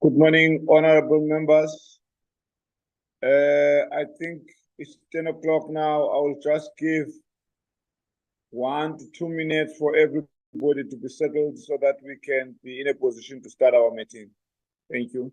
Good morning, honorable members. I think it's 10 o'clock now. I will just give 1 to 2 minutes for everybody to be settled so that we can be in a position to start our meeting. Thank you.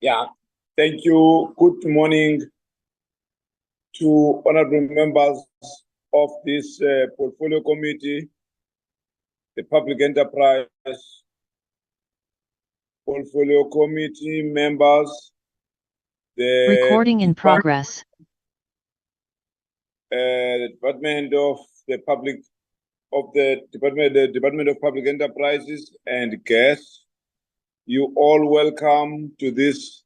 Yeah, thank you. Good morning to honorable members of this portfolio committee, the Public Enterprise Portfolio Committee members, the Recording in progress. The Department of Public Enterprises and guests. You all welcome to this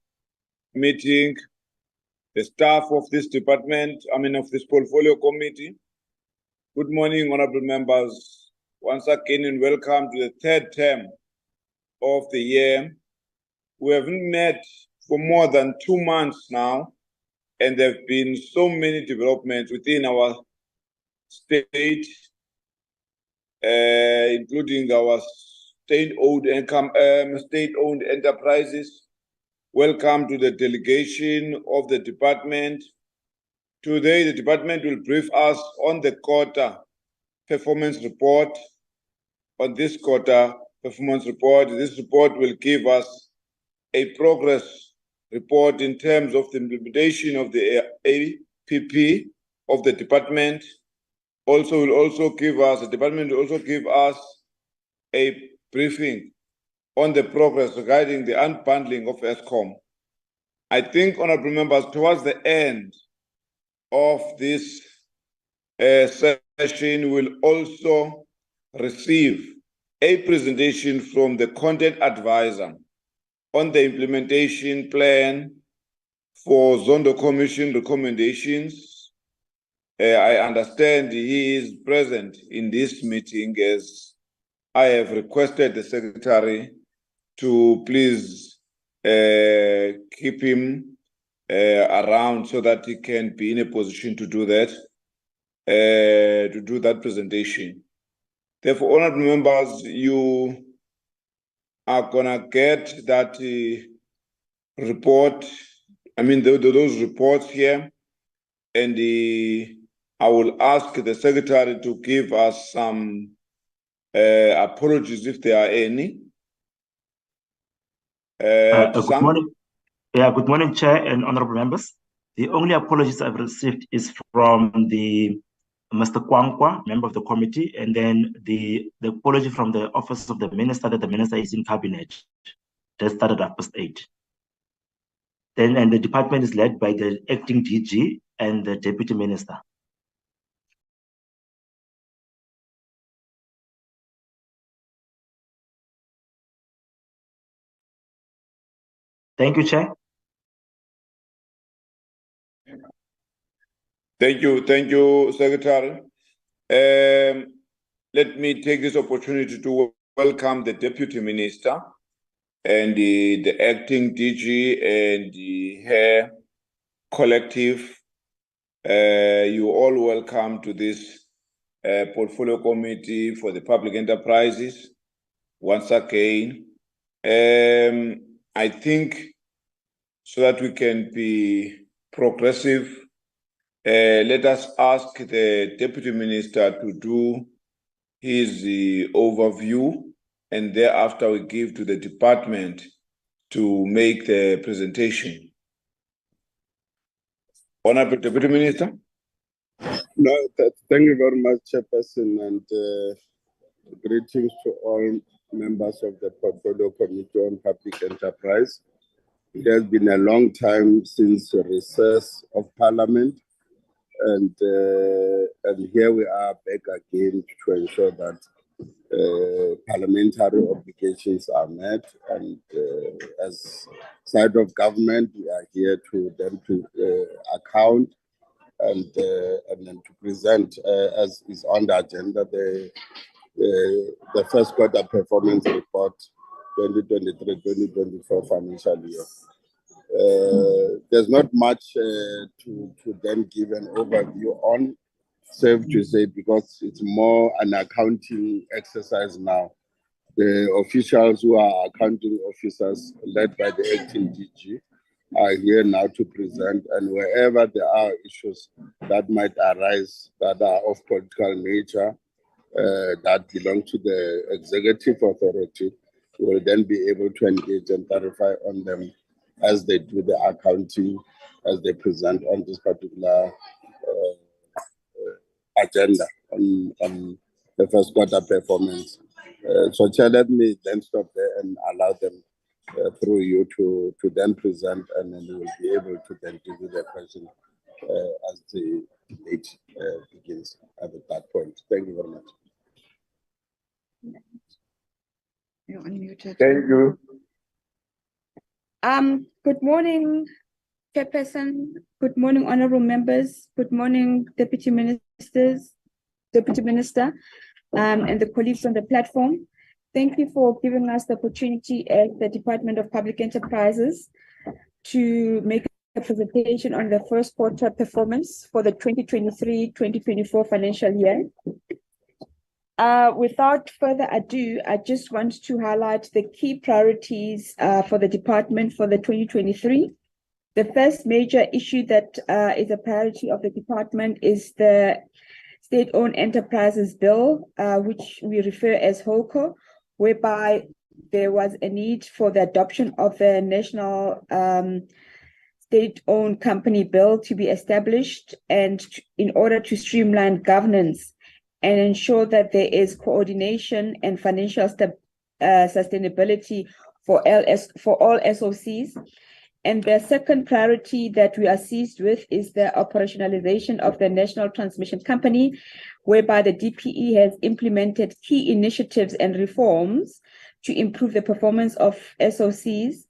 meeting. The staff of this department, of this portfolio committee. Good morning, honorable members. Once again, and welcome to the third term of the year. We haven't met for more than 2 months now, and there have been so many developments within our state, including our state-owned enterprises. Welcome to the delegation of the department. Today, the department will brief us on the quarter performance report. On this quarter performance report, this report will give us a progress report in terms of the implementation of the APP of the department. The department will also give us a briefing on the progress regarding the unbundling of Eskom. I think, honorable members, towards the end of this session, we'll also receive a presentation from the content advisor on the implementation plan for Zondo Commission recommendations. I understand he is present in this meeting, as I have requested the secretary to please keep him around so that he can be in a position to do that, presentation. Therefore, honorable members, you are gonna get that report. Those reports here, and I will ask the secretary to give us some apologies if there are any. Good morning. Yeah, good morning, Chair and honorable members. The only apologies I've received is from the Mr. Kwankwa, member of the committee, and then the apology from the office of the minister that the minister is in cabinet. That started at 8:30. And the department is led by the acting DG and the deputy minister. Thank you, Chair. Thank you, Secretary. Let me take this opportunity to welcome the Deputy Minister and the acting DG and her collective. You all welcome to this portfolio committee for the public enterprises. Once again, I think so that we can be progressive Let us ask the Deputy Minister to do his overview, and thereafter we give to the department to make the presentation. Honorable Deputy Minister. No, thank you very much, Chairperson, and greetings to all members of the Portfolio Committee on Public Enterprise. It has been a long time since the recess of Parliament, and here we are back again to ensure that parliamentary obligations are met, and as side of government, we are here to account and then to present, as is on the agenda, the first quarter performance report 2023-2024 financial year. There's not much to then give an overview on, safe to say, because it's more an accounting exercise now. The officials who are accounting officers led by the acting DG are here now to present, and wherever there are issues that might arise that are of political nature, that belong to the executive authority, will then be able to engage and clarify on them as they do the accounting, as they present on this particular agenda on the first quarter performance. So Chair, let me then stop there and allow them through you to then present, and then we will be able to then give you the question as the debate begins at that point. Thank you very much. You're unmuted. Thank you. Good morning, Chairperson. Good morning, honorable members. Good morning, Deputy Minister, and the colleagues on the platform. Thank you for giving us the opportunity at the Department of Public Enterprises to make a presentation on the first quarter performance for the 2023-2024 financial year. Without further ado, I just want to highlight the key priorities for the department for the 2023. The first major issue that is a priority of the department is the State-Owned Enterprises Bill, which we refer as HOCO, whereby there was a need for the adoption of the National State-Owned Company Bill to be established, and in order to streamline governance and ensure that there is coordination and financial sustainability for all SOCs. And the second priority that we are seized with is the operationalization of the National Transmission Company, whereby the DPE has implemented key initiatives and reforms to improve the performance of SOCs,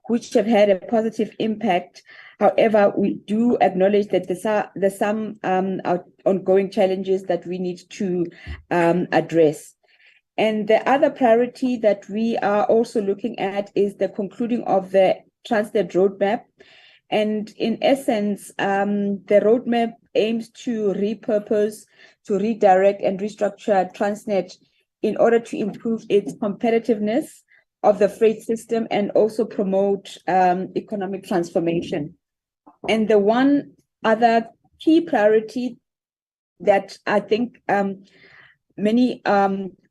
which have had a positive impact. However, we do acknowledge that there's some ongoing challenges that we need to address. And the other priority that we are also looking at is the concluding of the Transnet roadmap. And in essence, the roadmap aims to repurpose, to redirect and restructure Transnet in order to improve its competitiveness of the freight system and also promote economic transformation. And the one other key priority that I think many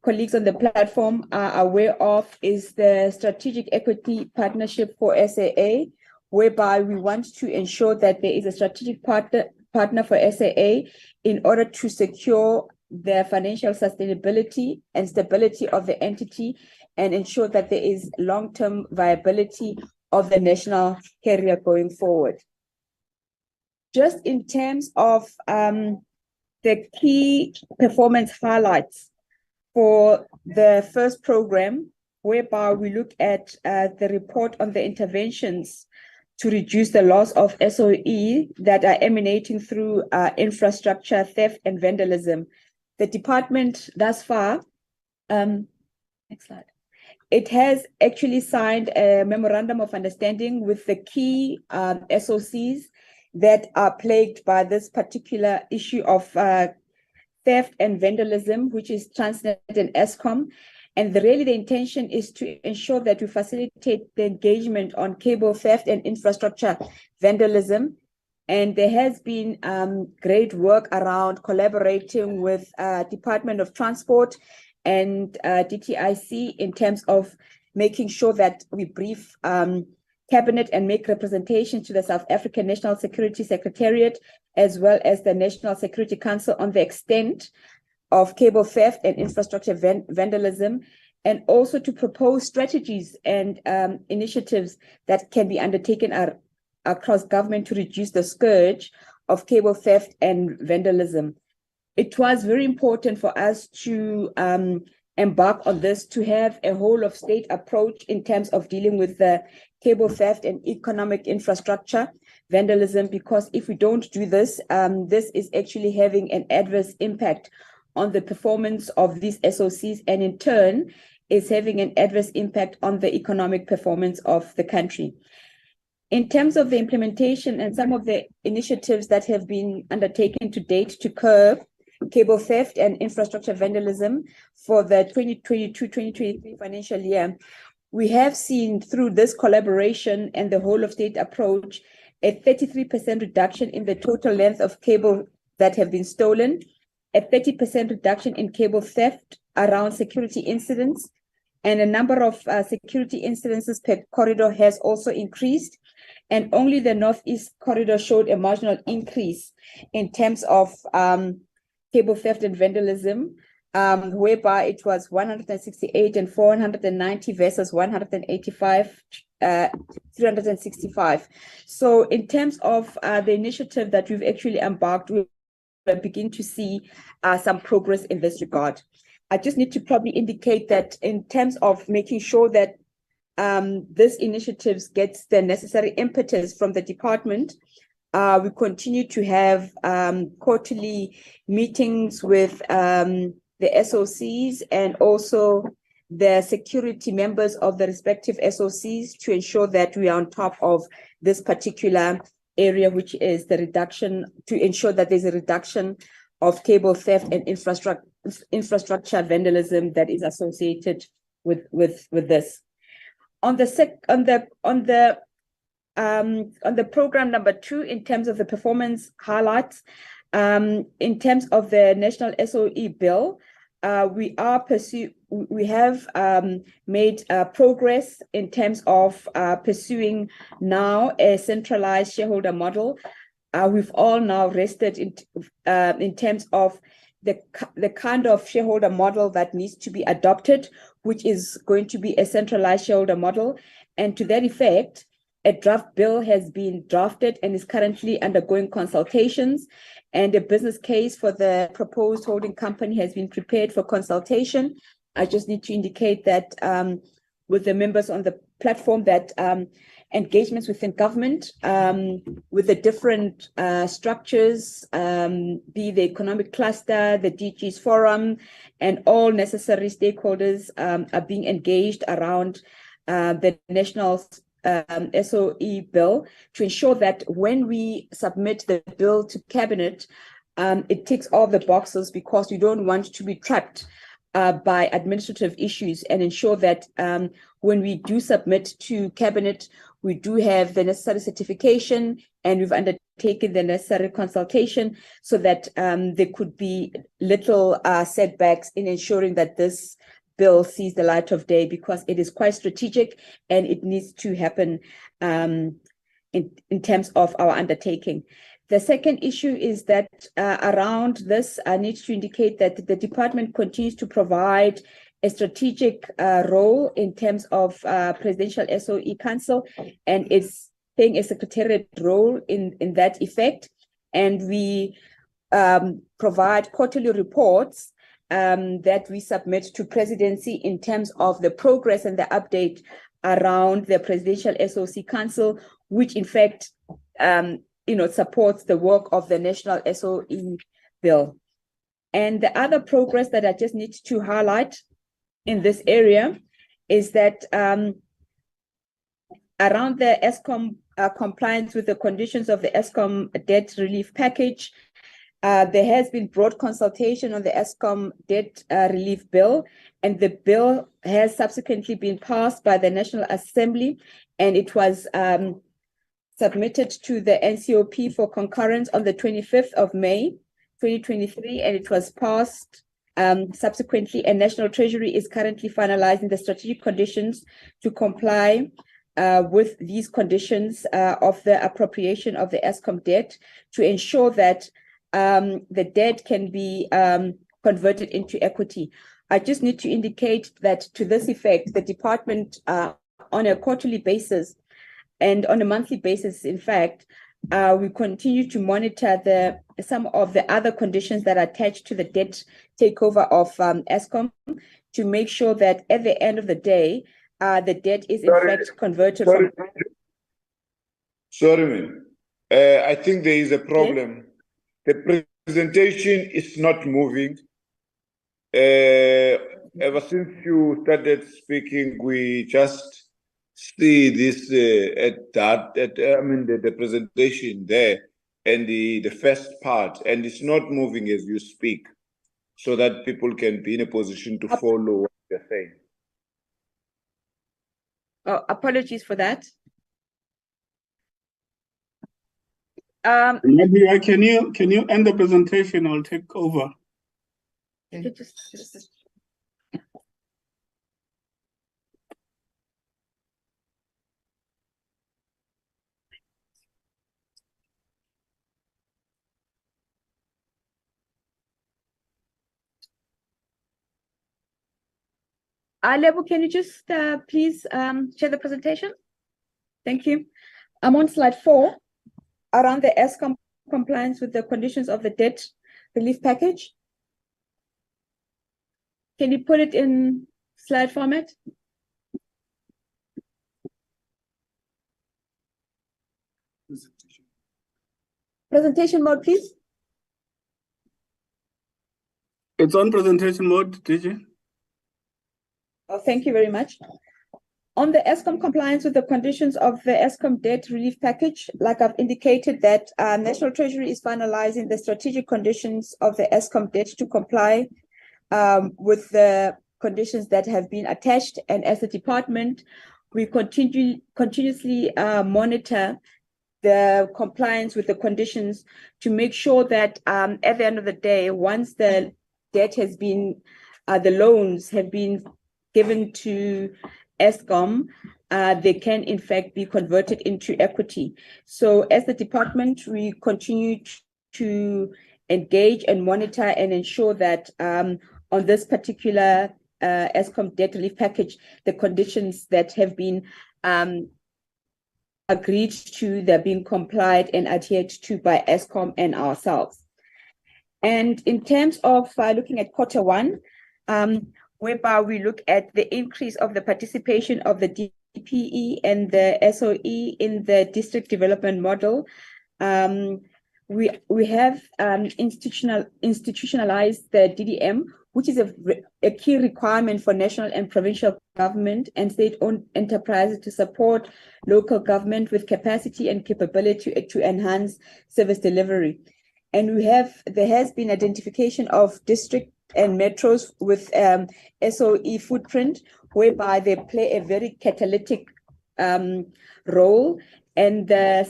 colleagues on the platform are aware of is the Strategic Equity Partnership for SAA, whereby we want to ensure that there is a strategic partner for SAA in order to secure the financial sustainability and stability of the entity and ensure that there is long-term viability of the national carrier going forward. Just in terms of the key performance highlights for the first program, whereby we look at the report on the interventions to reduce the loss of SOE that are emanating through infrastructure theft and vandalism. The department thus far, next slide, it has actually signed a memorandum of understanding with the key SOCs that are plagued by this particular issue of theft and vandalism, which is Transnet and Eskom. And really the intention is to ensure that we facilitate the engagement on cable theft and infrastructure vandalism, And there has been great work around collaborating with Department of Transport and DTIC in terms of making sure that we brief Cabinet and make representations to the South African National Security Secretariat, as well as the National Security Council, on the extent of cable theft and infrastructure vandalism, and also to propose strategies and initiatives that can be undertaken across government to reduce the scourge of cable theft and vandalism. It was very important for us to embark on this, to have a whole of state approach in terms of dealing with the cable theft and economic infrastructure vandalism, because if we don't do this, this is actually having an adverse impact on the performance of these SOCs, and in turn is having an adverse impact on the economic performance of the country. In terms of the implementation and some of the initiatives that have been undertaken to date to curb cable theft and infrastructure vandalism for the 2022-2023 financial year, we have seen through this collaboration and the whole of state approach a 33% reduction in the total length of cable that have been stolen, a 30% reduction in cable theft around security incidents, and a number of security incidences per corridor has also increased. And only the Northeast corridor showed a marginal increase in terms of cable theft and vandalism, whereby it was 168 and 490 versus 185, 365. So in terms of the initiative that we've actually embarked, we begin to see some progress in this regard. I just need to probably indicate that in terms of making sure that this initiatives gets the necessary impetus from the department, we continue to have quarterly meetings with the SOCs and also the security members of the respective SOCs to ensure that we are on top of this particular area, which is the reduction, to ensure that there's a reduction of cable theft and infrastructure vandalism that is associated with this. On the program number 2, in terms of the performance highlights, in terms of the national SOE bill, we have made progress in terms of pursuing now a centralized shareholder model. We've all now rested in terms of the kind of shareholder model that needs to be adopted, which is going to be a centralized shareholder model. And to that effect, a draft bill has been drafted and is currently undergoing consultations, and a business case for the proposed holding company has been prepared for consultation. I just need to indicate that with the members on the platform that engagements within government with the different structures, be the economic cluster, the DG's forum, and all necessary stakeholders are being engaged around the national SOE bill to ensure that when we submit the bill to cabinet, it ticks all the boxes, because you don't want to be trapped by administrative issues, and ensure that when we do submit to cabinet, we do have the necessary certification and we've undertaken the necessary consultation, so that there could be little setbacks in ensuring that this bill sees the light of day, because it is quite strategic and it needs to happen in terms of our undertaking. The second issue is that around this, I need to indicate that the department continues to provide a strategic role in terms of Presidential SOE Council, and it's playing a secretariat role in that effect. And we provide quarterly reports that we submit to presidency in terms of the progress and the update around the Presidential SOC Council, which in fact supports the work of the national SOE bill. And the other progress that I just need to highlight in this area is that around the Eskom compliance with the conditions of the Eskom debt relief package, there has been broad consultation on the Eskom debt relief bill, and the bill has subsequently been passed by the National Assembly, and it was submitted to the NCOP for concurrence on the 25th of May, 2023, and it was passed subsequently, and National Treasury is currently finalizing the strategic conditions to comply with these conditions of the appropriation of the Eskom debt to ensure that the debt can be converted into equity. I just need to indicate that to this effect, the department on a quarterly basis and on a monthly basis, in fact, we continue to monitor some of the other conditions that are attached to the debt takeover of Eskom to make sure that at the end of the day, the debt is in fact converted from. Sorry, ma'am. I think there is a problem. The presentation is not moving. Ever since you started speaking, we just see this the presentation there and the first part, and it's not moving as you speak, so that people can be in a position to follow what you're saying. Oh, apologies for that. Maybe can you end the presentation? I'll take over. Lebo, can you just please share the presentation? Thank you. I'm on slide 4 around the Eskom compliance with the conditions of the debt relief package. Can you put it in slide format? Presentation mode, please. It's on presentation mode, DG. Oh, thank you very much. On the Eskom compliance with the conditions of the Eskom debt relief package, like I've indicated that National Treasury is finalizing the strategic conditions of the Eskom debt to comply with the conditions that have been attached. And as a department, we continuously monitor the compliance with the conditions to make sure that at the end of the day, once the debt has been, the loans have been given to Eskom, they can in fact be converted into equity. So as the department, we continue to engage and monitor and ensure that on this particular Eskom debt relief package, the conditions that have been agreed to, they're being complied and adhered to by Eskom and ourselves. And in terms of looking at Q1, whereby we look at the increase of the participation of the DPE and the SOE in the district development model. We have institutionalized the DDM, which is a key requirement for national and provincial government and state-owned enterprises to support local government with capacity and capability to enhance service delivery. And there has been identification of district and metros with SOE footprint, whereby they play a very catalytic role, and the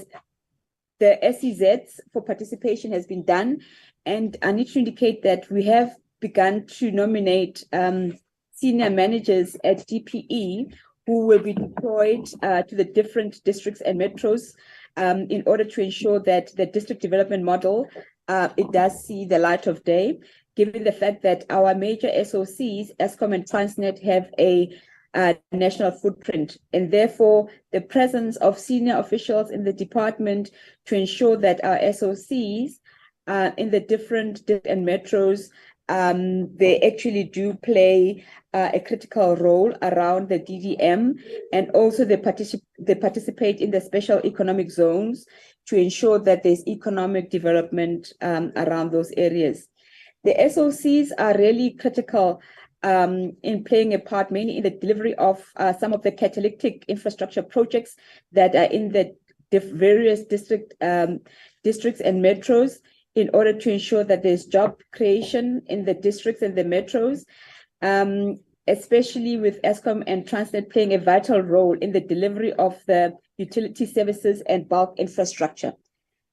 SEZs for participation has been done. And I need to indicate that we have begun to nominate senior managers at DPE who will be deployed to the different districts and metros in order to ensure that the district development model, it does see the light of day, given the fact that our major SOCs, Eskom and Transnet, have a national footprint, and therefore the presence of senior officials in the department to ensure that our SOCs in the different and metros, they actually do play a critical role around the DDM, and also they participate in the special economic zones to ensure that there's economic development around those areas. The SOCs are really critical in playing a part mainly in the delivery of some of the catalytic infrastructure projects that are in the various districts and metros, in order to ensure that there's job creation in the districts and the metros. especially with Eskom and Transnet playing a vital role in the delivery of the utility services and bulk infrastructure.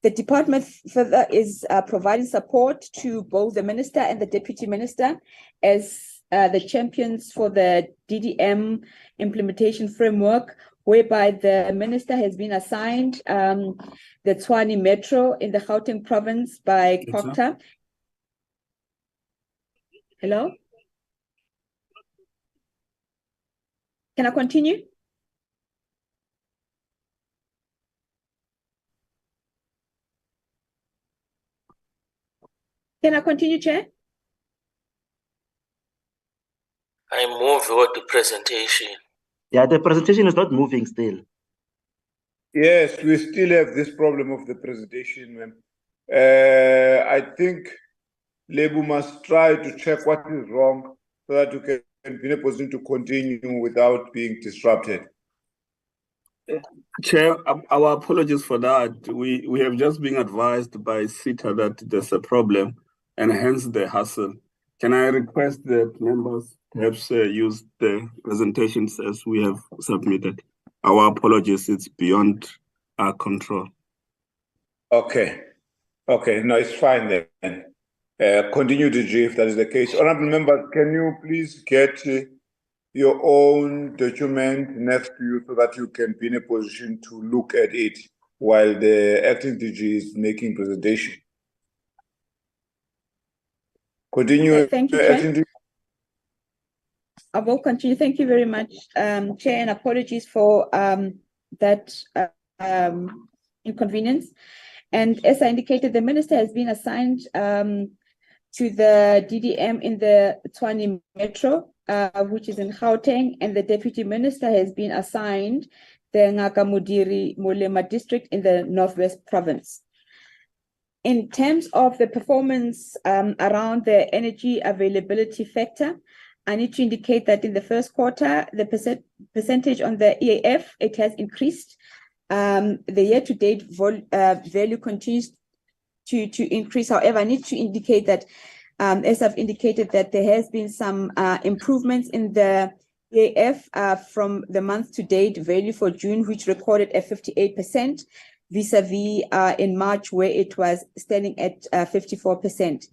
The department further is providing support to both the minister and the deputy minister as the champions for the DDM implementation framework, whereby the minister has been assigned the Tshwane Metro in the Gauteng province by COCTA. Hello? Can I continue? Can I continue, Chair? I move with the presentation. Yeah, the presentation is not moving still. Yes, we still have this problem of the presentation, ma'am. I think Lebu must try to check what is wrong so that you can be in a position to continue without being disrupted. Chair, our apologies for that. We have just been advised by SITA that there's a problem and hence the hassle. Can I request that members perhaps use the presentations as we have submitted? Our apologies, it's beyond our control. Okay. Okay, no, it's fine then. Continue to G if that is the case. Honorable members, can you please get your own document next to you so that you can be in a position to look at it while the acting DG is making presentation? Continue. Thank you, Chair. I will continue. Thank you very much, Chair, and apologies for that inconvenience. And as I indicated, the minister has been assigned to the DDM in the Tshwane Metro, which is in Gauteng, and the deputy minister has been assigned the Ngaka Modiri Molema district in the Northwest Province. In terms of the performance around the energy availability factor, I need to indicate that in the first quarter, the percentage on the EAF, it has increased. The year-to-date value continues to increase. However, I need to indicate that, as I've indicated, that there has been some improvements in the EAF from the month-to-date value for June, which recorded at 58%, vis-a-vis in March, where it was standing at 54%.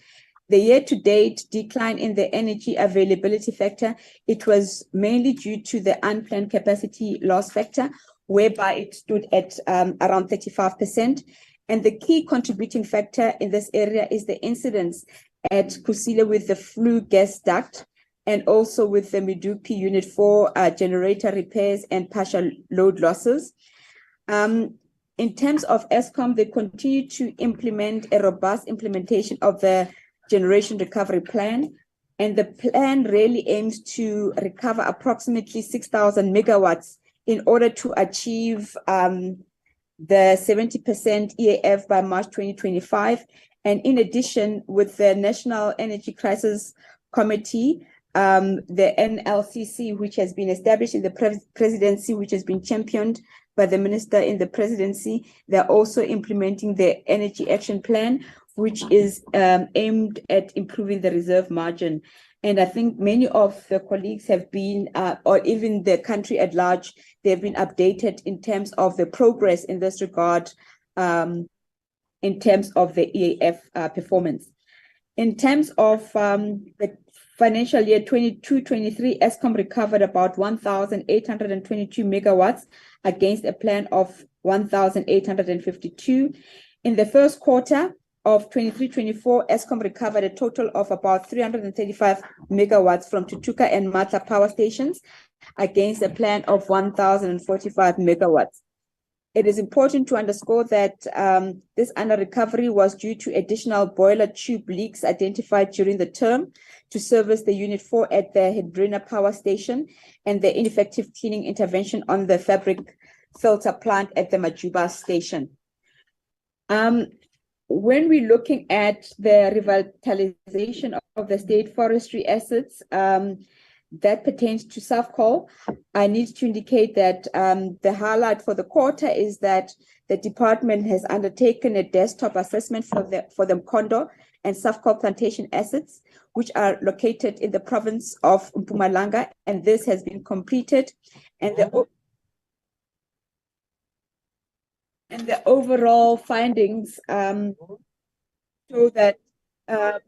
The year-to-date decline in the energy availability factor, it was mainly due to the unplanned capacity loss factor, whereby it stood at around 35%. And the key contributing factor in this area is the incidence at Kusile with the flue gas duct and also with the Medupi Unit 4 generator repairs and partial load losses. In terms of Eskom, they continue to implement a robust implementation of the Generation Recovery Plan. And the plan really aims to recover approximately 6,000 megawatts in order to achieve the 70% EAF by March 2025. And in addition, with the National Energy Crisis Committee, the NLCC, which has been established in the presidency, which has been championed by the minister in the presidency, they're also implementing the Energy Action Plan, which is aimed at improving the reserve margin. And I think many of the colleagues have been, or even the country at large, they've been updated in terms of the progress in this regard, in terms of the EAF performance. In terms of the financial year 22-23, Eskom recovered about 1,822 megawatts against a plan of 1,852. In the first quarter of 23-24, Eskom recovered a total of about 335 megawatts from Tutuka and Matla power stations against a plan of 1,045 megawatts. It is important to underscore that this under-recovery was due to additional boiler tube leaks identified during the term to service the Unit 4 at the Hedrina power station and the ineffective cleaning intervention on the fabric filter plant at the Majuba station. When we're looking at the revitalization of the state forestry assets, that pertains to Safcol. I need to indicate that the highlight for the quarter is that the department has undertaken a desktop assessment for the Mkondo and Safcol plantation assets, which are located in the province of Mpumalanga, and this has been completed. And the overall findings show that the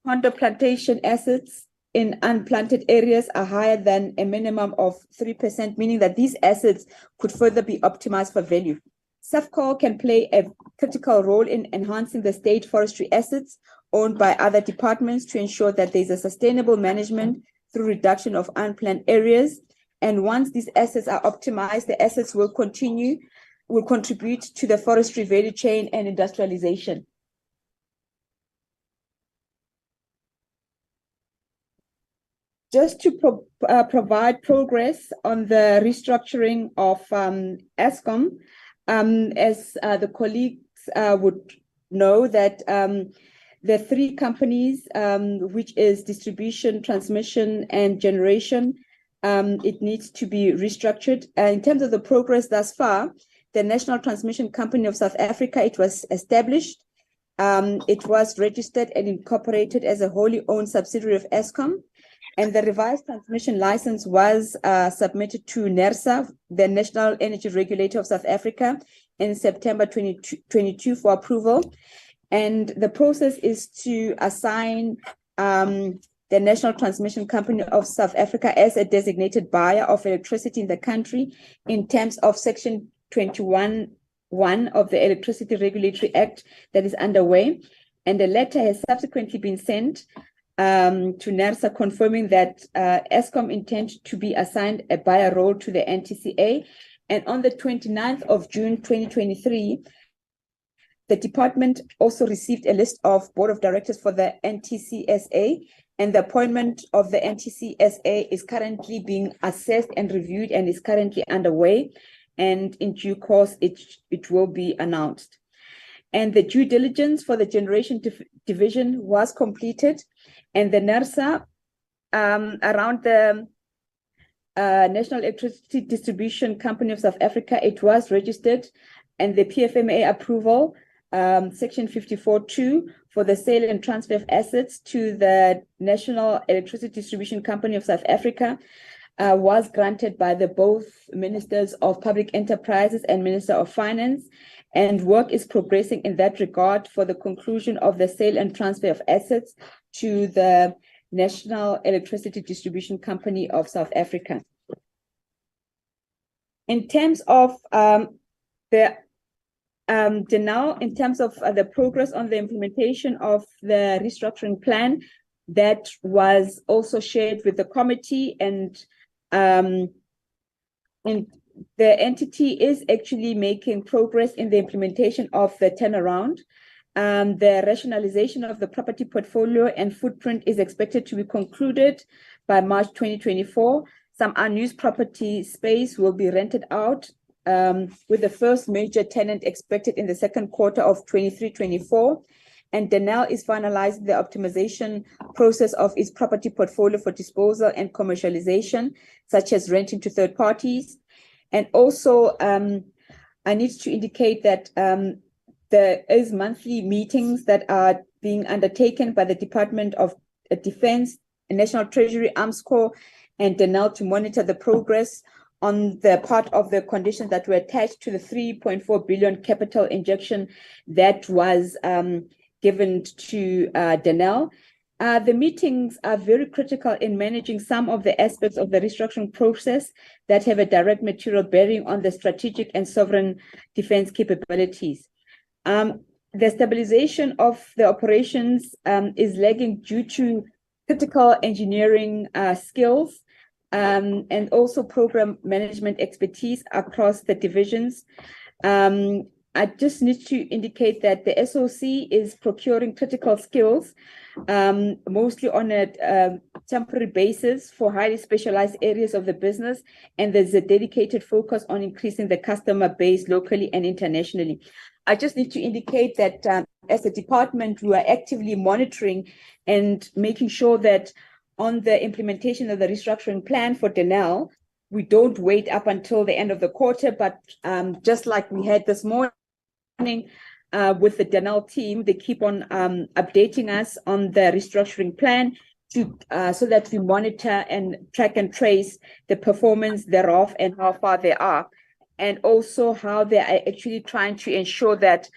Mkondo plantation assets in unplanted areas are higher than a minimum of 3%, meaning that these assets could further be optimized for value. Safcol can play a critical role in enhancing the state forestry assets owned by other departments to ensure that there's a sustainable management through reduction of unplanned areas. And once these assets are optimized, the assets will contribute to the forestry value chain and industrialization. Just to provide progress on the restructuring of Eskom, as the colleagues would know that the three companies, which is distribution, transmission, and generation, it needs to be restructured. In terms of the progress thus far, the National Transmission Company of South Africa, it was established. It was registered and incorporated as a wholly owned subsidiary of Eskom. And the revised transmission license was submitted to NERSA, the National Energy Regulator of South Africa, in September 2022 for approval. And the process is to assign the National Transmission Company of South Africa as a designated buyer of electricity in the country in terms of Section 21(1) of the Electricity Regulatory Act that is underway. And the letter has subsequently been sent to NERSA confirming that Eskom intends to be assigned a buyer role to the NTCA. And on the 29th of June 2023, the department also received a list of board of directors for the NTCSA, and the appointment of the NTCSA is currently being assessed and reviewed and is currently underway. And in due course, it will be announced. And the due diligence for the generation division was completed, and the NERSA around the National Electricity Distribution Company of South Africa, it was registered, and the PFMA approval, Section 54(2) for the sale and transfer of assets to the National Electricity Distribution Company of South Africa was granted by the both Ministers of Public Enterprises and Minister of Finance, and work is progressing in that regard for the conclusion of the sale and transfer of assets to the National Electricity Distribution Company of South Africa. In terms of the progress on the implementation of the restructuring plan, that was also shared with the committee, and the entity is actually making progress in the implementation of the turnaround. The rationalization of the property portfolio and footprint is expected to be concluded by March 2024. Some unused property space will be rented out, with the first major tenant expected in the second quarter of 23-24. And Denel is finalizing the optimization process of its property portfolio for disposal and commercialization, such as renting to third parties. And also, I need to indicate that there is monthly meetings that are being undertaken by the Department of Defense, National Treasury, Arms Corps, and Denel to monitor the progress on the part of the conditions that were attached to the 3.4 billion capital injection that was given to Denel. The meetings are very critical in managing some of the aspects of the restructuring process that have a direct material bearing on the strategic and sovereign defense capabilities. The stabilization of the operations is lagging due to critical engineering skills and also program management expertise across the divisions. I just need to indicate that the SOC is procuring critical skills, mostly on a temporary basis for highly specialized areas of the business, and there's a dedicated focus on increasing the customer base locally and internationally. I just need to indicate that as a department, we are actively monitoring and making sure that on the implementation of the restructuring plan for Denel, we don't wait up until the end of the quarter, but just like we had this morning with the Denel team, they keep on updating us on the restructuring plan so that we monitor and track and trace the performance thereof and how far they are, and also how they are actually trying to ensure that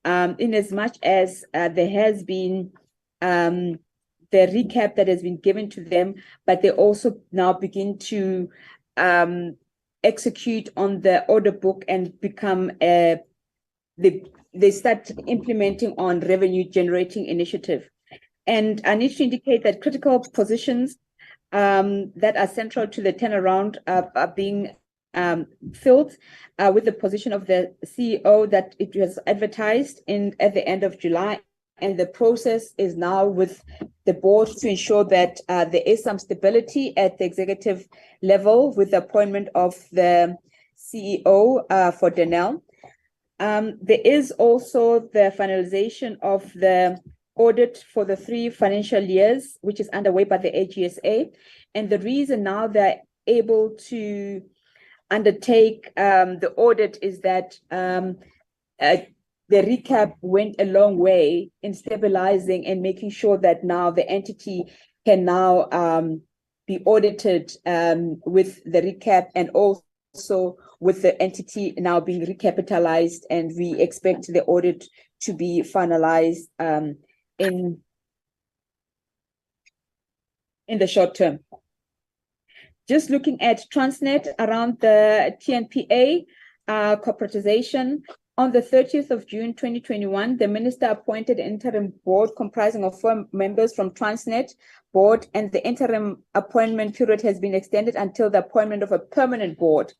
in as much as there has been the recap that has been given to them, but they also now begin to execute on the order book and become they start implementing on revenue generating initiative. And I need to indicate that critical positions that are central to the turnaround are being filled with the position of the CEO that it was advertised at the end of July. And the process is now with the board to ensure that there is some stability at the executive level with the appointment of the CEO for Denel. There is also the finalization of the audit for the 3 financial years, which is underway by the AGSA. And the reason now they're able to undertake the audit is that the recap went a long way in stabilizing and making sure that now the entity can now be audited with the recap, and also with the entity now being recapitalized, and we expect the audit to be finalized in the short term. Just looking at Transnet around the TNPA corporatization, on the 30th of June 2021, the minister appointed an interim board comprising of 4 members from Transnet board, and the interim appointment period has been extended until the appointment of a permanent board.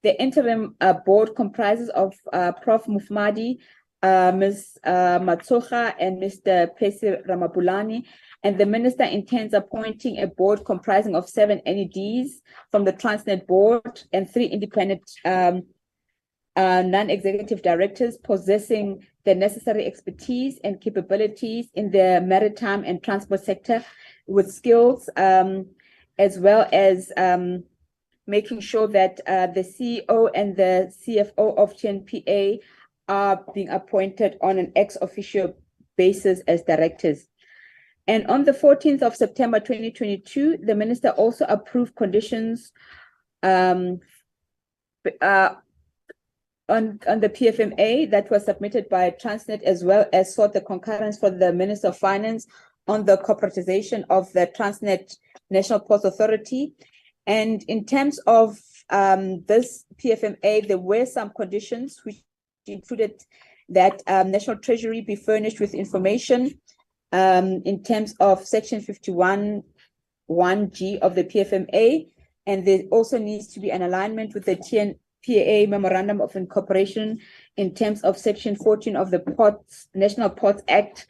The interim board comprises of Prof. Mufmadi, Ms. Matsoga, and Mr. Pesi Ramabulani, and the minister intends appointing a board comprising of 7 NEDs from the Transnet board and 3 independent non-executive directors possessing the necessary expertise and capabilities in the maritime and transport sector with skills, as well as making sure that the CEO and the CFO of TNPA are being appointed on an ex officio basis as directors. And on the 14th of September 2022, the minister also approved conditions on the PFMA that was submitted by Transnet, as well as sought the concurrence for the Minister of Finance on the corporatization of the Transnet National Ports Authority. And in terms of this PFMA, there were some conditions which included that National Treasury be furnished with information in terms of Section 51(1)(g) of the PFMA, and there also needs to be an alignment with the TNPA Memorandum of Incorporation in terms of Section 14 of the National Ports Act,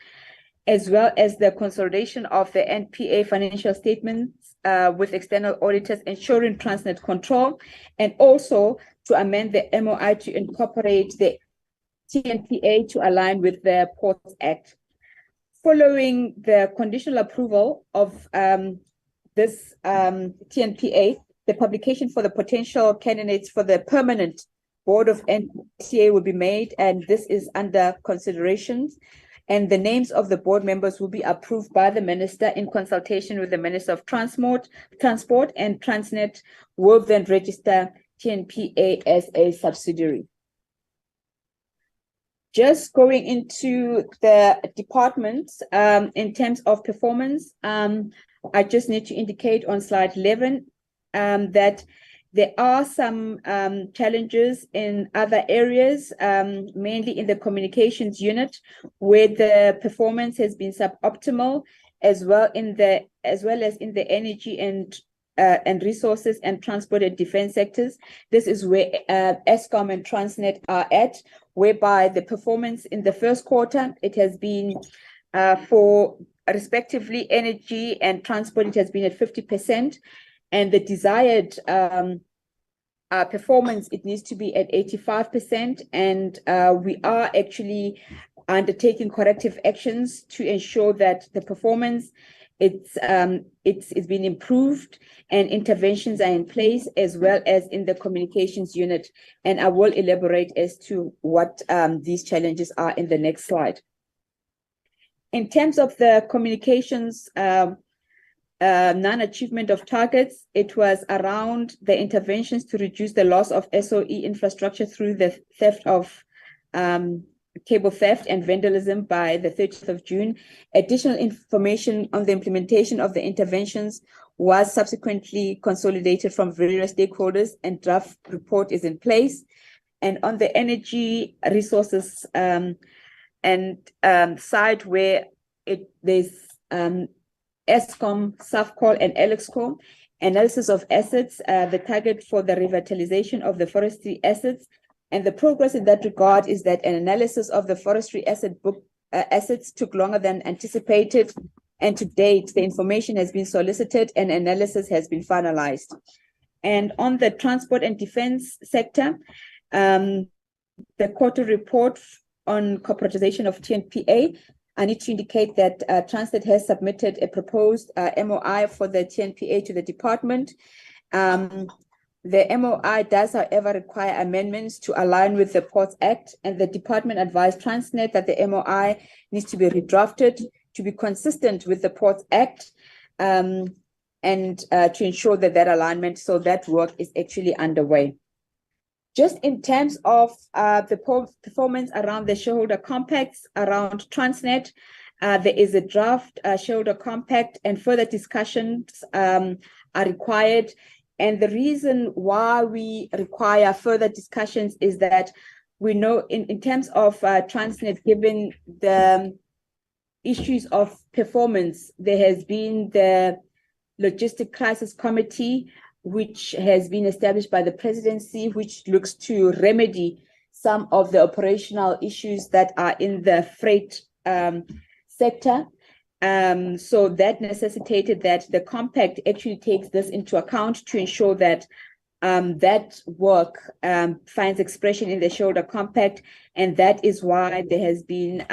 as well as the consolidation of the NPA financial statements with external auditors ensuring Transnet control, and also to amend the MOI to incorporate the TNPA to align with the Ports Act. Following the conditional approval of this TNPA, the publication for the potential candidates for the permanent board of NTA will be made, and this is under consideration. And the names of the board members will be approved by the minister in consultation with the Minister of Transport, and Transnet will then register TNPA as a subsidiary. Just going into the departments in terms of performance, I just need to indicate on slide 11 that there are some challenges in other areas, mainly in the communications unit, where the performance has been suboptimal, as well as in the energy and resources and transport and defense sectors. This is where Eskom and Transnet are at, whereby the performance in the first quarter, it has been for respectively energy and transport, it has been at 50%. And the desired performance, it needs to be at 85%. And we are actually undertaking corrective actions to ensure that the performance It's been improved, and interventions are in place, as well as in the communications unit. And I will elaborate as to what these challenges are in the next slide. In terms of the communications non-achievement of targets, it was around the interventions to reduce the loss of SOE infrastructure through the theft of cable theft and vandalism by the 30th of June. Additional information on the implementation of the interventions was subsequently consolidated from various stakeholders, and draft report is in place. And on the energy resources side, where there's Eskom, SAFCOL, and Elexco analysis of assets, the target for the revitalization of the forestry assets. And the progress in that regard is that an analysis of the forestry asset book assets took longer than anticipated. And to date, the information has been solicited and analysis has been finalized. And on the transport and defense sector, the quarter report on corporatization of TNPA, I need to indicate that Transnet has submitted a proposed MOI for the TNPA to the department. The MOI does, however, require amendments to align with the Ports Act, and the department advised Transnet that the MOI needs to be redrafted to be consistent with the Ports Act, and to ensure that alignment, so that work is actually underway. Just in terms of the performance around the shareholder compacts around Transnet, there is a draft shareholder compact, and further discussions are required. And the reason why we require further discussions is that we know in terms of Transnet, given the issues of performance, there has been the Logistic Crisis Committee, which has been established by the presidency, which looks to remedy some of the operational issues that are in the freight sector. So that necessitated that the compact actually takes this into account to ensure that that work finds expression in the shareholder compact, and that is why there has been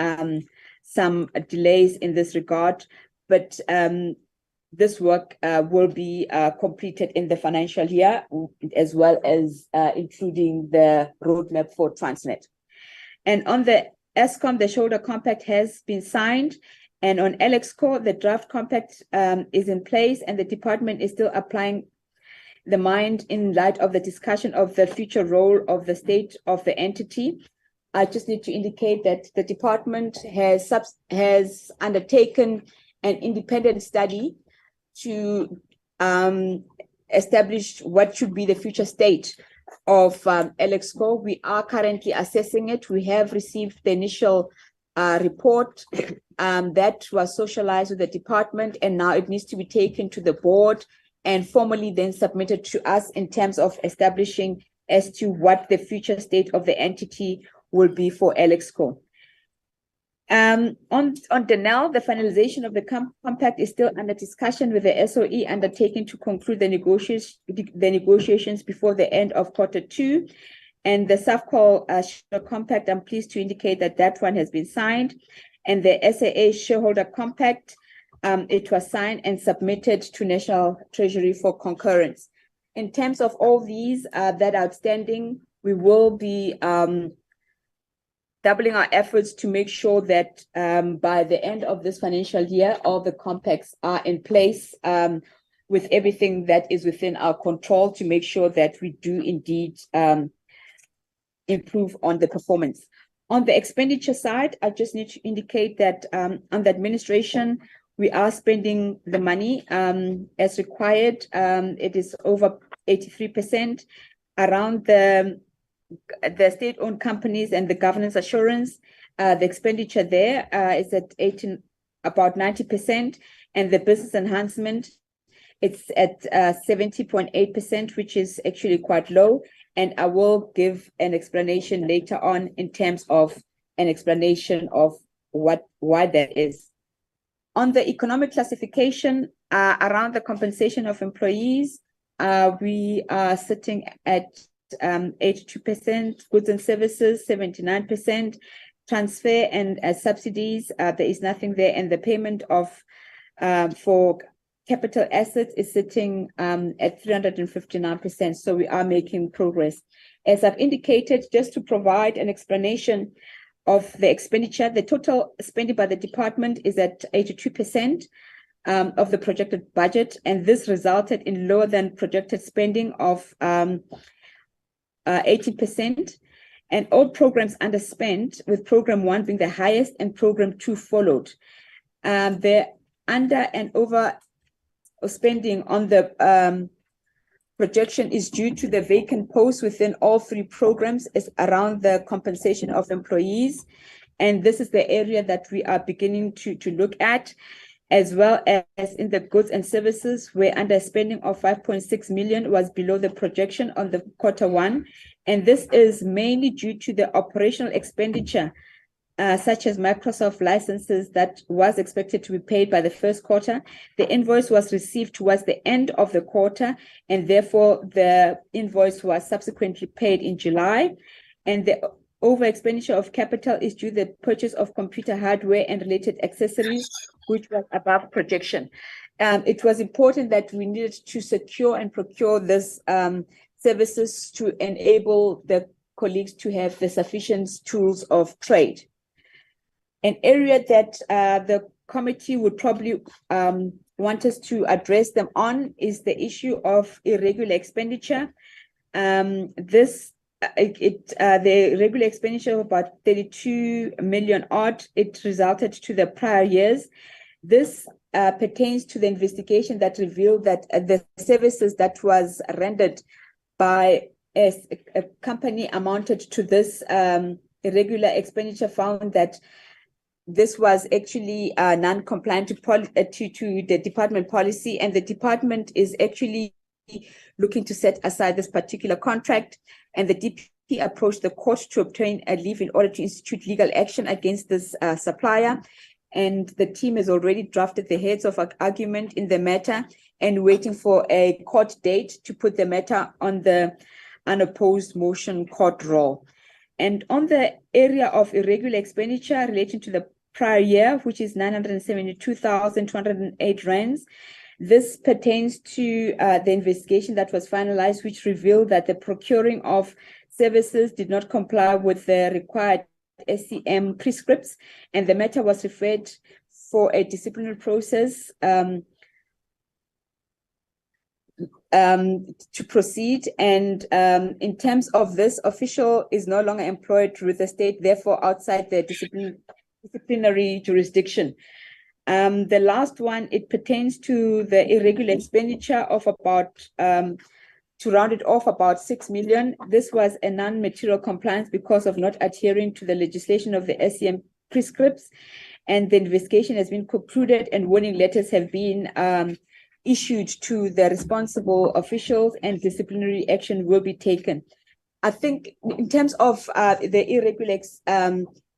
some delays in this regard. But this work will be completed in the financial year, as well as including the roadmap for Transnet. And on the Eskom, the shareholder compact has been signed. And on Elexco, the draft compact is in place, and the department is still applying the mind in light of the discussion of the future role of the state of the entity. I just need to indicate that the department has undertaken an independent study to establish what should be the future state of Elexco. We are currently assessing it. We have received the initial report that was socialized with the department, and now it needs to be taken to the board and formally then submitted to us in terms of establishing as to what the future state of the entity will be for Elexco. On Denel, the finalization of the compact is still under discussion, with the SOE undertaking to conclude the negotiations before the end of Q2. And the SAFCOL compact, I'm pleased to indicate that that one has been signed. And the SAA shareholder compact, it was signed and submitted to National Treasury for concurrence. In terms of all these that are outstanding, we will be doubling our efforts to make sure that by the end of this financial year, all the compacts are in place, with everything that is within our control, to make sure that we do indeed improve on the performance. On the expenditure side, I just need to indicate that on the administration, we are spending the money as required. It is over 83%. Around the state-owned companies and the governance assurance, the expenditure there is at about 90%, and the business enhancement, it's at 70.8%, which is actually quite low. And I will give an explanation later on in terms of an explanation of why that is. On the economic classification around the compensation of employees, we are sitting at 82%, goods and services, 79%, transfer and subsidies, there is nothing there, and the payment of for capital assets is sitting at 359%. So we are making progress. As I've indicated, just to provide an explanation of the expenditure, the total spending by the department is at 82% of the projected budget, and this resulted in lower than projected spending of 80%. And all programs underspent, with program 1 being the highest and program 2 followed. The under and over spending on the projection is due to the vacant posts within all 3 programs, is around the compensation of employees. And this is the area that we are beginning to look at, as well as in the goods and services, where underspending of 5.6 million was below the projection on the Q1. And this is mainly due to the operational expenditure, such as Microsoft licenses that was expected to be paid by the first quarter. The invoice was received towards the end of the quarter, and therefore the invoice was subsequently paid in July. And the over expenditure of capital is due to the purchase of computer hardware and related accessories, which was above projection. It was important that we needed to secure and procure this services to enable the colleagues to have the sufficient tools of trade. An area that the committee would probably want us to address them on is the issue of irregular expenditure. The regular expenditure of about 32 million odd, it resulted to the prior years. This pertains to the investigation that revealed that the services that was rendered by a company amounted to this irregular expenditure, found that this was actually non-compliant to the department policy, and the department is actually looking to set aside this particular contract, and the DP approached the court to obtain a leave in order to institute legal action against this supplier. And the team has already drafted the heads of argument in the matter and waiting for a court date to put the matter on the unopposed motion court roll. And on the area of irregular expenditure relating to the prior year, which is 972,208 rands, this pertains to the investigation that was finalized, which revealed that the procuring of services did not comply with the required SCM prescripts, and the matter was referred for a disciplinary process to proceed. And in terms of this, official is no longer employed with the state, therefore outside the disciplinary jurisdiction. The last one, it pertains to the irregular expenditure of about, to round it off, about 6 million. This was a non-material compliance because of not adhering to the legislation of the SCM prescripts, and the investigation has been concluded and warning letters have been issued to the responsible officials, and disciplinary action will be taken. I think in terms of the irregular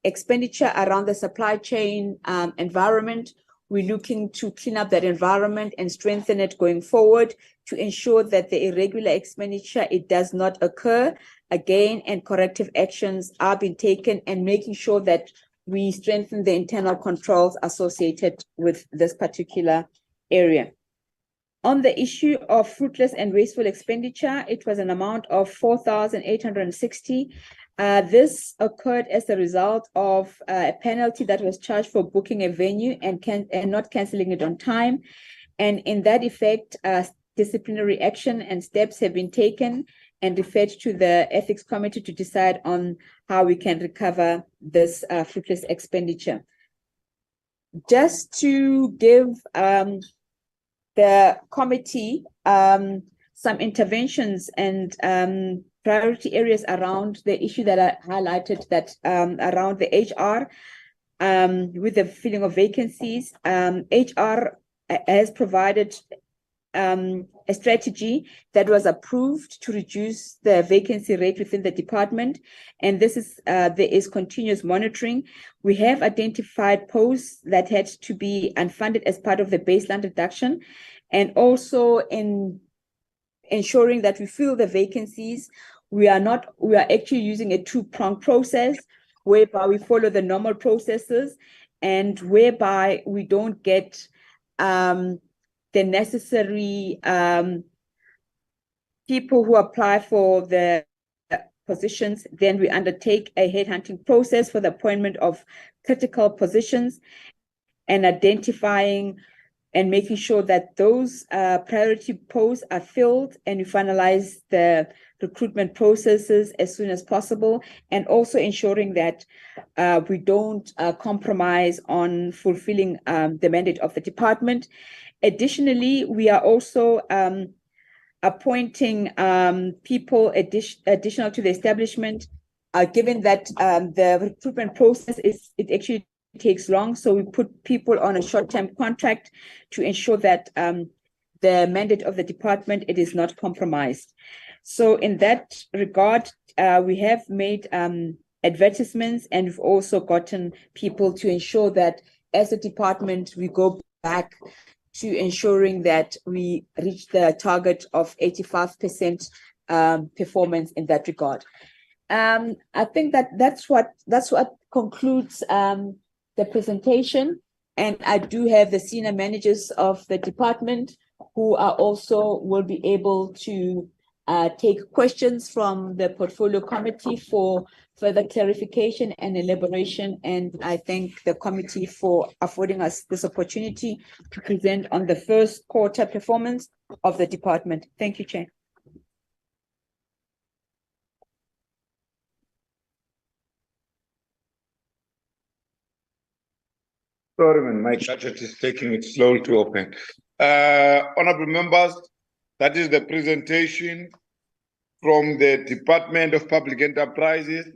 expenditure around the supply chain environment, we're looking to clean up that environment and strengthen it going forward to ensure that the irregular expenditure, it does not occur again, and corrective actions are being taken, and making sure that we strengthen the internal controls associated with this particular area. On the issue of fruitless and wasteful expenditure, it was an amount of 4,860. This occurred as a result of a penalty that was charged for booking a venue and not cancelling it on time. And in that effect, disciplinary action and steps have been taken and referred to the ethics committee to decide on how we can recover this fruitless expenditure. Just to give the committee some interventions and priority areas around the issue that I highlighted, that around the HR with the filling of vacancies. HR has provided a strategy that was approved to reduce the vacancy rate within the department, and this is there is continuous monitoring. We have identified posts that had to be unfunded as part of the baseline reduction, and also in ensuring that we fill the vacancies. We are actually using a two-pronged process, whereby we follow the normal processes and whereby we don't get the necessary people who apply for the positions, then we undertake a headhunting process for the appointment of critical positions and identifying and making sure that those priority posts are filled, and we finalize the recruitment processes as soon as possible, and also ensuring that we don't compromise on fulfilling the mandate of the department. Additionally, we are also appointing people additional to the establishment, given that the recruitment process it actually takes long. So we put people on a short-term contract to ensure that the mandate of the department, it is not compromised. So in that regard, we have made advertisements, and we've also gotten people to ensure that as a department, we go back to ensuring that we reach the target of 85% performance in that regard. I think that's what concludes the presentation, and I do have the senior managers of the department who are also will be able to take questions from the portfolio committee for further clarification and elaboration. And I thank the committee for affording us this opportunity to present on the first quarter performance of the department. Thank you, Chair. Sorry, man, my gadget is taking it slow to open. Honorable members, that is the presentation from the Department of Public Enterprises.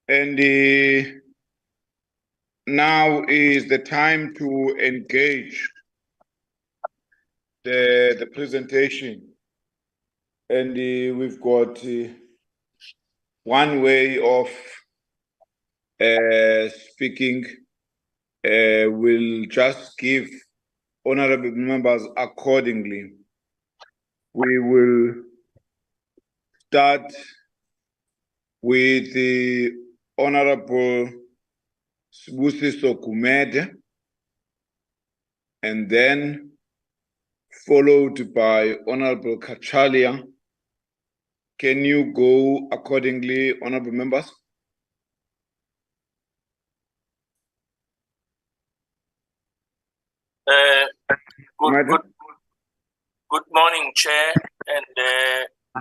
And now is the time to engage the presentation. And we've got one way of speaking. We'll just give honorable members accordingly. We will start with the Honorable Sibusiso Kumede, and then followed by Honorable Kachalia. Can you go accordingly, honorable members? Good morning, Chair, and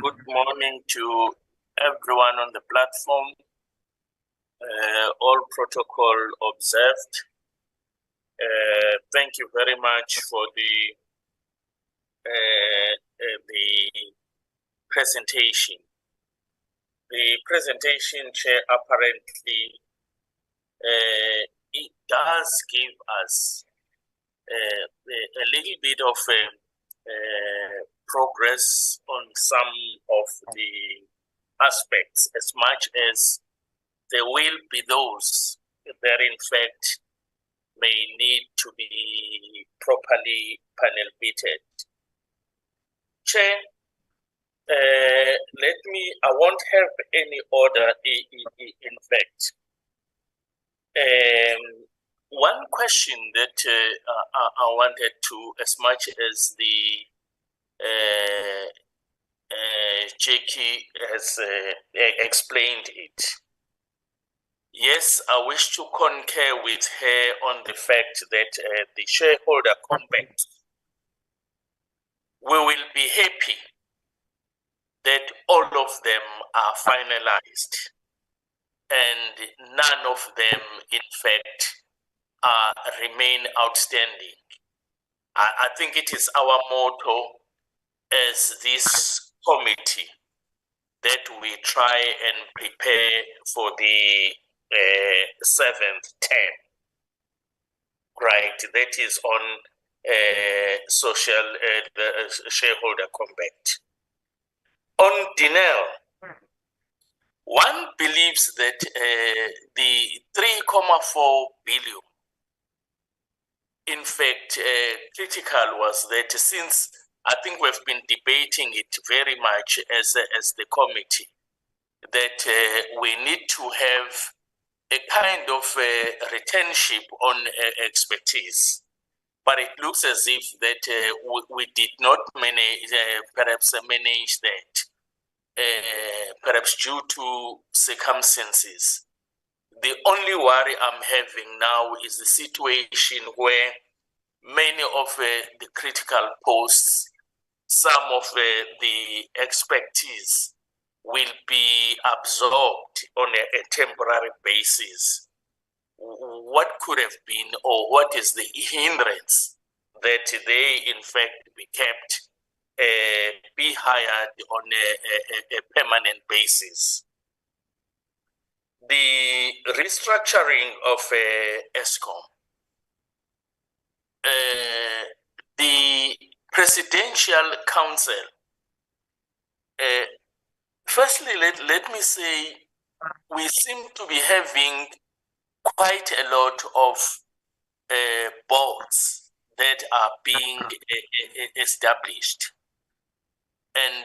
good morning to everyone on the platform. All protocol observed. Thank you very much for the presentation. The presentation, Chair, apparently it does give us a little bit of progress on some of the aspects, as much as there will be those that in fact may need to be properly panel beaten. Chair, I won't have any order in fact. One question that I wanted to, as much as the Jackie has explained it. Yes, I wish to concur with her on the fact that the shareholder compact, we will be happy that all of them are finalized and none of them, in fact, remain outstanding. I think it is our motto as this committee that we try and prepare for the 7th term, right? That is on shareholder compact. On Dinel, one believes that the 3.4 billion, in fact, critical was that since I think we've been debating it very much as the committee, that we need to have a kind of returnship on expertise. but it looks as if that we did not manage, perhaps manage that, perhaps due to circumstances. The only worry I'm having now is the situation where many of the critical posts, some of the expertise will be absorbed on a temporary basis. What could have been, or what is the hindrance that they in fact be kept, be hired on a permanent basis? The restructuring of Eskom, the Presidential Council, firstly, let me say, we seem to be having quite a lot of boards that are being established, and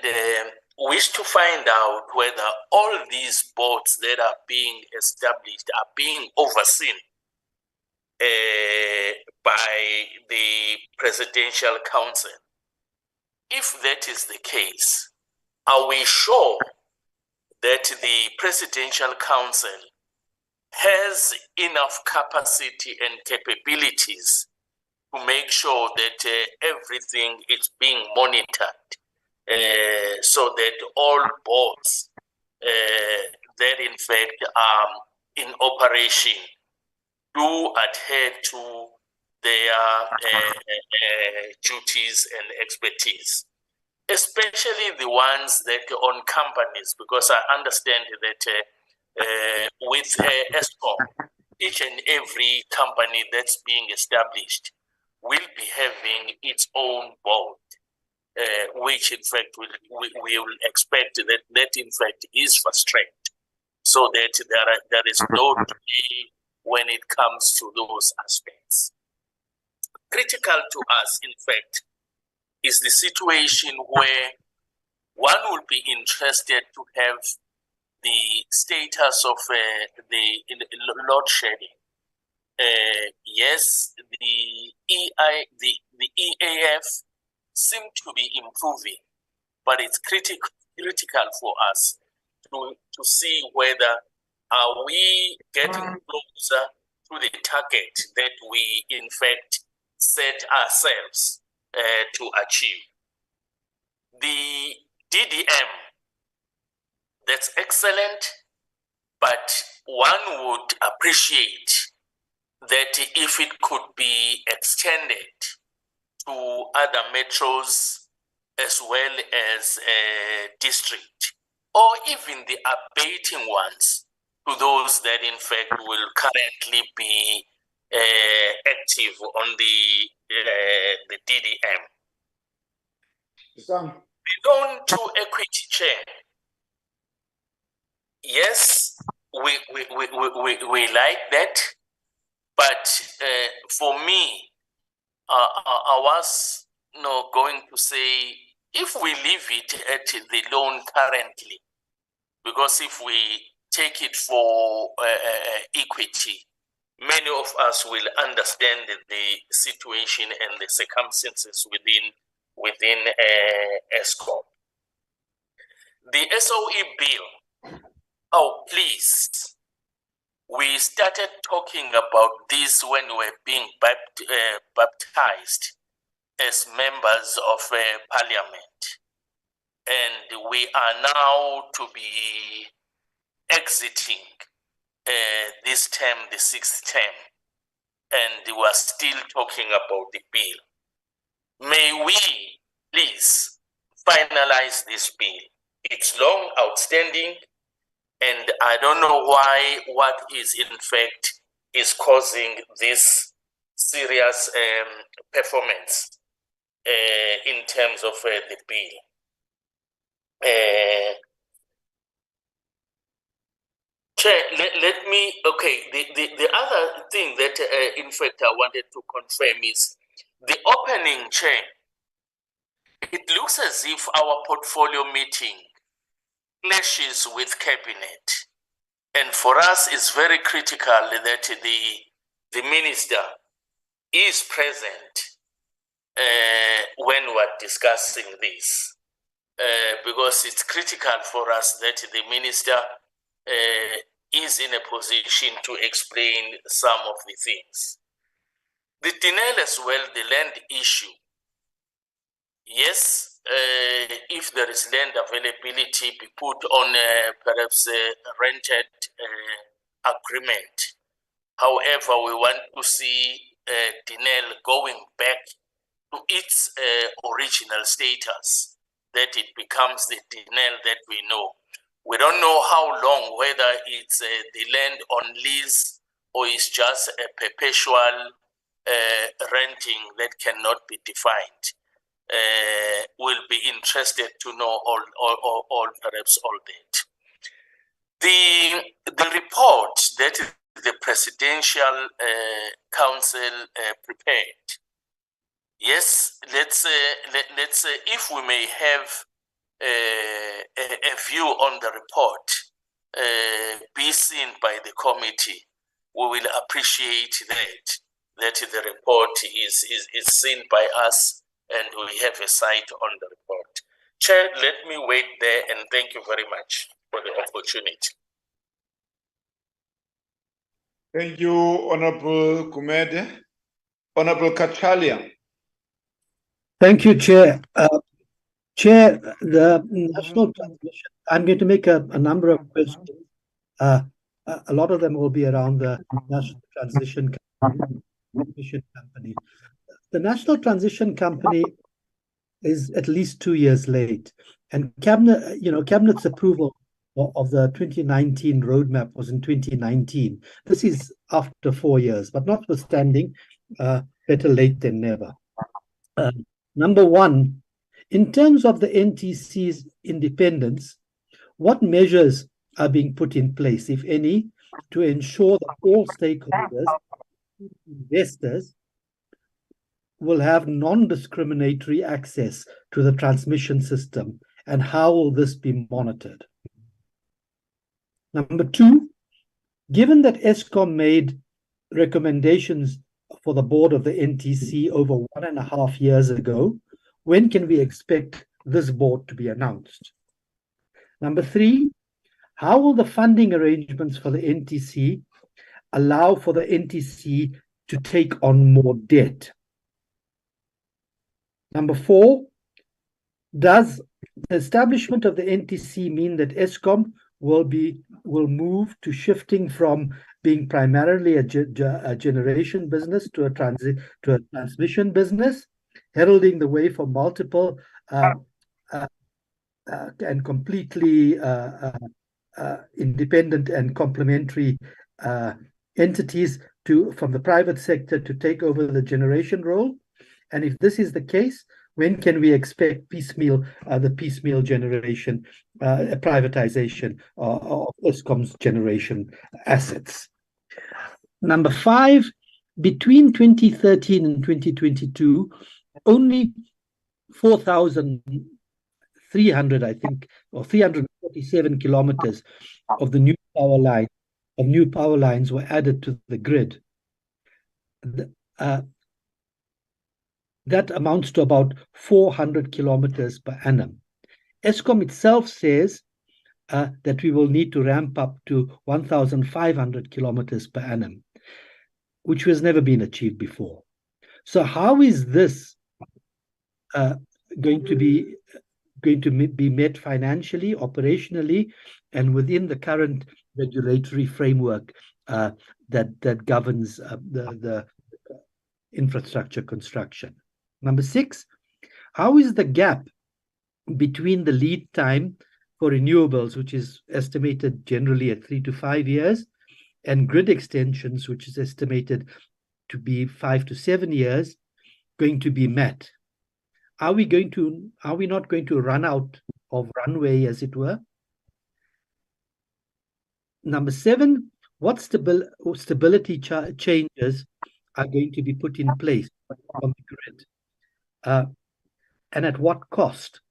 wish to find out whether all these boards that are being established are being overseen by the Presidential Council. If that is the case, are we sure that the Presidential Council has enough capacity and capabilities to make sure that everything is being monitored, so that all boards that in fact are in operation do adhere to their duties and expertise, especially the ones that on companies, because I understand that with Eskom, each and every company that's being established will be having its own board, which in fact we will expect that in fact is frustrated, so that there is no delay when it comes to those aspects. Critical to us, in fact, is the situation where one would be interested to have the status of the load shedding. Yes, the EAF seem to be improving, but it's critical for us to see whether are we getting closer to the target that we in fact set ourselves to achieve. The DDM, that's excellent, but one would appreciate that if it could be extended to other metros as well as district, or even the abating ones to those that in fact will currently be active on the DDM. The loan to equity chair. Yes, we like that, but for me, I was going to say, if we leave it at the loan currently, because if we take it for equity, many of us will understand the situation and the circumstances within Eskom. The SOE bill, oh please, we started talking about this when we were being baptized as members of parliament, and we are now to be exiting this term, the 6th term, and we are still talking about the bill. May we please finalize this bill? It's long outstanding, and I don't know why, what is in fact is causing this serious performance in terms of the bill. Chair, let me, okay, the other thing that in fact I wanted to confirm is the opening, Chair. It looks as if our portfolio meeting clashes with cabinet, and for us it's very critical that the minister is present when we're discussing this, because it's critical for us that the minister is in a position to explain some of the things. The Tinel as well, the land issue. Yes, if there is land availability, be put on perhaps a rented agreement. However, we want to see Tinel going back to its original status, that it becomes the Tinel that we know. We don't know how long, whether it's the land on lease or it's just a perpetual renting that cannot be defined. We'll be interested to know all perhaps all that. The report that the Presidential Council prepared. Yes, let's say if we may have a view on the report be seen by the committee, we will appreciate that the report is seen by us and we have a sight on the report. Chair, let me wait there and thank you very much for the opportunity. Thank you, Honorable Kumede. Honorable Kachalia. Thank you, Chair. Chair, the National Transmission, I'm going to make a number of questions. A lot of them will be around the National Transition Company. The National Transition Company is at least 2 years late, and Cabinet's approval of the 2019 roadmap was in 2019. This is after 4 years, but notwithstanding, better late than never. Number one, in terms of the NTC's independence, what measures are being put in place, if any, to ensure that all stakeholders, investors, will have non-discriminatory access to the transmission system, and how will this be monitored? Number two, given that Eskom made recommendations for the board of the NTC over 1.5 years ago, when can we expect this board to be announced? Number three, how will the funding arrangements for the NTC allow for the NTC to take on more debt? Number four, does the establishment of the NTC mean that Eskom will move to shifting from being primarily a generation business to a transmission business, heralding the way for multiple and completely independent and complementary entities from the private sector to take over the generation role? And if this is the case, when can we expect the piecemeal generation, privatization of Eskom's generation assets? Number five, between 2013 and 2022, only 4,300, I think, or 347 kilometers of the new power lines were added to the grid. That amounts to about 400 kilometers per annum. Eskom itself says that we will need to ramp up to 1,500 kilometers per annum, which has never been achieved before. So how is this going to be met financially, operationally, and within the current regulatory framework that governs the infrastructure construction? Number six, how is the gap between the lead time for renewables, which is estimated generally at 3 to 5 years, and grid extensions, which is estimated to be 5 to 7 years, going to be met? Are we not going to run out of runway, as it were? Number seven, what stability changes are going to be put in place on the grid? And at what cost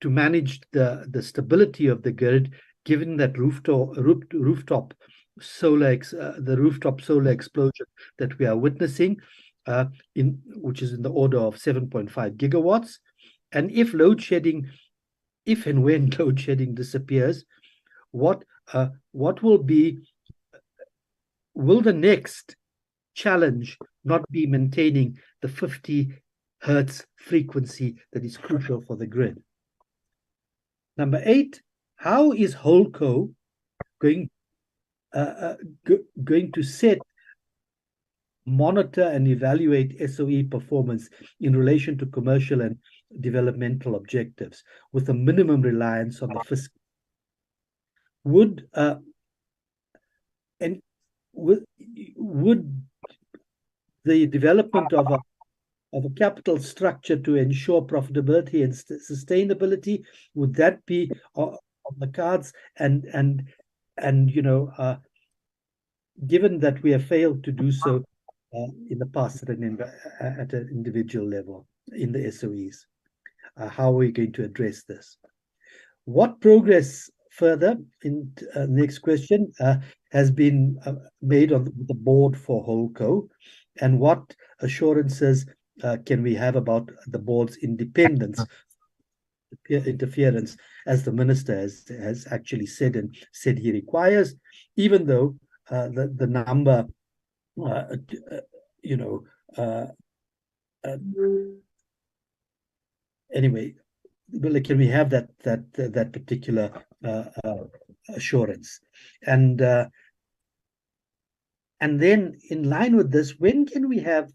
to manage the stability of the grid, given that rooftop solar explosion that we are witnessing which is in the order of 7.5 gigawatts. And if load shedding, if and when load shedding disappears, what will the next challenge not be maintaining the 50 hertz frequency that is crucial for the grid? Number 8, how is Holdco going to set, monitor, and evaluate SOE performance in relation to commercial and developmental objectives with a minimum reliance on the fiscal? Would the development of a capital structure to ensure profitability and sustainability, would that be on the cards? And given that we have failed to do so in the past at an individual level in the SOEs, how are we going to address this? What progress further, in next question, has been made on the board for Holdco, and what assurances can we have about the board's independence, interference, as the minister has actually said he requires, even though the number, anyway, can we have that particular assurance? And then, in line with this, when can we have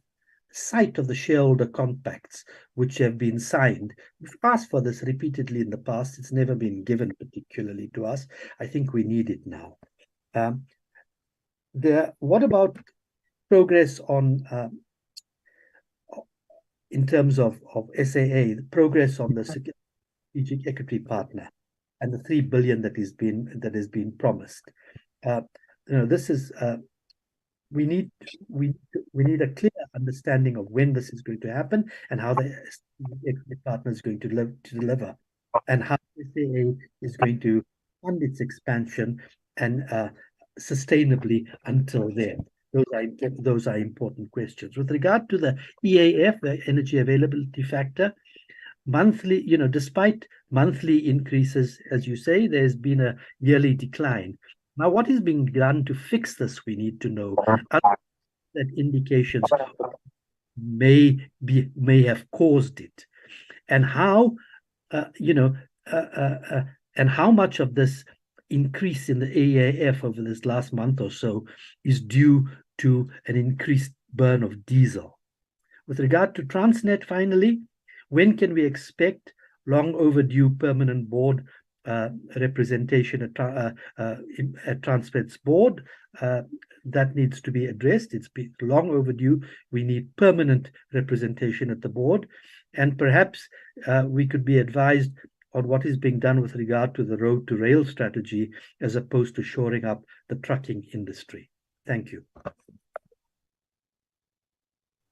sight of the shareholder compacts which have been signed? We've asked for this repeatedly in the past. It's never been given particularly to us. I think we need it now. What about progress on, in terms of SAA, the progress on the strategic equity partner and the 3 billion that has been promised? This is we need a clear understanding of when this is going to happen and how the equity partner is going to deliver, and how SAA is going to fund its expansion and sustainably until then. Those are important questions. With regard to the EAF, the energy availability factor, monthly, despite monthly increases, as you say, there's been a yearly decline. Now, what is being done to fix this? We need to know. That indications may have caused it, and how, and how much of this increase in the EAF over this last month or so is due to an increased burn of diesel. With regard to Transnet, finally, when can we expect long overdue permanent board representation at Transnet's board? That needs to be addressed. It's been long overdue. We need permanent representation at the board, and perhaps we could be advised on what is being done with regard to the road to rail strategy, as opposed to shoring up the trucking industry. Thank you.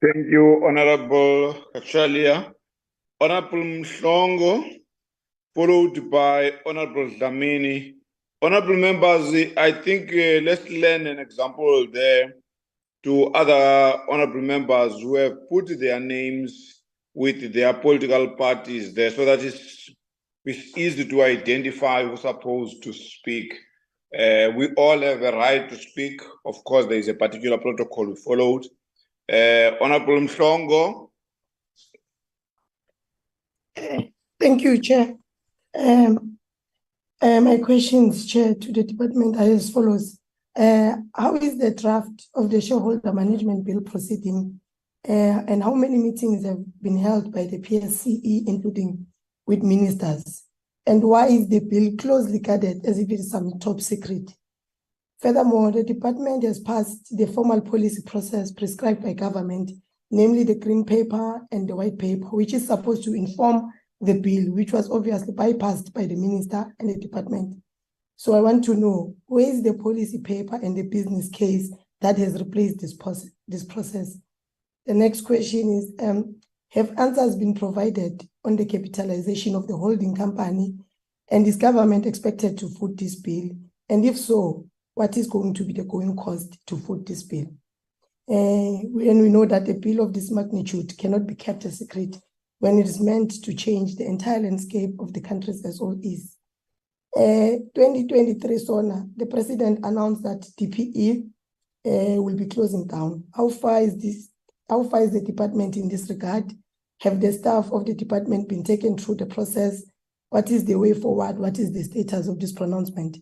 Thank you, Honorable Kachalia. Honorable Mhlongo, followed by Honorable Dlamini. Honorable members, I think let's learn an example there to other honorable members who have put their names with their political parties there, so that it's easy to identify who's supposed to speak. We all have a right to speak. Of course, there is a particular protocol we followed. Honorable Mhlongo. Thank you, Chair. My questions, Chair, to the department are as follows. How is the draft of the shareholder management bill proceeding? And how many meetings have been held by the PSCE, including with ministers? And why is the bill closely guarded as if it is some top secret? Furthermore, the department has passed the formal policy process prescribed by government, namely the green paper and the white paper, which is supposed to inform the bill, which was obviously bypassed by the minister and the department. So I want to know, where is the policy paper and the business case that has replaced this process? The next question is, have answers been provided on the capitalization of the holding company, and is government expected to foot this bill? And if so, what is going to be the going cost to foot this bill? And we know that a bill of this magnitude cannot be kept a secret when it is meant to change the entire landscape of the country's SOEs. 2023 SONA, the president announced that DPE will be closing down. How far is the department in this regard? Have the staff of the department been taken through the process? What is the way forward? What is the status of this pronouncement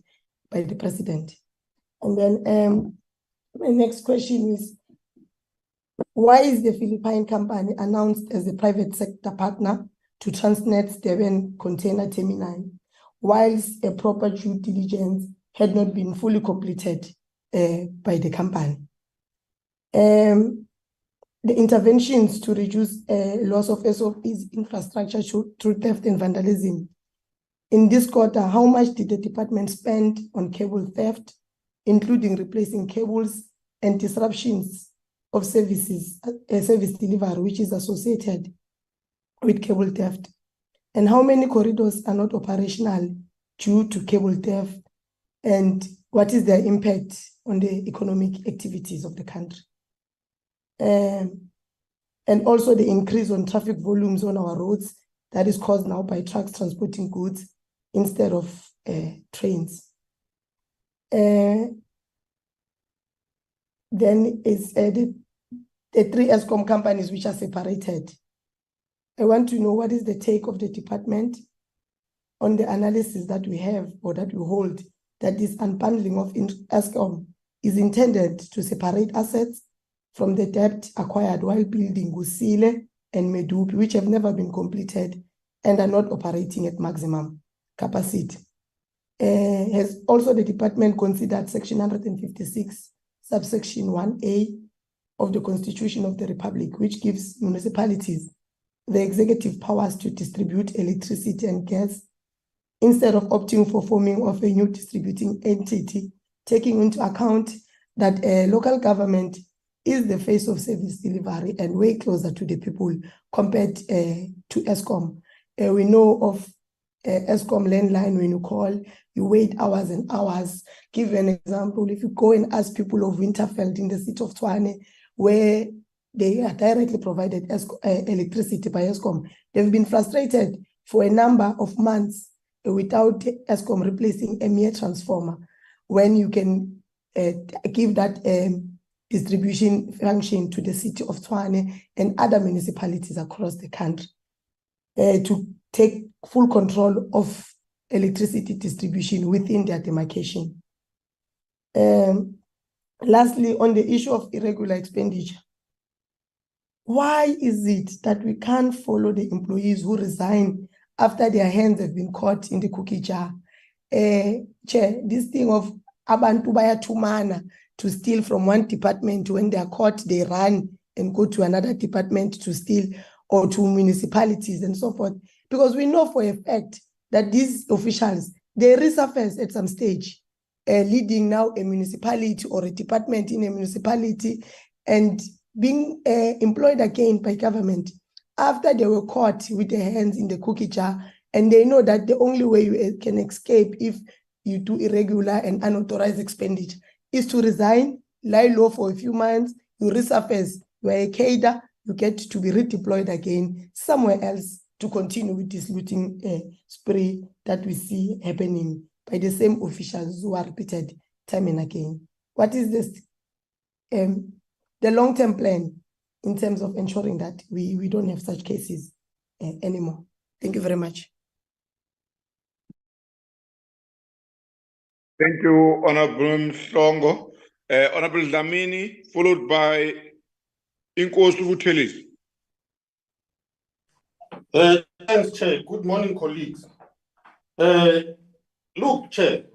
by the president? And then my next question is, why is the Philippine company announced as a private sector partner to Transnet's Durban container terminal, whilst a proper due diligence had not been fully completed by the company? The interventions to reduce loss of SOE's infrastructure through theft and vandalism. In this quarter, how much did the department spend on cable theft, including replacing cables and disruptions of service delivery, which is associated with cable theft? And how many corridors are not operational due to cable theft? And what is their impact on the economic activities of the country? And also the increase on traffic volumes on our roads that is caused now by trucks transporting goods instead of trains. Then is the three Eskom companies which are separated. I want to know what is the take of the department on the analysis that we have or that we hold, that this unbundling of Eskom is intended to separate assets from the debt acquired while building Gusile and Medupi, which have never been completed and are not operating at maximum capacity. Has also the department considered Section 156, subsection 1A of the Constitution of the Republic, which gives municipalities the executive powers to distribute electricity and gas instead of opting for forming of a new distributing entity, taking into account that a local government is the face of service delivery and way closer to the people compared to Eskom. We know of Eskom landline, when you call, you wait hours and hours. Give an example, if you go and ask people of Winterveld in the city of Tshwane, where they are directly provided electricity by Eskom, they've been frustrated for a number of months without Eskom replacing a mere transformer, when you can give that distribution function to the city of Tshwane and other municipalities across the country to take full control of electricity distribution within their demarcation. Lastly, on the issue of irregular expenditure, why is it that we can't follow the employees who resign after their hands have been caught in the cookie jar? Chair, this thing of abantu bayathumana to steal from one department, when they are caught, they run and go to another department to steal, or to municipalities and so forth. Because we know for a fact that these officials, they resurface at some stage, leading now a municipality or a department in a municipality and being employed again by government after they were caught with their hands in the cookie jar. And they know that the only way you can escape if you do irregular and unauthorized expenditure is to resign, lie low for a few months, you resurface, you are a cadre, you get to be redeployed again somewhere else to continue with this looting spree that we see happening by the same officials who are repeated time and again. What is this, the long-term plan in terms of ensuring that we don't have such cases anymore? Thank you very much. Thank you, Honorable Mhlongo. Honorable Dlamini, followed by Inkosi Vuthelis. Thanks, Chair. Good morning, colleagues. Look, Chair,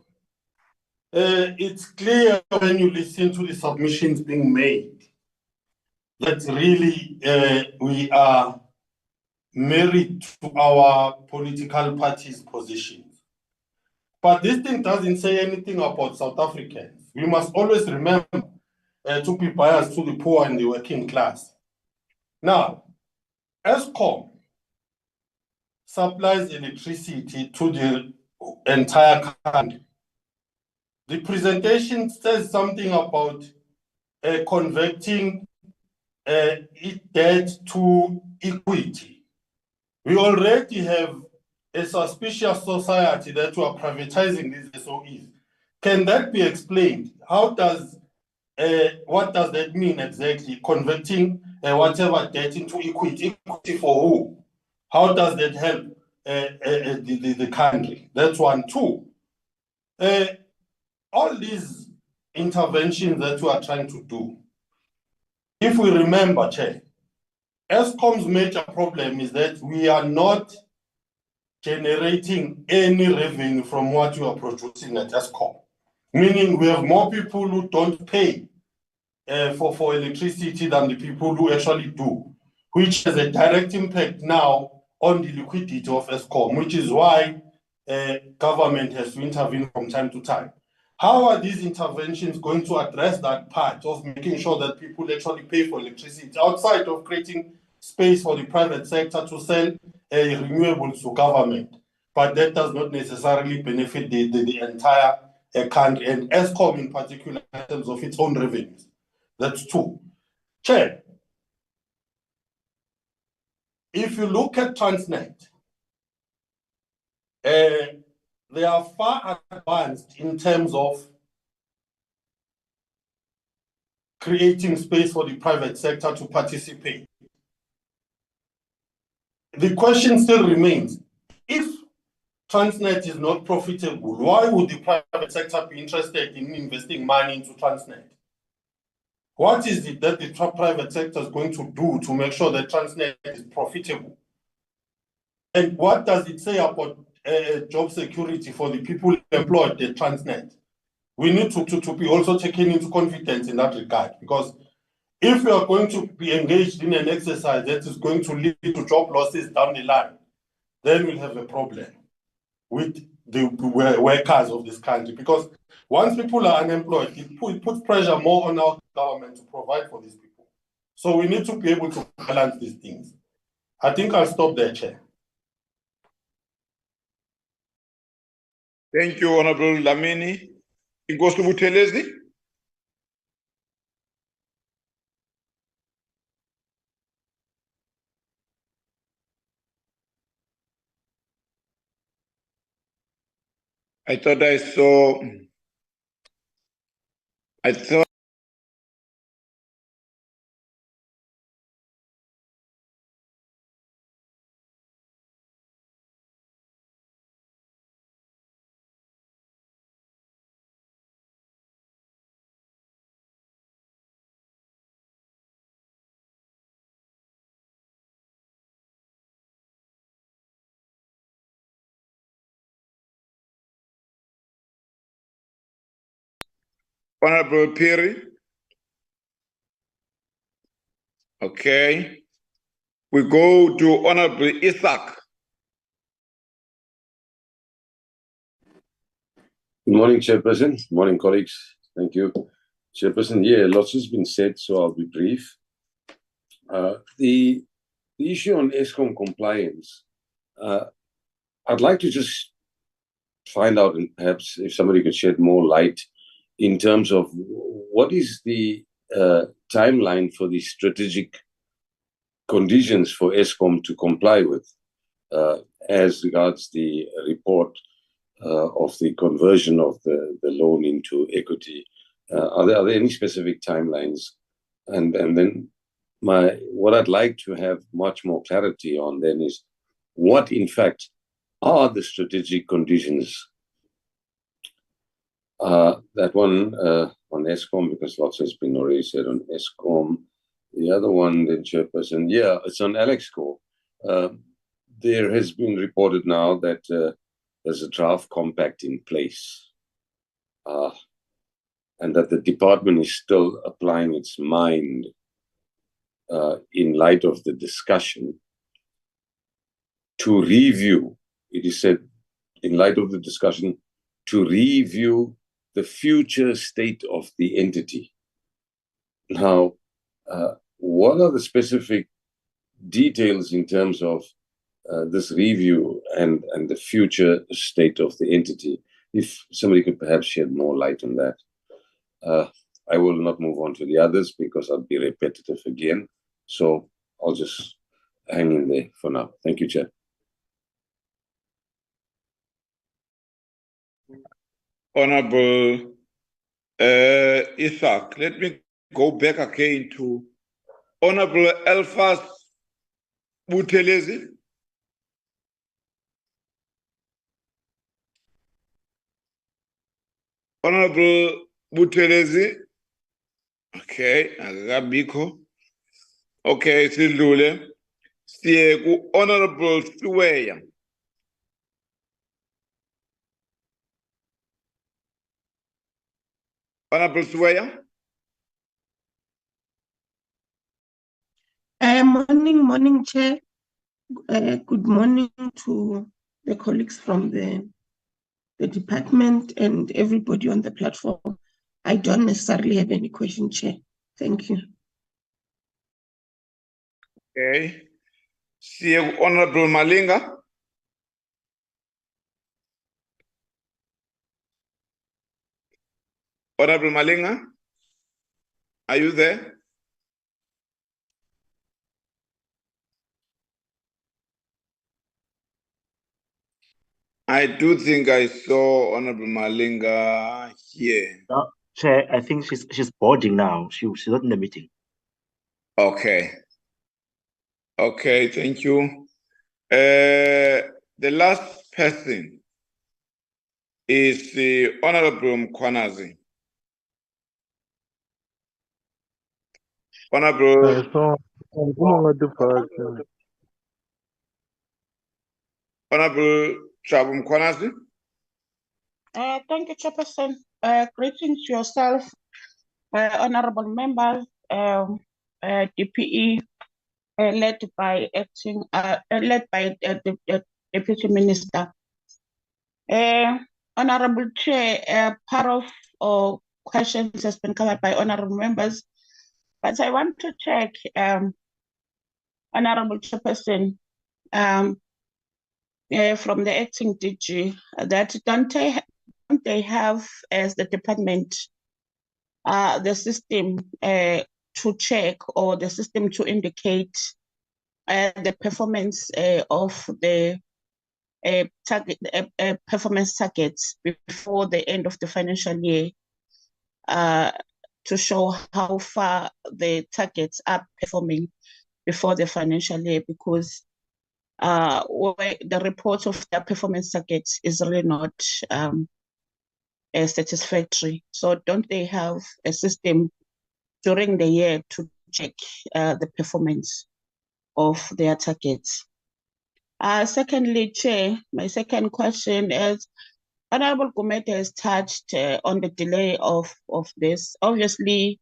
it's clear when you listen to the submissions being made that really we are married to our political party's positions. But this thing doesn't say anything about South Africans. We must always remember to be biased to the poor and the working class. Now, Eskom supplies electricity to the entire country. The presentation says something about converting debt to equity. We already have a suspicious society that we are privatizing these SOEs. Can that be explained? How does what does that mean exactly? Converting whatever debt into equity. Equity for who? How does that help the country? That's one. Two, all these interventions that we are trying to do, if we remember, Chair, Eskom's major problem is that we are not generating any revenue from what we are producing at Eskom. Meaning we have more people who don't pay for electricity than the people who actually do, which has a direct impact now on the liquidity of Eskom, which is why government has to intervene from time to time. How are these interventions going to address that part of making sure that people actually pay for electricity outside of creating space for the private sector to sell renewables to government? But that does not necessarily benefit the entire country, and Eskom in particular in terms of its own revenues. That's two. Chair, if you look at Transnet, they are far advanced in terms of creating space for the private sector to participate. The question still remains, if Transnet is not profitable, why would the private sector be interested in investing money into Transnet? What is it that the private sector is going to do to make sure that Transnet is profitable? And what does it say about job security for the people employed at Transnet? We need to be also taken into confidence in that regard, because if we are going to be engaged in an exercise that is going to lead to job losses down the line, then we'll have a problem with the workers of this country. Because once people are unemployed, it puts pressure more on our government to provide for these people. So we need to be able to balance these things. I think I'll stop there, Chair. Thank you, Honorable Lamini. Inkosi Buthelezi. I thought Honorable Piri. Okay. We go to Honorable Isaac. Good morning, Chairperson. Good morning, colleagues. Thank you. Chairperson, yeah, lots has been said, so I'll be brief. The issue on Eskom compliance, I'd like to just find out, and perhaps if somebody could shed more light in terms of what is the timeline for the strategic conditions for Eskom to comply with as regards the report of the conversion of the loan into equity. Are there any specific timelines? And then what I'd like to have much more clarity on then is what in fact are the strategic conditions. That one on Eskom, because lots has been already said on Eskom. The other one, then, Chairperson, yeah, it's on Alexco. There has been reported now that there's a draft compact in place, and that the department is still applying its mind in light of the discussion to review, it is said, in light of the discussion, to review the future state of the entity. Now, what are the specific details in terms of this review and the future state of the entity? If somebody could perhaps shed more light on that. I will not move on to the others because I'll be repetitive again. So I'll just hang in there for now. Thank you, Chair. Honorable Isaac, let me go back again to Honorable Elfas Buthelezi. Honorable Buthelezi. Okay, akabikho. Okay, sidlule. Siye ku Honorable Siweya. Honorable Siweya. Morning, Chair. Good morning to the colleagues from the department and everybody on the platform. I don't necessarily have any question, Chair. Thank you. Okay. Siye ku Honorable Malinga. Honorable Malinga, are you there? I do think I saw Honorable Malinga here. No, Chair, I think she's boarding now. She's not in the meeting. Okay. Okay, thank you. The last person is the Honorable Mkwanazi. Honorable Chabu Mkwanazi. Thank you, Chairperson. Greetings to yourself, honorable members, DPE, led by the Deputy Minister. Honorable Chair, part of questions has been covered by honorable members, but I want to check, Honorable Chairperson, from the acting DG, that don't they have, as the department, the system to check or the system to indicate the performance of the performance targets before the end of the financial year, to show how far the targets are performing before the financial year, because the report of their performance targets is really not satisfactory. So don't they have a system during the year to check the performance of their targets? Secondly, Chair, my second question is, Honorable Gumede has touched on the delay of this. Obviously,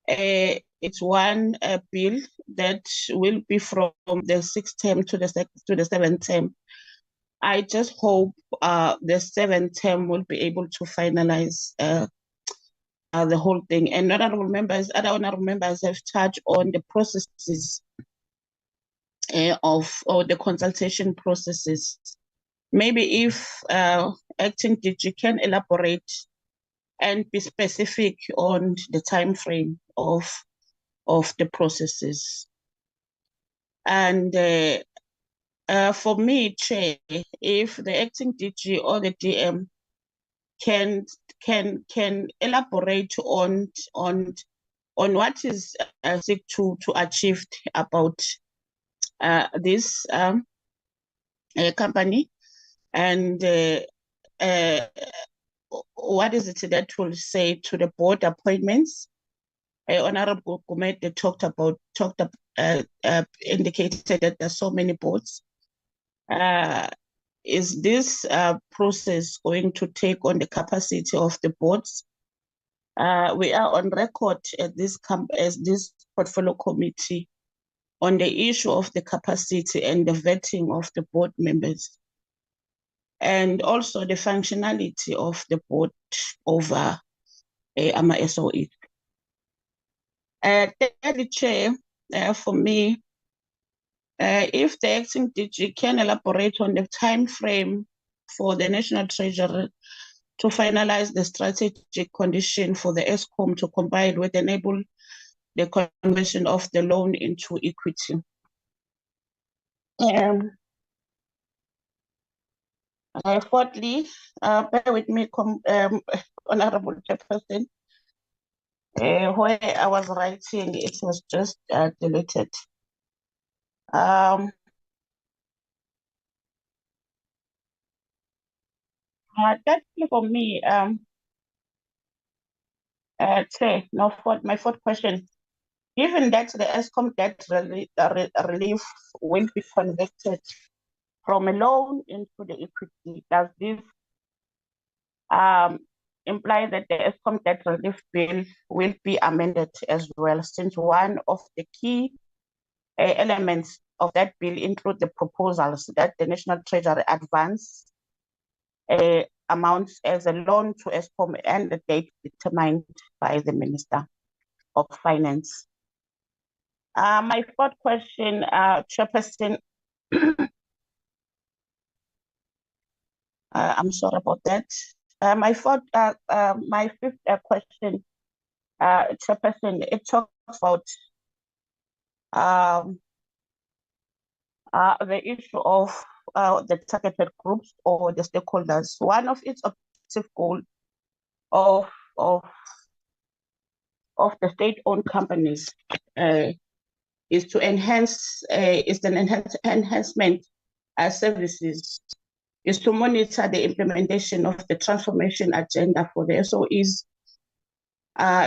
it's one bill that will be from the sixth term to the seventh term. I just hope the seventh term will be able to finalize the whole thing. And other honorable members have touched on the processes or the consultation processes. Maybe if acting DG can elaborate and be specific on the time frame of the processes. And for me, Chair, if the acting DG or the DM can elaborate on what is seek to achieve about this company, and what is it that will say to the board appointments? Honorable Gumede indicated that there's so many boards. Is this process going to take on the capacity of the boards? We are on record at this as this portfolio committee on the issue of the capacity and the vetting of the board members, and also the functionality of the board over AMA SOE. Thirdly, Chair, for me, if the acting DG can elaborate on the time frame for the National Treasury to finalize the strategic condition for the Eskom to comply with enable the conversion of the loan into equity. Fourthly, bear with me, Honorable Chairperson, where I was writing, it was just deleted. That's for me. My fourth question. Given that the Eskom debt relief will be converted from a loan into the equity, does this imply that the Eskom debt relief bill will be amended as well, since one of the key elements of that bill include the proposals that the National Treasury advance amounts as a loan to Eskom and the date determined by the Minister of Finance. My fourth question, Chairperson, I'm sorry about that. My fifth question, Chairperson, it talks about the issue of the targeted groups or the stakeholders. One of its objective goals of the state-owned companies is to enhance, enhancement services, is to monitor the implementation of the transformation agenda for the SOEs,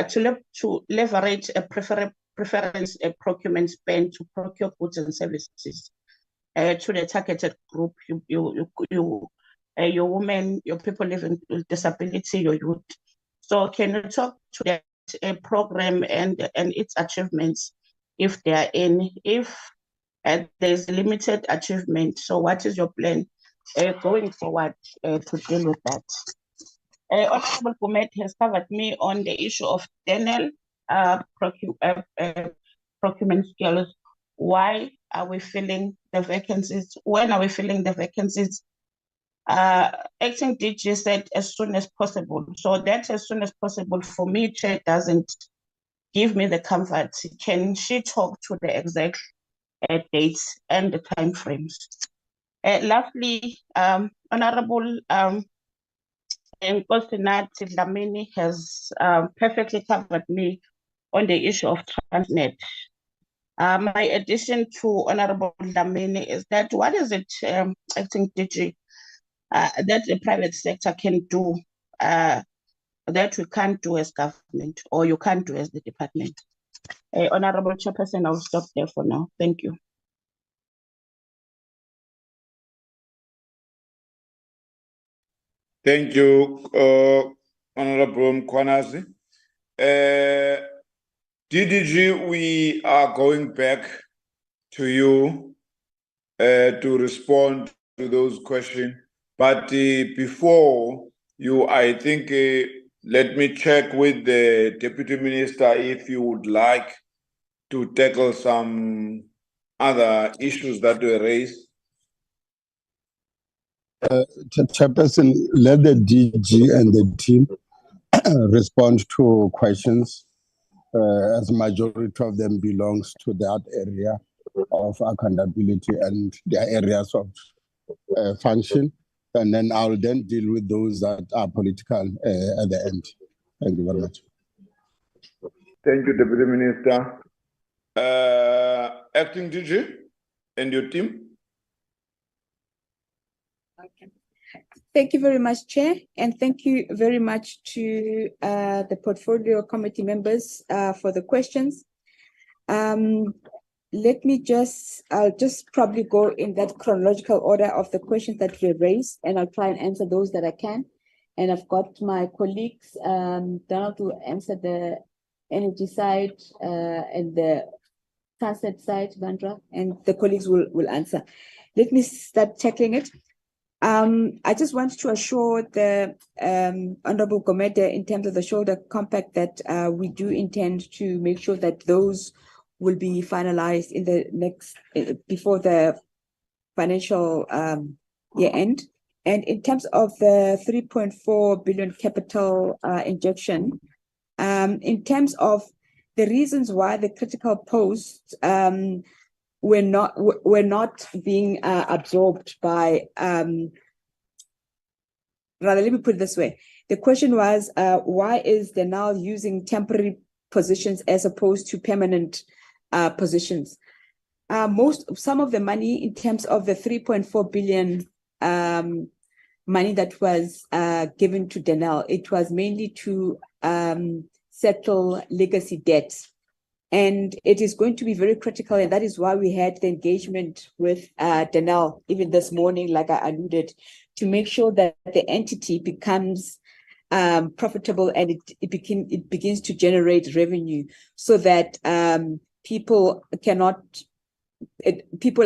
to leverage a preference procurement spend to procure goods and services to the targeted group, your women, your people living with disability, your youth. So can you talk to that program and its achievements, if there are any? If there's limited achievement, so what is your plan going forward to deal with that? Honorable Gomet has covered me on the issue of dental procurement skills. Why are we filling the vacancies? When are we filling the vacancies? Acting DG said as soon as possible. So that as soon as possible for me, Chair, doesn't give me the comfort. Can she talk to the exact dates and the timeframes? Lastly, Honorable Nkosinathi Dlamini has perfectly covered me on the issue of Transnet. My addition to Honorable Dlamini is that what is it, Acting DG, that the private sector can do that we can't do as government, or you can't do as the department? Honorable Chairperson, I'll stop there for now. Thank you. Thank you, Honorable Mkhwanazi. DDG, we are going back to you to respond to those questions. But before you, I think, let me check with the Deputy Minister if you would like to tackle some other issues that were raised. Chairperson, let the DG and the team respond to questions, as majority of them belongs to that area of accountability and their areas of function. And then I'll then deal with those that are political at the end. Thank you very much. Thank you, Deputy Minister. Acting DG and your team. Okay. Thank you very much, Chair, and thank you very much to the Portfolio Committee members for the questions. I'll just probably go in that chronological order of the questions that were raised, and I'll try and answer those that I can. And I've got my colleagues, Donald will answer the energy side and the Transnet side, Vandra, and the colleagues will answer. Let me start tackling it. I just want to assure the Honorable Gomede in terms of the shoulder compact that we do intend to make sure that those will be finalized in the next, before the financial year end. And in terms of the 3.4 billion capital injection, in terms of the reasons why the critical posts were not being absorbed by, rather, let me put it this way. The question was, why is Denel using temporary positions as opposed to permanent positions? Some of the money in terms of the 3.4 billion money that was given to Denel, it was mainly to settle legacy debts. And it is going to be very critical, and that is why we had the engagement with Denel even this morning, like I alluded, to make sure that the entity becomes profitable and it begins to generate revenue, so that people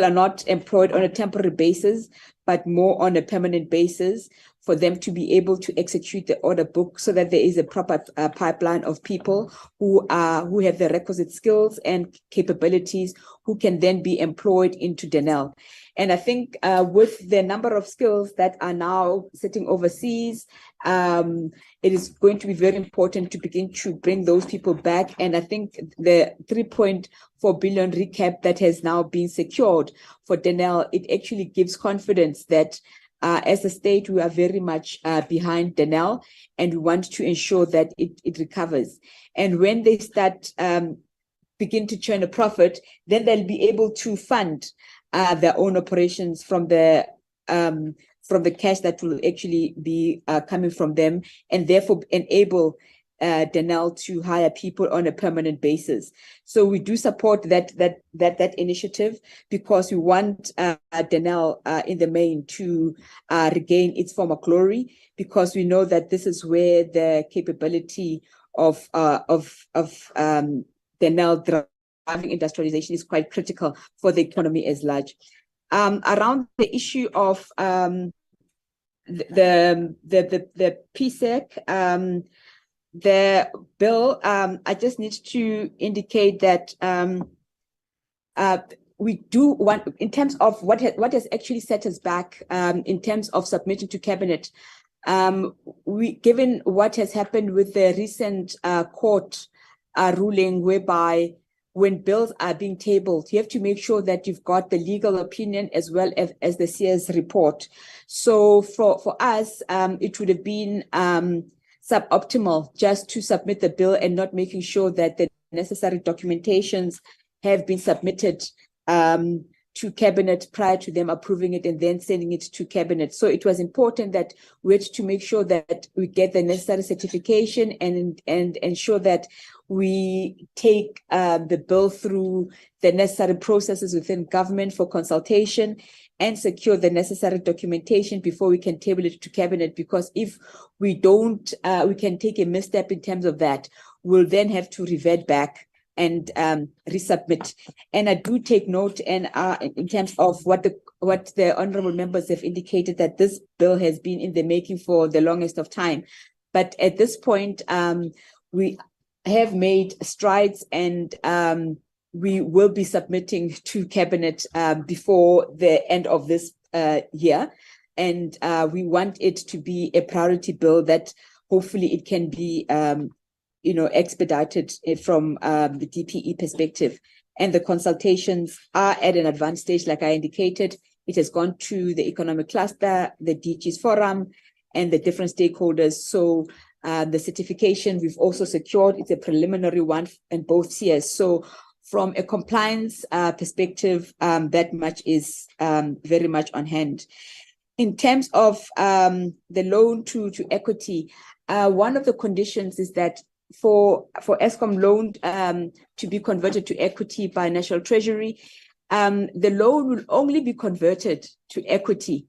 are not employed on a temporary basis, but more on a permanent basis, for them to be able to execute the order book, so that there is a proper pipeline of people who have the requisite skills and capabilities, who can then be employed into Denel. And I think with the number of skills that are now sitting overseas, it is going to be very important to begin to bring those people back. And I think the 3.4 billion recap that has now been secured for Denel, it actually gives confidence that as a state, we are very much behind Denel, and we want to ensure that it recovers. And when they start begin to churn a profit, then they'll be able to fund their own operations from the cash that will actually be coming from them, and therefore enable Denel to hire people on a permanent basis. So we do support that initiative, because we want Denel in the main to regain its former glory, because we know that this is where the capability of Denel driving industrialization is quite critical for the economy as large. Around the issue of the PSEC, the bill, I just need to indicate that we do want, in terms of what has actually set us back in terms of submitting to cabinet, given what has happened with the recent court ruling, whereby when bills are being tabled, you have to make sure that you've got the legal opinion as well as the CS report. So for us, it would have been suboptimal just to submit the bill and not making sure that the necessary documentations have been submitted to cabinet prior to them approving it and then sending it to cabinet. So it was important that we had to make sure that we get the necessary certification and ensure that we take the bill through the necessary processes within government for consultation and secure the necessary documentation before we can table it to cabinet. Because if we don't, we can take a misstep in terms of that. We'll then have to revert back and resubmit. And I do take note, and in terms of what the honorable members have indicated, that this bill has been in the making for the longest of time. But at this point, we have made strides, and we will be submitting to cabinet before the end of this year. And we want it to be a priority bill that hopefully it can be expedited from the DPE perspective. And the consultations are at an advanced stage, like I indicated. It has gone to the economic cluster, the DG's forum, and the different stakeholders. So the certification we've also secured, it's a preliminary one in both CS. So from a compliance perspective, that much is very much on hand. In terms of the loan to equity, one of the conditions is that for Eskom loan to be converted to equity by National Treasury, the loan will only be converted to equity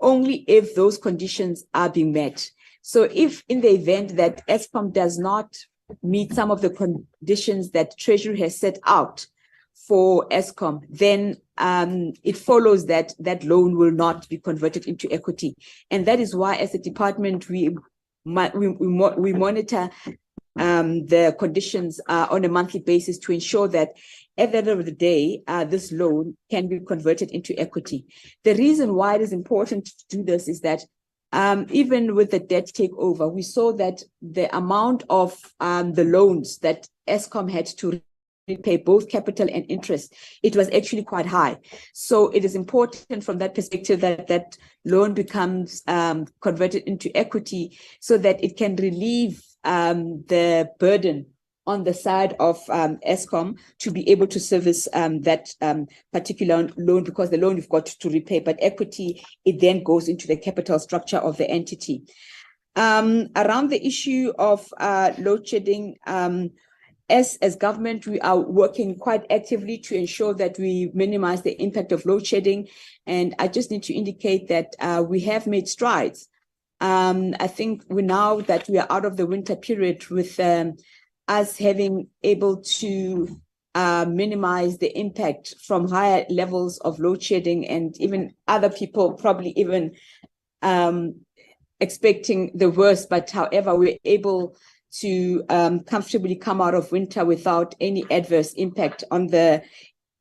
only if those conditions are being met. So if in the event that Eskom does not meet some of the conditions that Treasury has set out for Eskom, then it follows that that loan will not be converted into equity. And that is why, as a department, we monitor the conditions on a monthly basis to ensure that at the end of the day, this loan can be converted into equity. The reason why it is important to do this is that even with the debt takeover, we saw that the amount of the loans that Eskom had to repay, both capital and interest, it was actually quite high. So it is important from that perspective that that loan becomes converted into equity so that it can relieve the burden on the side of Eskom to be able to service that particular loan, because the loan you've got to repay, but equity, it then goes into the capital structure of the entity. Around the issue of load shedding, as government, we are working quite actively to ensure that we minimize the impact of load shedding. And I just need to indicate that we have made strides. I think now that we are out of the winter period with us having able to minimize the impact from higher levels of load shedding, and even other people probably even expecting the worst, but however, we're able to comfortably come out of winter without any adverse impact on the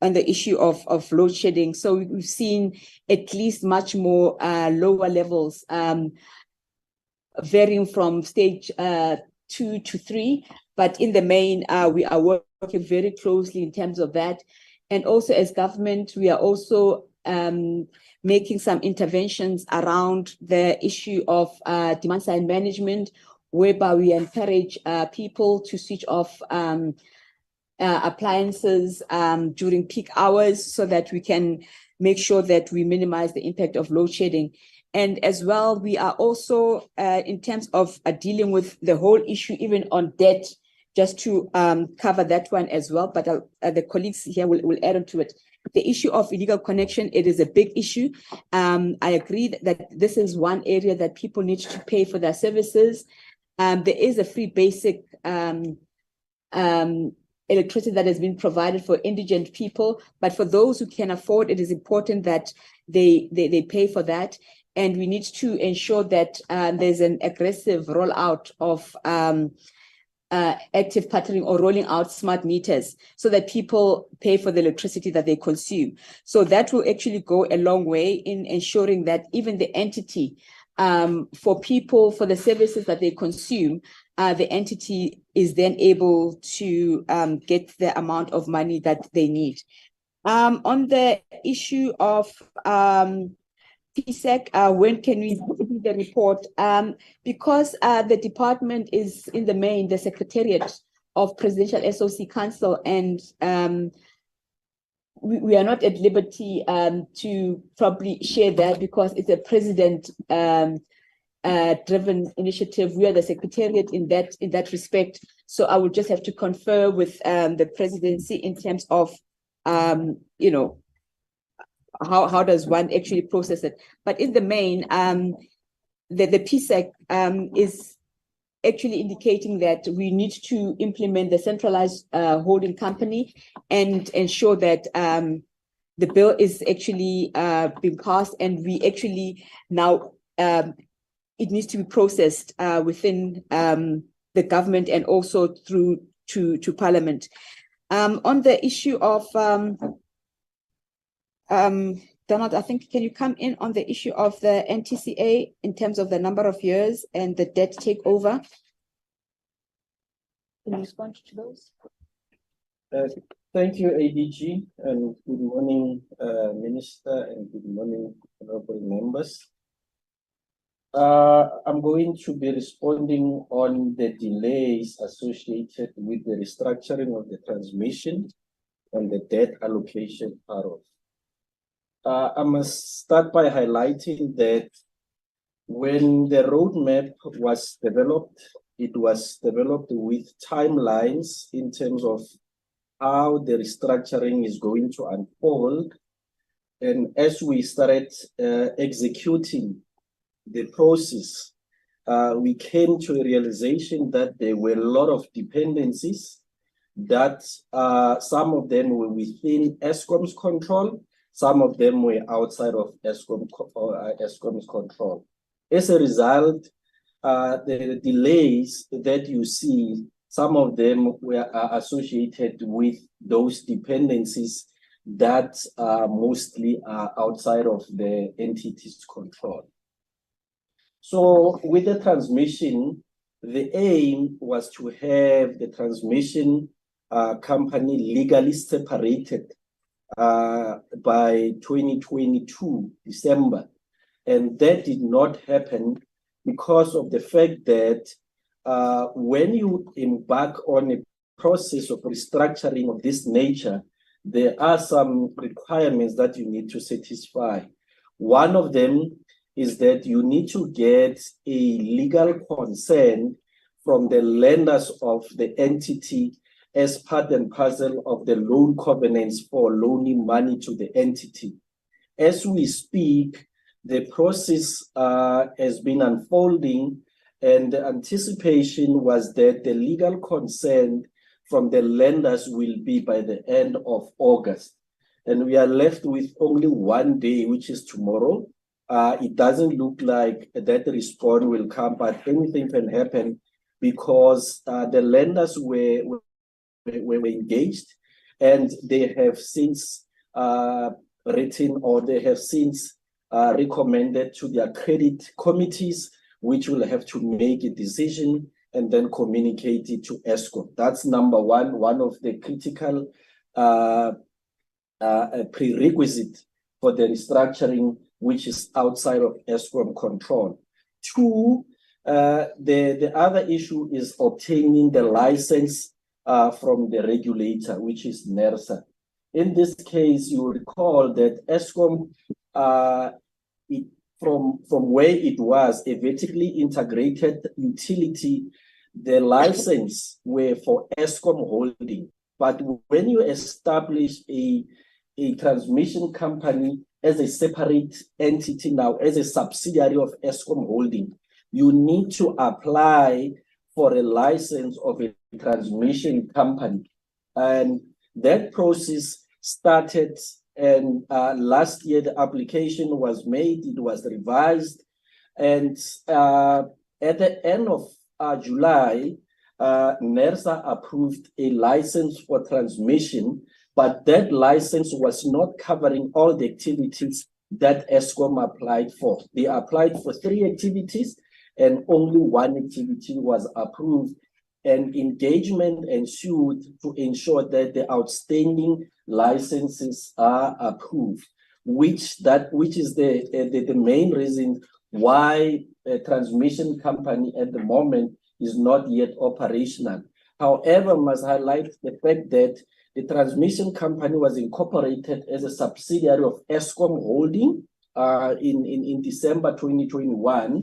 issue of load shedding. So we've seen at least much more lower levels, varying from stage 2 to 3. But in the main, we are working very closely in terms of that. And also as government, we are also making some interventions around the issue of demand side management, whereby we encourage people to switch off appliances during peak hours so that we can make sure that we minimize the impact of load shedding. And as well, we are also, in terms of dealing with the whole issue, even on debt, just to cover that one as well, but the colleagues here will add on to it. The issue of illegal connection, it is a big issue. I agree that this is one area that people need to pay for their services. There is a free basic electricity that has been provided for indigent people, but for those who can afford, it is important that they pay for that. And we need to ensure that there's an aggressive rollout of active patterning or rolling out smart meters so that people pay for the electricity that they consume. So that will actually go a long way in ensuring that even the entity, for people, for the services that they consume, the entity is then able to get the amount of money that they need. On the issue of PSEC, when can we see the report? Because the department is in the main, the Secretariat of Presidential SOC Council, and we are not at liberty to probably share that because it's a president driven initiative. We are the Secretariat in that respect. So I would just have to confer with the presidency in terms of, you know, how does one actually process it? But in the main, the PSEC is actually indicating that we need to implement the centralized holding company and ensure that the bill is actually being passed, and we actually now it needs to be processed within the government and also through to Parliament. On the issue of Donald, I think, can you come in on the issue of the NTCA in terms of the number of years and the debt takeover? Can you respond to those? Thank you, ADG, and good morning, Minister, and good morning, honorable members. I'm going to be responding on the delays associated with the restructuring of the transmission and the debt allocation part of. I must start by highlighting that when the roadmap was developed, it was developed with timelines in terms of how the restructuring is going to unfold. And as we started executing the process, we came to a realization that there were a lot of dependencies, that some of them were within Eskom's control, some of them were outside of Eskom's control. As a result, the delays that you see Some of them are associated with those dependencies that mostly are outside of the entity's control. So with the transmission, the aim was to have the transmission company legally separated by 2022, December. And that did not happen because of the fact that when you embark on a process of restructuring of this nature, there are some requirements that you need to satisfy. One of them is that you need to get a legal consent from the lenders of the entity as part and parcel of the loan covenants for loaning money to the entity. As we speak, the process has been unfolding, and the anticipation was that the legal consent from the lenders will be by the end of August. And we are left with only one day, which is tomorrow. It doesn't look like that response will come, but anything can happen because the lenders were engaged, and they have since written, or they have since recommended to their credit committees, which will have to make a decision and then communicate it to Eskom. That's number one of the critical prerequisite for the restructuring, which is outside of Eskom control. Two, the other issue is obtaining the license from the regulator, which is NERSA. In this case, you recall that Eskom, from where it was a vertically integrated utility, the license were for Eskom holding. But when you establish a transmission company as a separate entity now, as a subsidiary of Eskom holding, you need to apply for a license of a transmission company. And that process started, and last year the application was made, it was revised, and at the end of July, NERSA approved a license for transmission, but that license was not covering all the activities that Eskom applied for. They applied for 3 activities, and only 1 activity was approved, and engagement ensued to ensure that the outstanding licenses are approved, which is the main reason why a transmission company at the moment is not yet operational. However, I must highlight the fact that the transmission company was incorporated as a subsidiary of Eskom Holding in December 2021.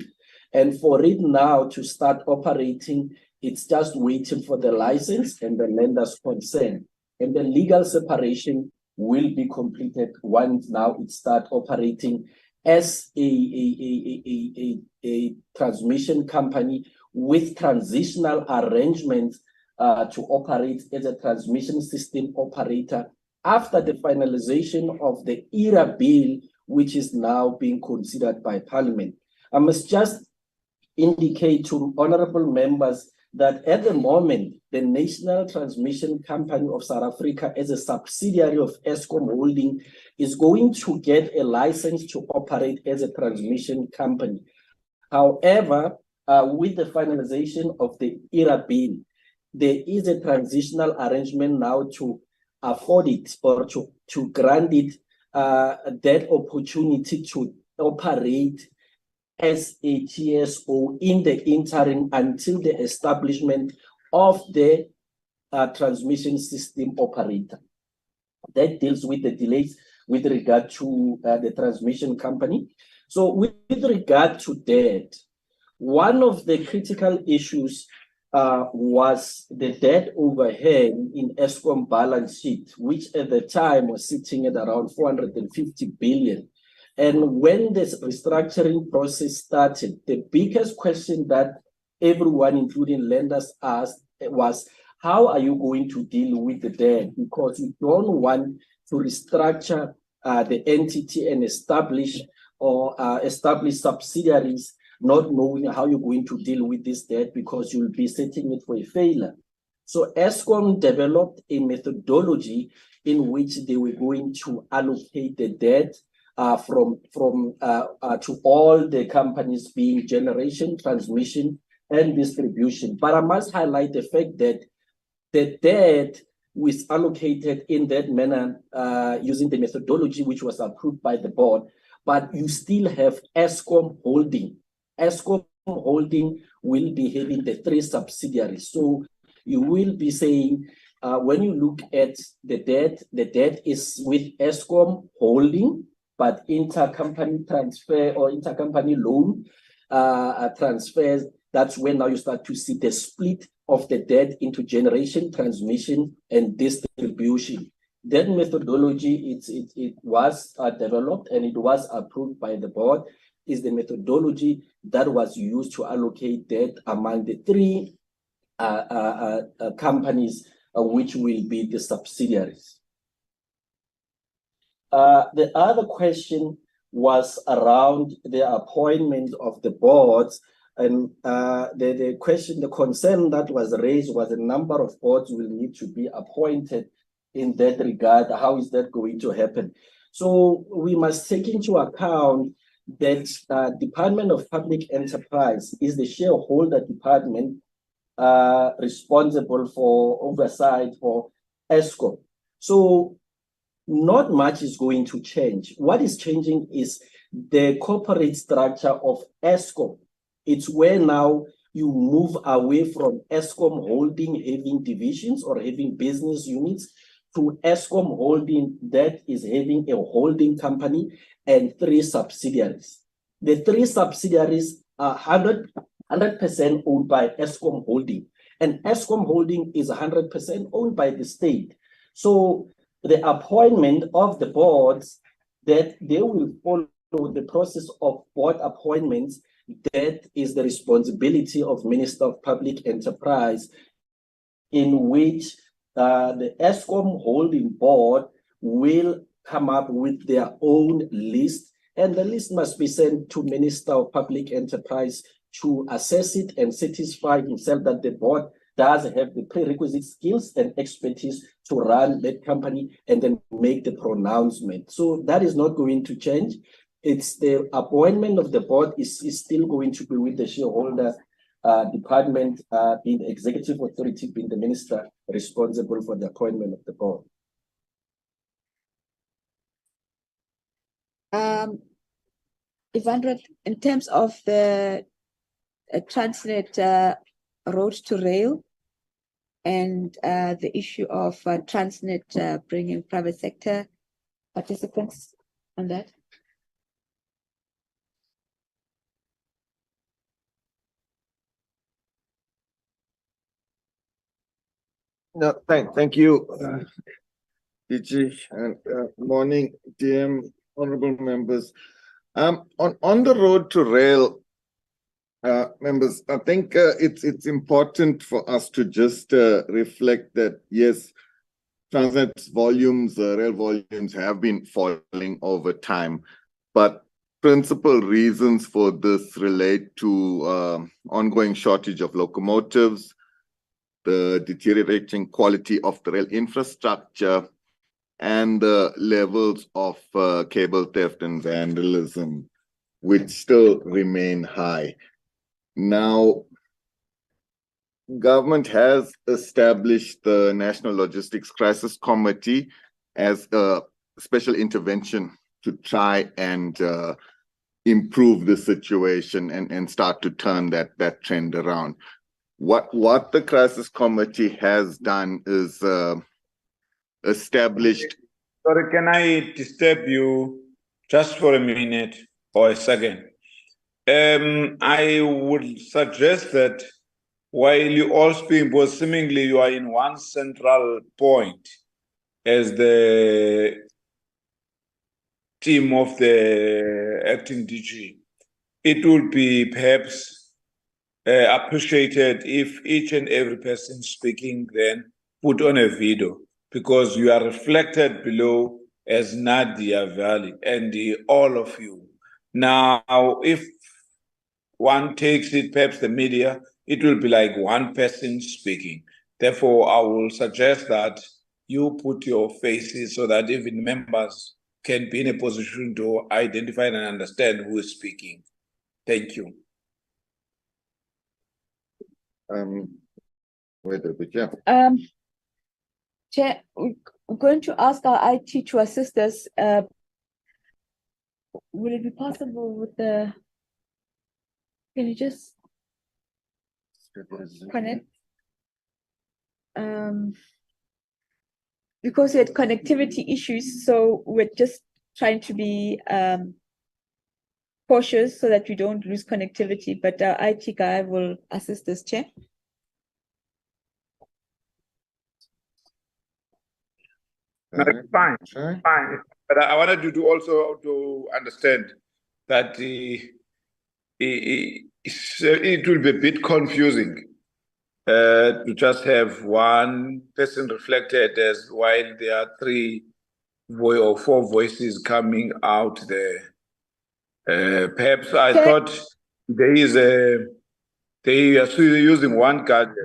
And for it now to start operating, it's just waiting for the license and the lender's consent. And the legal separation will be completed once now it starts operating as a transmission company with transitional arrangements to operate as a transmission system operator after the finalization of the ERA bill, which is now being considered by Parliament. I must just indicate to honorable members that at the moment, the National Transmission Company of South Africa, as a subsidiary of Eskom Holding, is going to get a license to operate as a transmission company. However, with the finalization of the ERA bill, there is a transitional arrangement now to afford it, or to grant it that opportunity to operate as a TSO in the interim until the establishment of the transmission system operator. That deals with the delays with regard to the transmission company. So with regard to that, one of the critical issues was the debt overhang in Eskom balance sheet, which at the time was sitting at around 450 billion. And when this restructuring process started, the biggest question that everyone, including lenders, asked was, how are you going to deal with the debt? Because you don't want to restructure the entity and establish subsidiaries not knowing how you're going to deal with this debt, because you'll be setting it for a failure. So Eskom developed a methodology in which they were going to allocate the debt to all the companies, being generation, transmission, and distribution. But I must highlight the fact that the debt was allocated in that manner using the methodology which was approved by the board, but you still have Eskom Holding. Eskom Holding will be having the 3 subsidiaries. So you will be saying, when you look at the debt is with Eskom Holding, but intercompany transfer or intercompany loan transfers, that's when now you start to see the split of the debt into generation, transmission, and distribution. That methodology, it was developed and it was approved by the board, is the methodology that was used to allocate debt among the 3 companies which will be the subsidiaries. The other question was around the appointment of the boards, and the concern that was raised was a number of boards will need to be appointed in that regard. How is that going to happen? So we must take into account that Department of Public Enterprise is the shareholder department responsible for oversight for Eskom. So not much is going to change. What is changing is the corporate structure of Eskom. It's where now you move away from Eskom Holding having divisions or having business units to Eskom Holding that is having a holding company and 3 subsidiaries. The 3 subsidiaries are 100% owned by Eskom Holding, and Eskom Holding is 100% owned by the state. So the appointment of the boards, that they will follow the process of board appointments, that is the responsibility of Minister of Public Enterprise, in which the Eskom Holding Board will come up with their own list, and the list must be sent to Minister of Public Enterprise to assess it and satisfy himself that the board does have the prerequisite skills and expertise to run that company and then make the pronouncement. So that is not going to change. It's the appointment of the board is still going to be with the shareholder department, being the executive authority, being the minister responsible for the appointment of the board. Ivandra, in terms of the Transnet road to rail and the issue of Transnet bringing private sector participants on that? No, thank you, DG, and morning, DM, honorable members. On the road to rail, members, I think it's important for us to just reflect that, yes, Transnet's volumes, rail volumes have been falling over time, but principal reasons for this relate to ongoing shortage of locomotives, the deteriorating quality of the rail infrastructure, and the levels of cable theft and vandalism, which still remain high. Now, government has established the National Logistics Crisis Committee as a special intervention to try and improve the situation and start to turn that trend around. What the crisis committee has done is established. Sorry, can I disturb you just for a minute or a second? I would suggest that while you all speak, but seemingly you are in one central point as the team of the acting DG, it would be perhaps appreciated if each and every person speaking then put on a video, because you are reflected below as Nadia Valley and all of you. Now, if one takes it, perhaps the media, it will be like one person speaking. Therefore, I will suggest that you put your faces so that even members can be in a position to identify and understand who is speaking. Thank you. Chair, we're going to ask our IT to assist us. Will it be possible with the? Can you just connect? Because we had connectivity issues, so we're just trying to be cautious so that we don't lose connectivity. But our IT guy will assist us, Chair. No, it's fine, fine. But I wanted you to also to understand that it will be a bit confusing to just have one person reflected as while there are three or four voices coming out there. Perhaps I thought they are still using one gadget.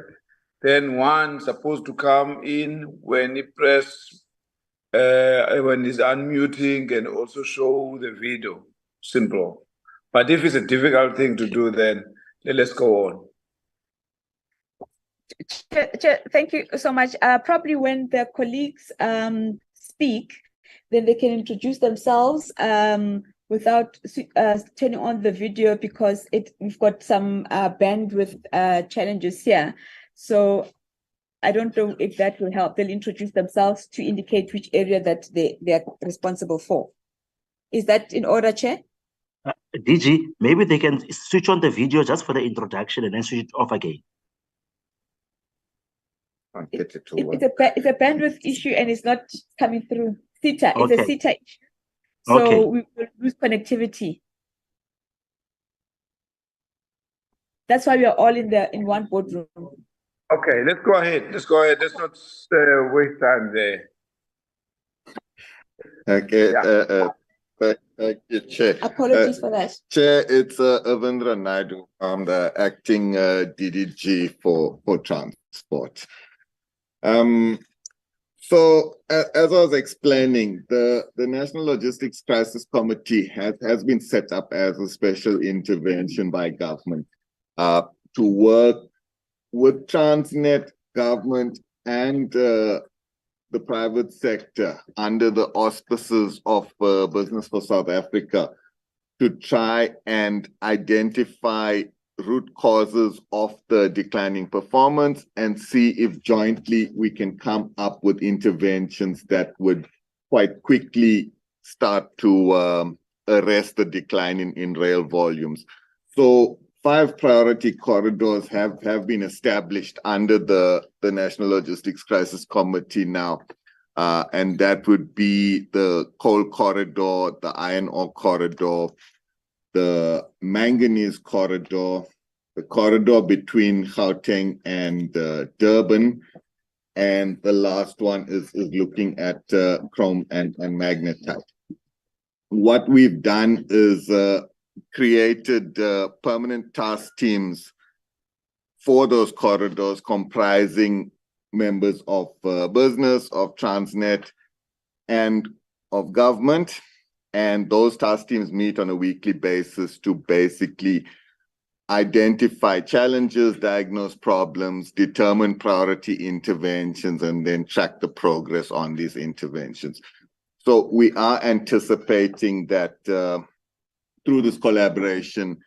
Then one supposed to come in when he press when he's unmuting and also show the video. Simple. But if it's a difficult thing to do, then let's go on. Thank you so much. Probably when the colleagues speak, then they can introduce themselves without turning on the video, because we've got some bandwidth challenges here. So I don't know if that will help. They'll introduce themselves to indicate which area that they are responsible for. Is that in order, Chair? DG, maybe they can switch on the video just for the introduction and then switch it off again. It's a bandwidth issue and it's not coming through. CETA, it's a CETA issue. So we will lose connectivity. That's why we are all in one boardroom. Okay, let's go ahead. Let's go ahead. Let's not waste time there. Okay. Thank you, Chair. Apologies for that. Chair, it's Avendra Naidu. I'm the acting DDG for transport. So as I was explaining, the National Logistics Crisis Committee has been set up as a special intervention by government to work with Transnet, government, and the private sector under the auspices of Business for South Africa to try and identify root causes of the declining performance and see if jointly we can come up with interventions that would quite quickly start to arrest the decline in rail volumes. So 5 priority corridors have been established under the National Logistics Crisis Committee now. And that would be the coal corridor, the iron ore corridor, the manganese corridor, the corridor between Gauteng and Durban, and the last one is looking at chrome and magnetite. What we've done is created permanent task teams for those corridors comprising members of business, of Transnet, and of government. And those task teams meet on a weekly basis to basically identify challenges, diagnose problems, determine priority interventions, and then track the progress on these interventions. So we are anticipating that through this collaboration,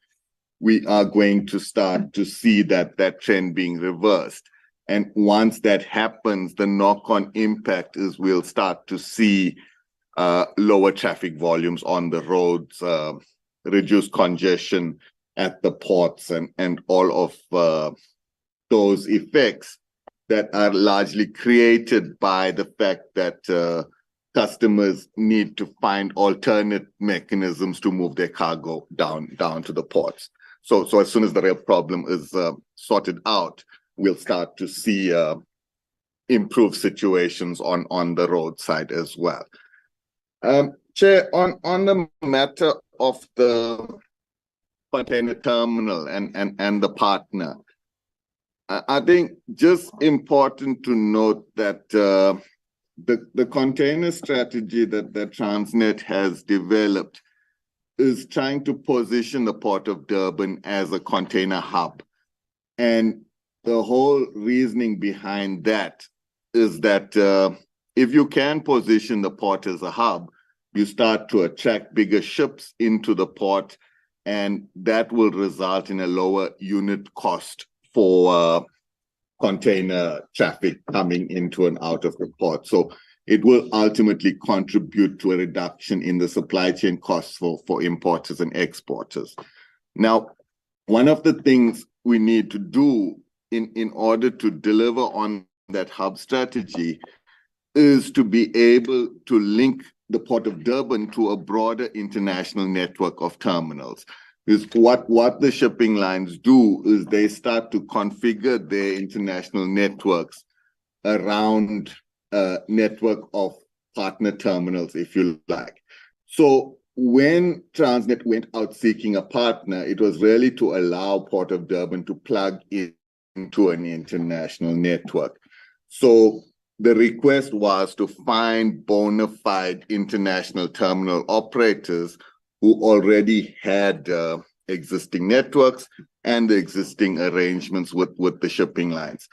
we are going to start to see that trend being reversed. And once that happens, the knock-on impact is we'll start to see lower traffic volumes on the roads, reduced congestion at the ports, and all of those effects that are largely created by the fact that customers need to find alternate mechanisms to move their cargo down to the ports. So as soon as the rail problem is sorted out, we'll start to see improved situations on the roadside as well. Chair, on the matter of the container terminal and the partner, I think just important to note that the container strategy that Transnet has developed is trying to position the Port of Durban as a container hub. And the whole reasoning behind that is that if you can position the port as a hub, you start to attract bigger ships into the port, and that will result in a lower unit cost for container traffic coming into and out of the port. So it will ultimately contribute to a reduction in the supply chain costs for importers and exporters. Now, one of the things we need to do in order to deliver on that hub strategy is to be able to link the Port of Durban to a broader international network of terminals. Because what the shipping lines do is they start to configure their international networks around a network of partner terminals, if you like. So when Transnet went out seeking a partner, it was really to allow Port of Durban to plug into an international network. So the request was to find bona fide international terminal operators who already had existing networks and the existing arrangements with the shipping lines.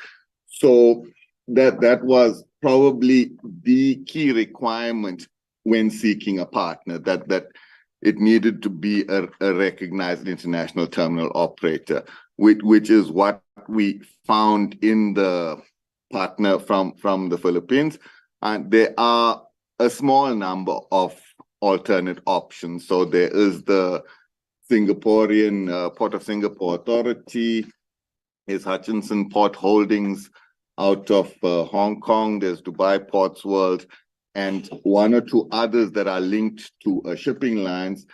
So that was probably the key requirement when seeking a partner, that it needed to be a recognized international terminal operator, which is what we found in the partner from the Philippines. And there are a small number of alternate options. So there is the Singaporean Port of Singapore Authority, there's Hutchinson Port Holdings out of Hong Kong, there's Dubai Ports World, and one or two others that are linked to shipping lines.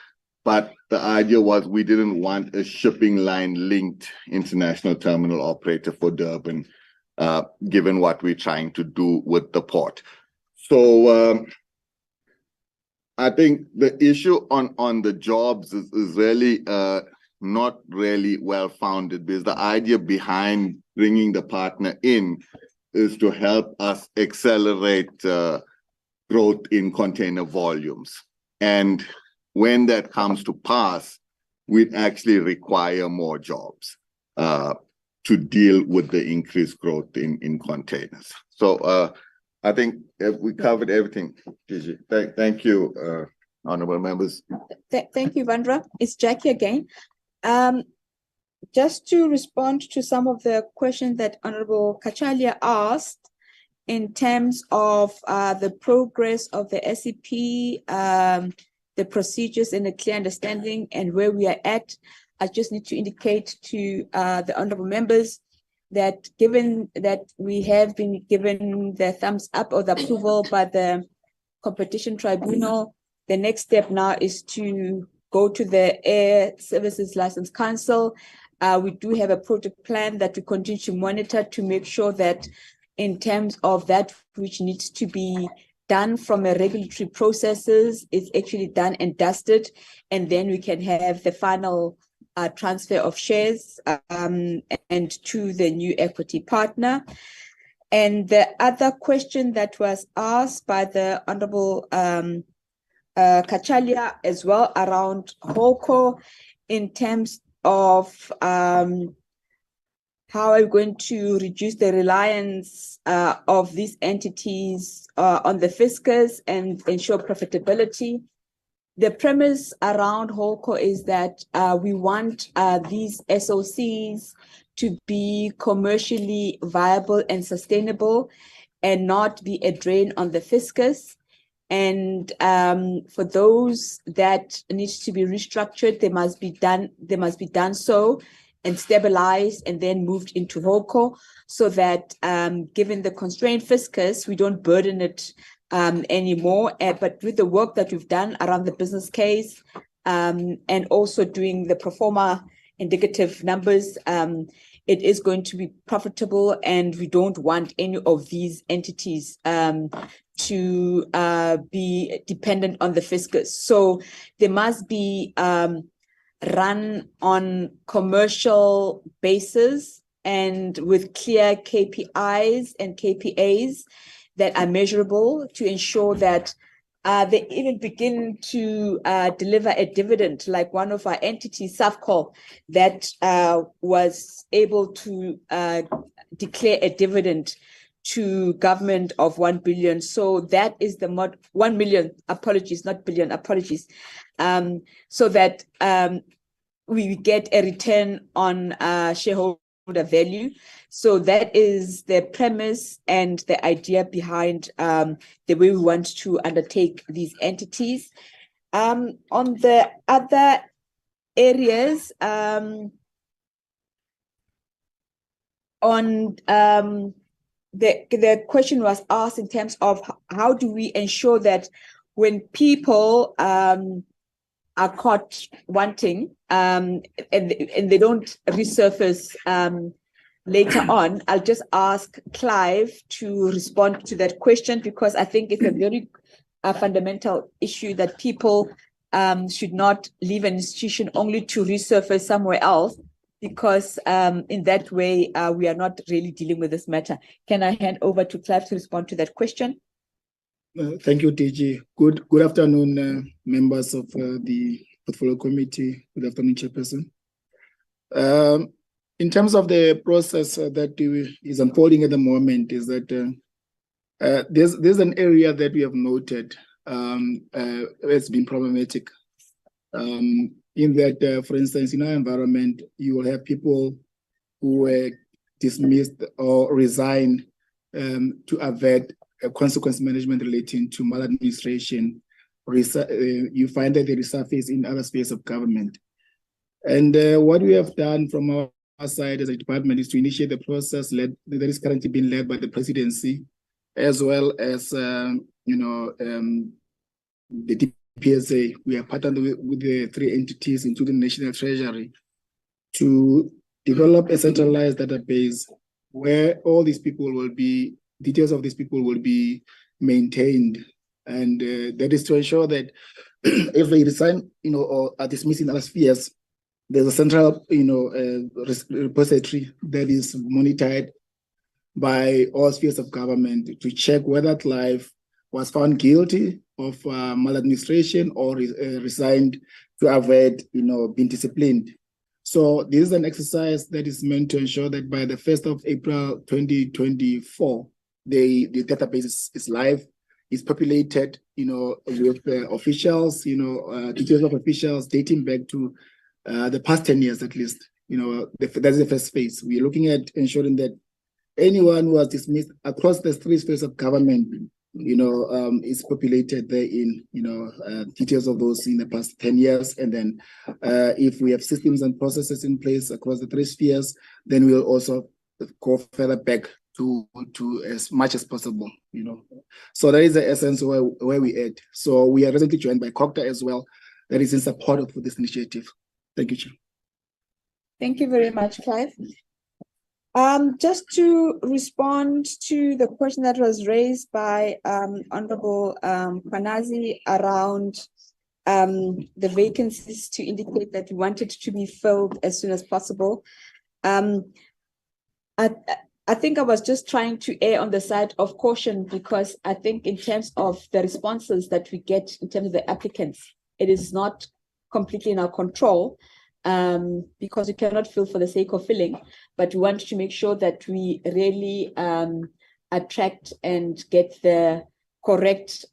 But the idea was we didn't want a shipping line linked international terminal operator for Durban, given what we're trying to do with the port. So I think the issue on the jobs is really not really well-founded, because the idea behind bringing the partner in is to help us accelerate growth in container volumes. And when that comes to pass, we'd actually require more jobs to deal with the increased growth in containers. So I think we covered everything, Gigi. Thank you, honorable members. Thank you, Vandra. It's Jackie again. Just to respond to some of the questions that Honorable Kachalia asked in terms of the progress of the SEP, the procedures and the clear understanding and where we are at, I just need to indicate to the honorable members that given that we have been given the thumbs up or the approval by the Competition Tribunal, the next step now is to go to the Air Services License Council. We do have a project plan that we continue to monitor to make sure that in terms of that which needs to be done from a regulatory processes is actually done and dusted, and then we can have the final transfer of shares and to the new equity partner. And the other question that was asked by the Honorable Kachalia as well around HOCO in terms of how are we going to reduce the reliance of these entities on the fiscus and ensure profitability. The premise around HOCO is that we want these SOCs to be commercially viable and sustainable and not be a drain on the fiscus. And for those that needs to be restructured, they must be done so and stabilized and then moved into HOCO, so that given the constrained fiscus, we don't burden it anymore. But with the work that we've done around the business case and also doing the pro forma indicative numbers, it is going to be profitable, and we don't want any of these entities to be dependent on the fiscus. So they must be run on commercial basis and with clear KPIs and KPAs that are measurable to ensure that they even begin to deliver a dividend, like one of our entities, Safco, that was able to declare a dividend to government of 1 billion. So that is the 1 million, apologies, not billion, apologies. So that we get a return on shareholder value. So that is the premise and the idea behind the way we want to undertake these entities. On the other areas, the question was asked in terms of how do we ensure that when people are caught wanting and they don't resurface later on. I'll just ask Clive to respond to that question, because I think it's a very fundamental issue that people should not leave an institution only to resurface somewhere else, because in that way, we are not really dealing with this matter. Can I hand over to Clive to respond to that question? Thank you, DG. Good afternoon, members of the Portfolio Committee. Good afternoon, Chairperson. In terms of the process that is unfolding at the moment, is that there's an area that we have noted it's been problematic. In that, for instance, in our environment, you will have people who were dismissed or resigned to avert consequence management relating to maladministration. You find that they resurface in other spheres of government. And what we have done from our side as a department is to initiate the process that is currently being led by the presidency, as well as the DPSA. We have partnered with the 3 entities, including National Treasury, to develop a centralized database where all these people will be, details of these people will be maintained. And that is to ensure that if they resign, or are dismissed in other spheres, there's a central, repository that is monitored by all spheres of government to check whether Clive was found guilty of maladministration or resigned to avoid, being disciplined. So this is an exercise that is meant to ensure that by the 1st of April 2024, the database is live, is populated, with officials, details of officials dating back to the past 10 years at least. That's the first phase. We're looking at ensuring that anyone who was dismissed across the 3 spheres of government, is populated therein, details of those in the past 10 years. And then if we have systems and processes in place across the 3 spheres, then we'll also go further back to as much as possible, So that is the essence where we at. So we are recently joined by COGTA as well, that is in support of this initiative. Thank you, Chair. Thank you very much, Clive. Just to respond to the question that was raised by Honorable Kwanazi around the vacancies, to indicate that we wanted to be filled as soon as possible. I think I was just trying to err on the side of caution, because I think in terms of the responses that we get in terms of the applicants, it is not completely in our control, because we cannot fill for the sake of filling, but we want to make sure that we really attract and get the correct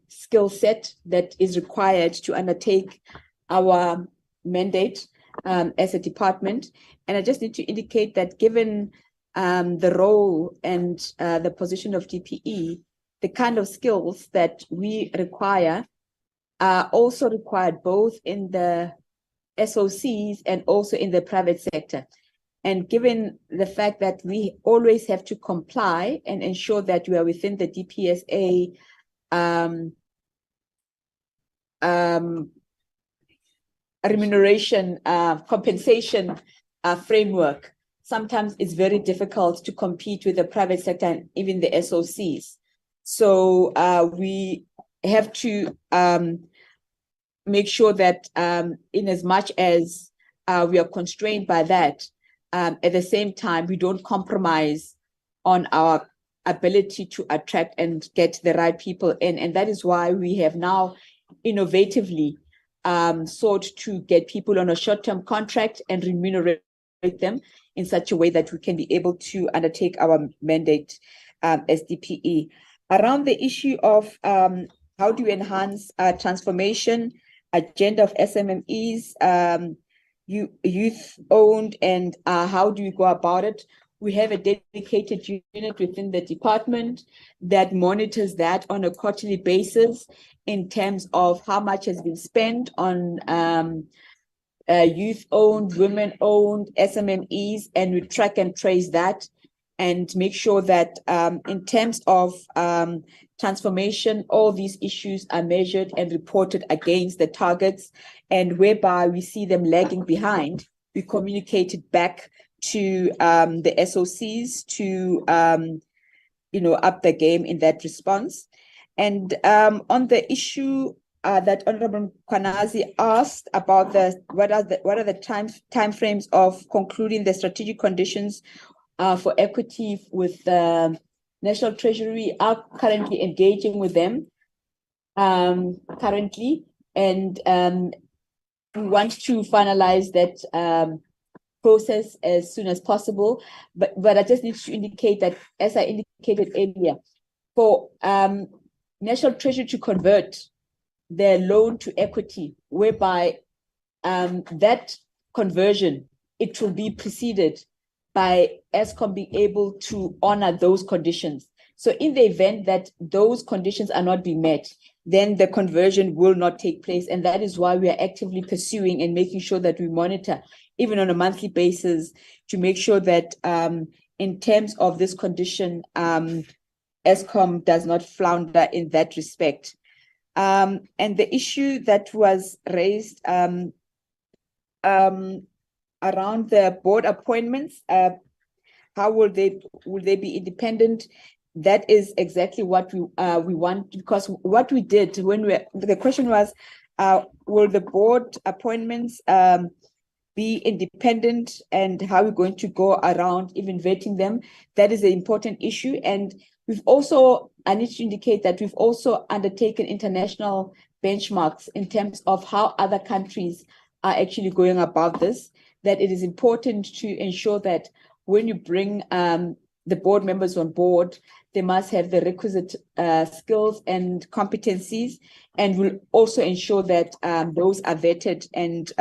skill set that is required to undertake our mandate as a department. And I just need to indicate that given the role and the position of DPE, the kind of skills that we require are also required both in the SOCs and also in the private sector. And given the fact that we always have to comply and ensure that we are within the DPSA remuneration compensation framework, sometimes it's very difficult to compete with the private sector and even the SOCs. So we have to make sure that in as much as we are constrained by that, at the same time, we don't compromise on our ability to attract and get the right people in. And that is why we have now innovatively sought to get people on a short-term contract and remunerate them in such a way that we can be able to undertake our mandate as DPE. Around the issue of how do you enhance transformation, agenda of SMMEs, youth-owned, and how do you go about it? We have a dedicated unit within the department that monitors that on a quarterly basis in terms of how much has been spent on youth-owned, women-owned SMMEs, and we track and trace that and make sure that in terms of transformation, all these issues are measured and reported against the targets, and whereby we see them lagging behind, we communicate it back to the SOCs to up the game in that response. And on the issue that Honorable Kwanazi asked about what are the time frames of concluding the strategic conditions for equity with the National Treasury, are currently engaging with them currently, and we want to finalize that process as soon as possible. But I just need to indicate that, as I indicated earlier, for National Treasury to convert their loan to equity, whereby that conversion, it will be preceded by Eskom being able to honor those conditions. So in the event that those conditions are not being met, then the conversion will not take place. And that is why we are actively pursuing and making sure that we monitor, even on a monthly basis, to make sure that in terms of this condition, Eskom does not flounder in that respect. And the issue that was raised around the board appointments, how will they be independent? That is exactly what we want, because what we did the question was, will the board appointments be independent, and how we're going to go around even vetting them? That is an important issue. And we've also, I need to indicate that we've also undertaken international benchmarks in terms of how other countries are actually going about this, that it is important to ensure that when you bring the board members on board, they must have the requisite skills and competencies, and we'll also ensure that those are vetted and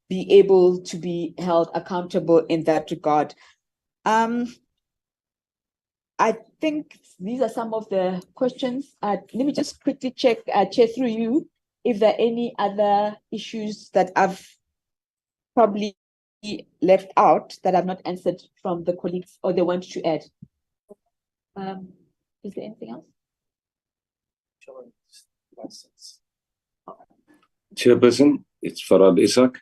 be able to be held accountable in that regard. I think these are some of the questions. Let me just quickly check, Chair, through you, if there are any other issues that I've probably left out that I've not answered from the colleagues or they want to add. Is there anything else? Chairperson, it's Farad Isak.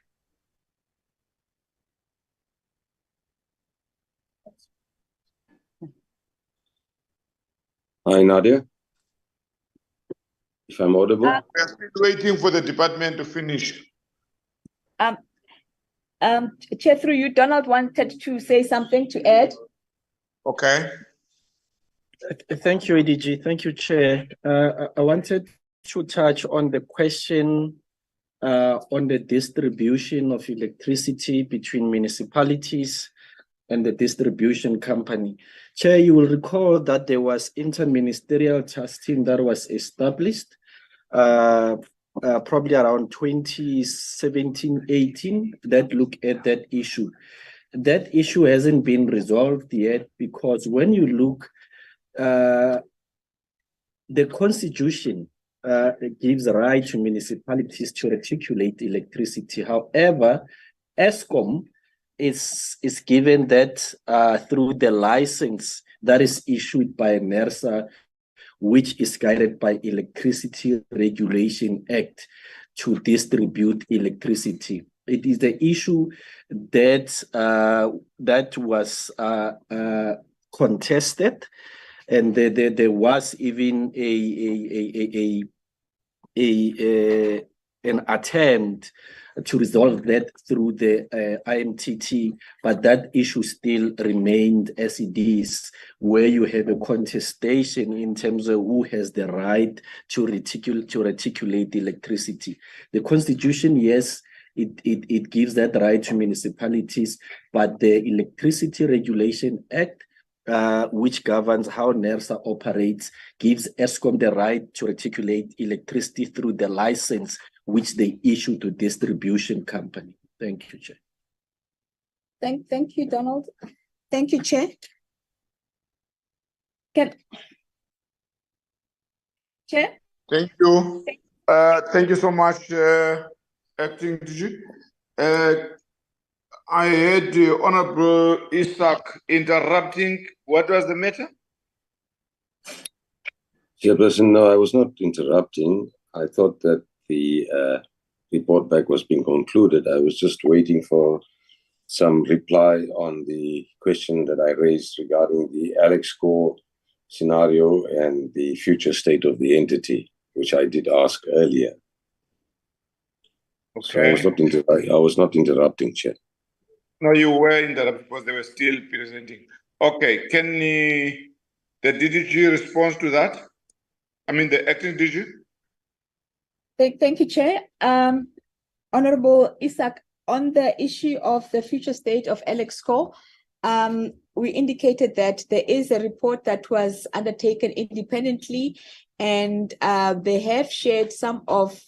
Hi, Nadia. If I'm audible. We're still waiting for the department to finish. Chair, through you, Donald wanted to say something to add. Okay. Thank you, ADG. Thank you, Chair. I wanted to touch on the question on the distribution of electricity between municipalities and the distribution company. Chair, you will recall that there was interministerial task team that was established probably around 2017-18 that look at that issue. That issue hasn't been resolved yet, because when you look, the constitution gives a right to municipalities to reticulate electricity. However, Eskom is given that through the license that is issued by NERSA, which is guided by Electricity Regulation Act, to distribute electricity. It is the issue that that was contested, and there was even an attempt to resolve that through the IMTT, but that issue still remained as it is, where you have a contestation in terms of who has the right to reticulate electricity. The Constitution, yes, it gives that right to municipalities, but the Electricity Regulation Act, which governs how NERSA operates, gives Eskom the right to reticulate electricity through the license which they issue to distribution company. Thank you, Chair. Thank you, Donald. Thank you, Chair. Chair? Thank you. Thank you so much, Acting DG. I heard the Honorable Isaac interrupting. What was the matter? Chairperson, no, I was not interrupting. I thought that the report back was being concluded. I was just waiting for some reply on the question that I raised regarding the Alex Core scenario and the future state of the entity, which I did ask earlier. Okay. So I was not interrupting, Chair. No, you were interrupted because they were still presenting. Okay, can the DDG respond to that? I mean, the acting DG? Thank you, Chair. Honorable Isaac, on the issue of the future state of Alex Core, we indicated that there is a report that was undertaken independently, and they have shared some of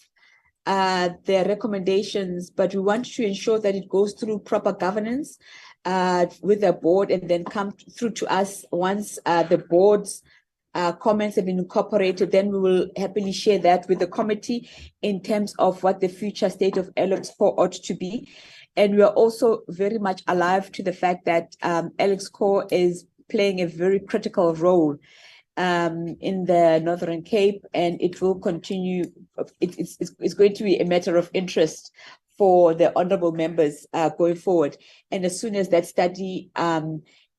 their recommendations, but we want to ensure that it goes through proper governance with the board and then come through to us once the board's comments have been incorporated. Then we will happily share that with the committee in terms of what the future state of Alex Core ought to be. And we are also very much alive to the fact that Alex Core is playing a very critical role in the Northern Cape, and it will continue. It's going to be a matter of interest for the honorable members going forward. And as soon as that study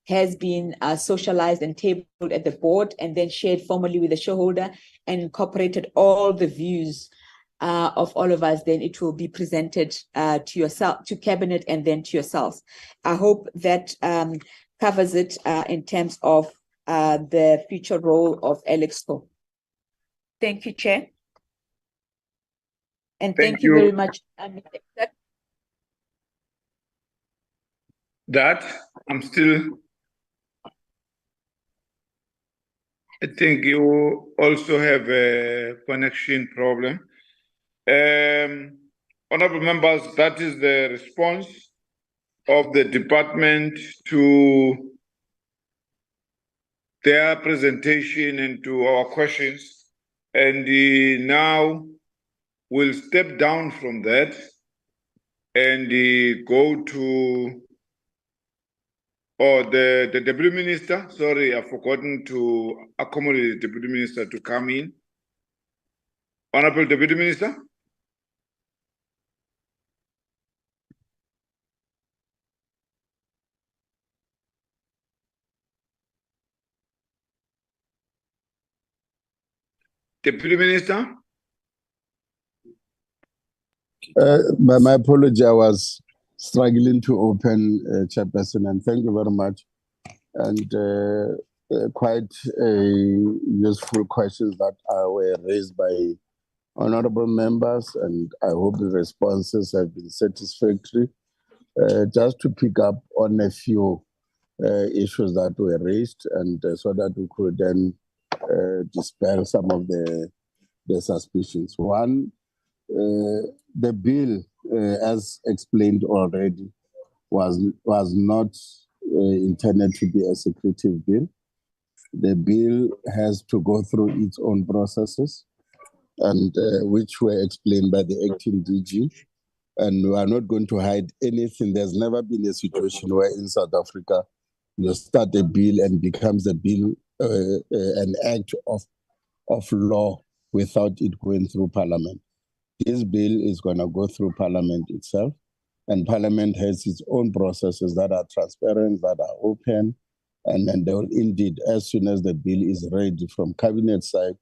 has been socialized and tabled at the board and then shared formally with the shareholder and incorporated all the views of all of us, then it will be presented to yourself, to cabinet, and then to yourselves. I hope that covers it in terms of the future role of Alex Core. Thank you, Chair. And thank you very much, Mr. Isaac. That I'm still. I think you also have a connection problem. Honorable members, that is the response of the department to their presentation and to our questions. And now we'll step down from that and go to the Deputy Minister. Sorry, I've forgotten to accommodate the Deputy Minister to come in. Honorable Deputy Minister. Deputy Minister. My apology, I was struggling to open Chairperson, and thank you very much. And quite useful questions that were raised by honorable members, and I hope the responses have been satisfactory. Just to pick up on a few issues that were raised, and so that we could then dispel some of the suspicions. One, the bill, as explained already, was not intended to be a secretive bill. The bill has to go through its own processes, and which were explained by the acting DG. And we are not going to hide anything. There's never been a situation where in South Africa you start a bill and becomes a bill, an act of law without it going through Parliament. This bill is going to go through Parliament itself, and Parliament has its own processes that are transparent, that are open, and they will indeed, as soon as the bill is ready from Cabinet side,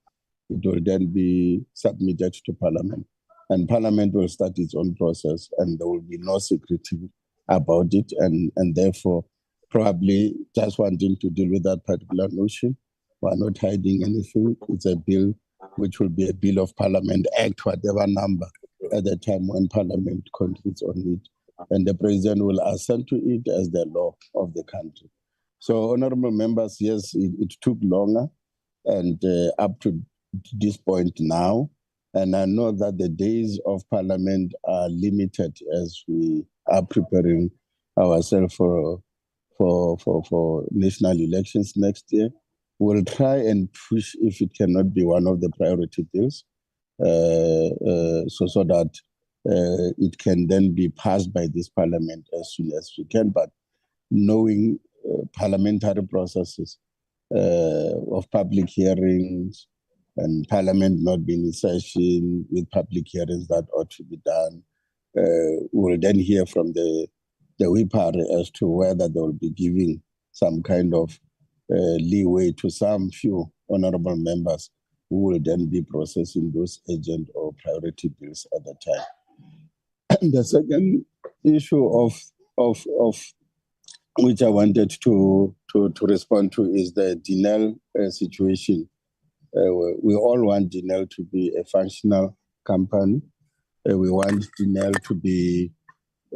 it will then be submitted to Parliament. and Parliament will start its own process, and there will be no secrecy about it, and therefore probably just wanting to deal with that particular notion. We are not hiding anything. It's a bill which will be a bill of Parliament Act, whatever number, at the time when Parliament concludes on it. And the President will assent to it as the law of the country. So, honorable members, yes, it took longer, and up to this point now. And I know that the days of Parliament are limited as we are preparing ourselves for national elections next year. We'll try and push if it cannot be one of the priority bills, so that it can then be passed by this Parliament as soon as we can. But knowing parliamentary processes of public hearings and Parliament not being in session with public hearings that ought to be done, we'll then hear from the WIPARE as to whether they will be giving some kind of leeway to some few honorable members who will then be processing those urgent or priority bills at the time. The second issue of which I wanted to respond to is the Denel situation. We all want Denel to be a functional company. We want Denel to be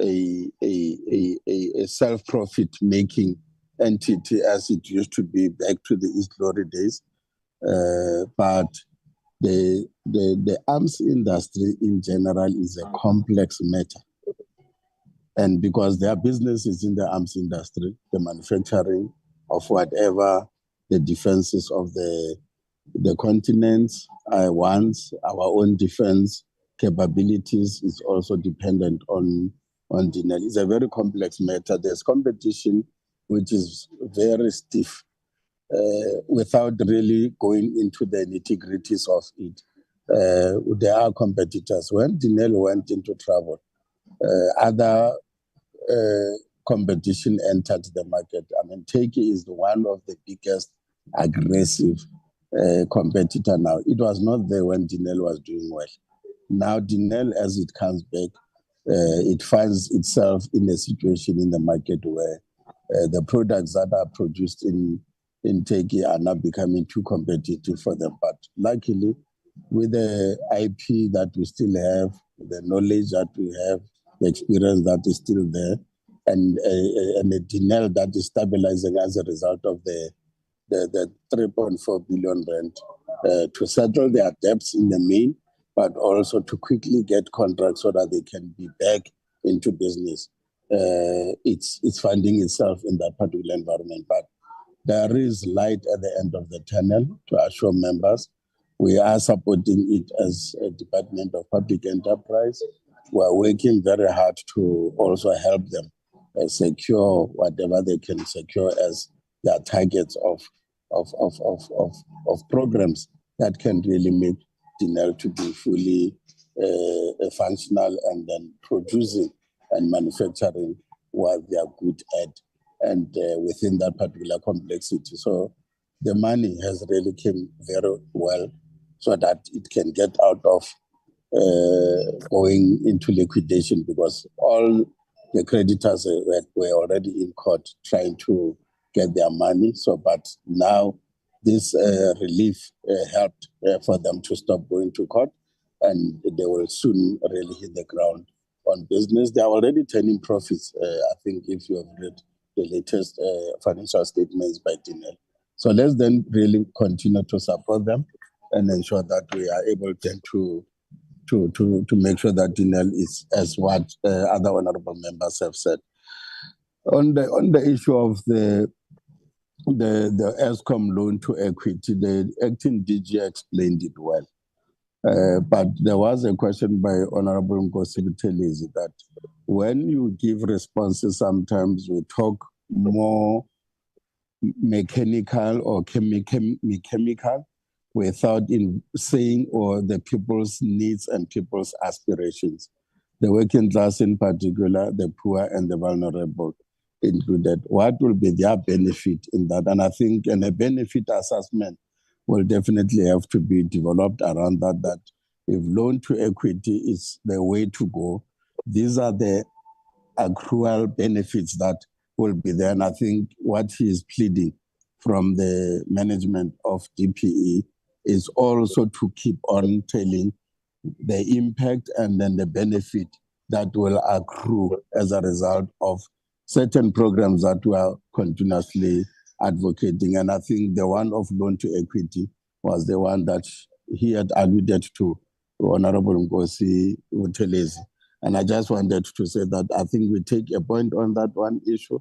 a self-profit making entity as it used to be back to the East Glory days. But the arms industry in general is a complex matter. And because their business is in the arms industry, the manufacturing of whatever the defenses of the continents wants, our own defense capabilities is also dependent on Denel. It's a very complex matter. There's competition which is very stiff without really going into the nitty-gritties of it. There are competitors. When Denel went into trouble, other competition entered the market. I mean, Turkey is one of the biggest aggressive competitor now. It was not there when Denel was doing well. Now Denel, as it comes back, it finds itself in a situation in the market where the products that are produced in Turkey are now becoming too competitive for them. But luckily, with the IP that we still have, the knowledge that we have, the experience that is still there, and a Denel that is stabilizing as a result of the 3.4 billion rand to settle their debts in the main, but also to quickly get contracts so that they can be back into business. It's finding itself in that particular environment. But there is light at the end of the tunnel to assure members. We are supporting it as a Department of Public Enterprise. We are working very hard to also help them secure whatever they can secure as their targets of programs that can really make Denel to be fully functional and then producing and manufacturing what they are good at and within that particular complexity. So the money has really came very well so that it can get out of going into liquidation, because all the creditors were already in court trying to get their money. So, but now this relief helped for them to stop going to court, and they will soon really hit the ground on business. They are already turning profits. I think if you have read the latest financial statements by Denel. So let's then really continue to support them and ensure that we are able then to make sure that Denel is as what other honorable members have said. On the issue of the Eskom loan to equity, the acting DG explained it well. But there was a question by Honorable Nkosi Buthelezi that when you give responses, sometimes we talk more mechanical or chemical without in saying or the people's needs and people's aspirations. The working class in particular, the poor and the vulnerable included. What will be their benefit in that? And I think a benefit assessment will definitely have to be developed around that if loan to equity is the way to go, these are the accrual benefits that will be there. And I think what he is pleading from the management of DPE is also to keep on telling the impact and then the benefit that will accrue as a result of certain programs that we are continuously advocating. And I think the one of loan to equity was the one that he had alluded to, Honorable Ngozi Buthelezi. And I just wanted to say that I think we take a point on that one issue,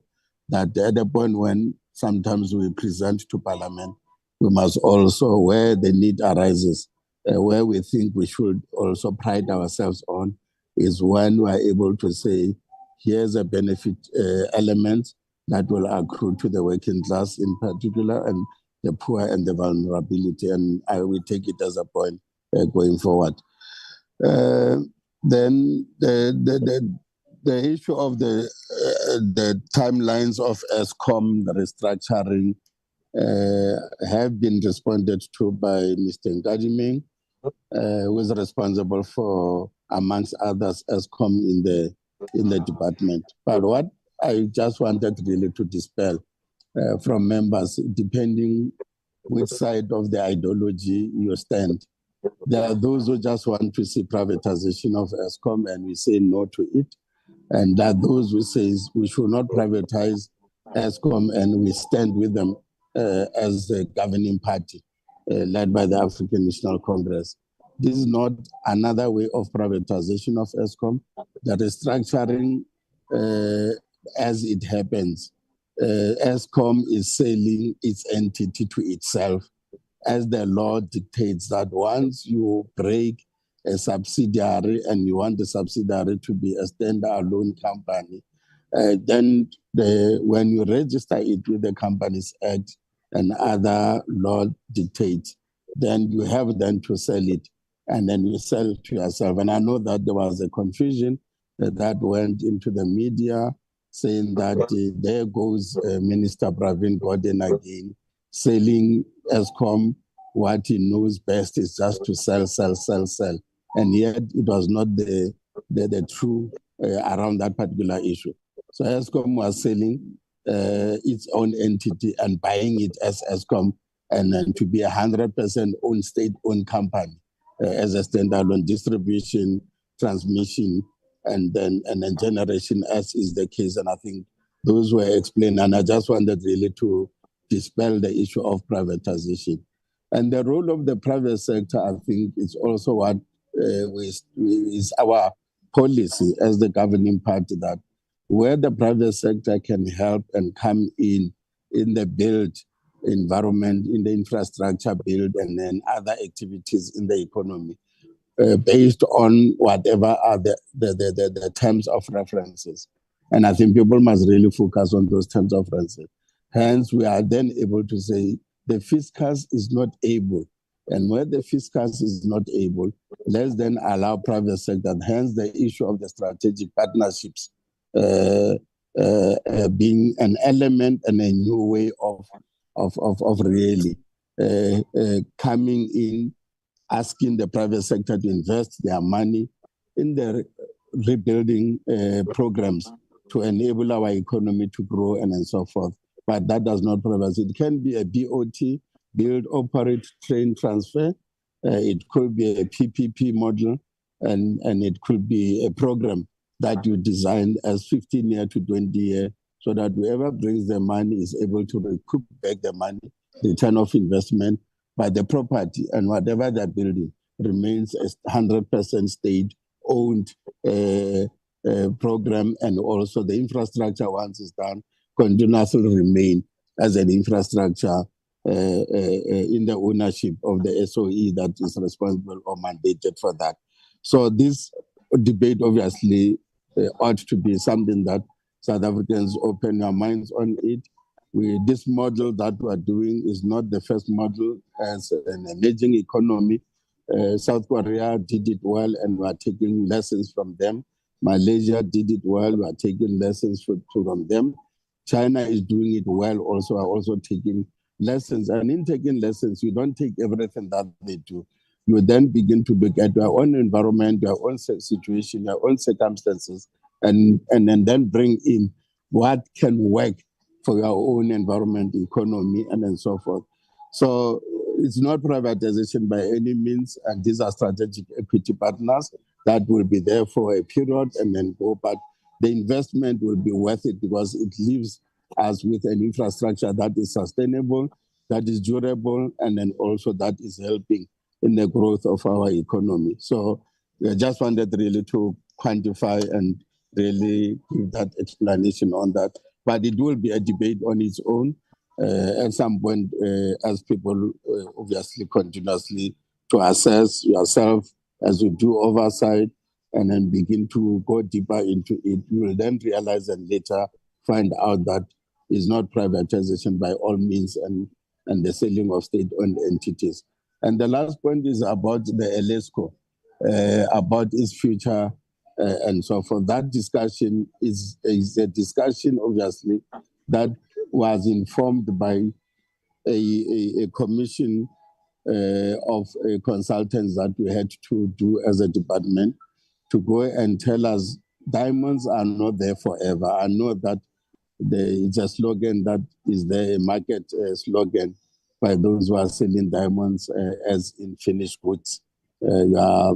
that at the point when sometimes we present to Parliament, we must also, where the need arises, where we think we should also pride ourselves on, is when we are able to say, here's a benefit element that will accrue to the working class in particular, and the poor and the vulnerability. And I will take it as a point going forward. Then the issue of the timelines of Eskom, the restructuring, have been responded to by Mr. Ngajimeng, who is responsible for, amongst others, Eskom in the department. But what I just wanted really to dispel from members, depending which side of the ideology you stand, there are those who just want to see privatization of Eskom, and we say no to it. And there are those who say we should not privatize Eskom, and we stand with them as the governing party led by the African National Congress. This is not another way of privatization of Eskom. The restructuring, as it happens, Eskom is selling its entity to itself, as the law dictates that once you break a subsidiary and you want the subsidiary to be a standalone company, then when you register it with the Companies Act and other law dictates, then you have then to sell it, and then you sell it to yourself. And I know that there was a confusion that went into the media saying that there goes Minister Pravin Gordhan again, selling Eskom. What he knows best is just to sell. And yet it was not the true around that particular issue. So Eskom was selling its own entity and buying it as Eskom, and then to be 100% owned, state-owned company as a standalone distribution, transmission, and then generation, as is the case. And I think those were explained. And I just wanted really to dispel the issue of privatization. And the role of the private sector, I think, is also what is our policy as the governing party, that where the private sector can help and come in the build environment, in the infrastructure build, and then other activities in the economy, based on whatever are the terms of references. And I think people must really focus on those terms of references. Hence, we are then able to say the fiscus is not able. And where the fiscus is not able, let's then allow private sector. Hence, the issue of the strategic partnerships being an element and a new way of really coming in, asking the private sector to invest their money in the rebuilding programs to enable our economy to grow and so forth. But that does not provide. It can be a BOT, build, operate, train, transfer. It could be a PPP model, and it could be a program that you designed as 15-year to 20-year, so that whoever brings the money is able to recoup back the money, return of investment, by the property, and whatever they're building remains a 100% state-owned program, and also the infrastructure, once it's done, continuously remain as an infrastructure in the ownership of the SOE that is responsible or mandated for that. So this debate obviously ought to be something that South Africans open their minds on it. This model that we're doing is not the first model as an emerging economy. South Korea did it well, and we're taking lessons from them. Malaysia did it well, we're taking lessons from them. China is doing it well also, are also taking lessons. And in taking lessons, you don't take everything that they do. you then begin to look at your own environment, your own situation, your own circumstances, and then bring in what can work for your own environment, economy, and so forth. So it's not privatization by any means, and these are strategic equity partners that will be there for a period and then go, but the investment will be worth it because it leaves us with an infrastructure that is sustainable, that is durable, and then also that is helping in the growth of our economy. So I just wanted really to quantify and really give that explanation on that. But it will be a debate on its own at some point as people obviously continuously to assess yourself as you do oversight and then begin to go deeper into it. You will then realize and later find out that it's not privatization by all means and the selling of state-owned entities. And the last point is about the Eskom, about its future and so forth. That discussion is a discussion, obviously, that was informed by a commission of consultants that we had to do as a department to go and tell us diamonds are not there forever. I know that it's a slogan that is there, a market slogan by those who are selling diamonds as in finished goods. Your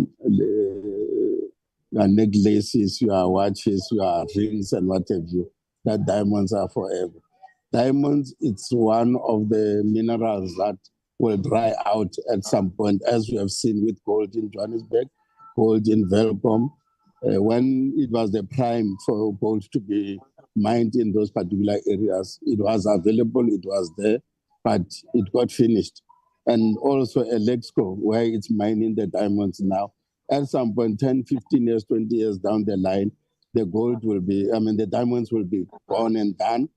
necklaces, your watches, your rings, and what have you, that diamonds are forever. Diamonds, it's one of the minerals that will dry out at some point, as we have seen with gold in Johannesburg, gold in Velkom. When it was the prime for gold to be mined in those particular areas, it was available, it was there, but it got finished. And also Eskom, where it's mining the diamonds now. At some point, 10, 15 years, 20 years down the line, the gold will be, the diamonds will be gone and done,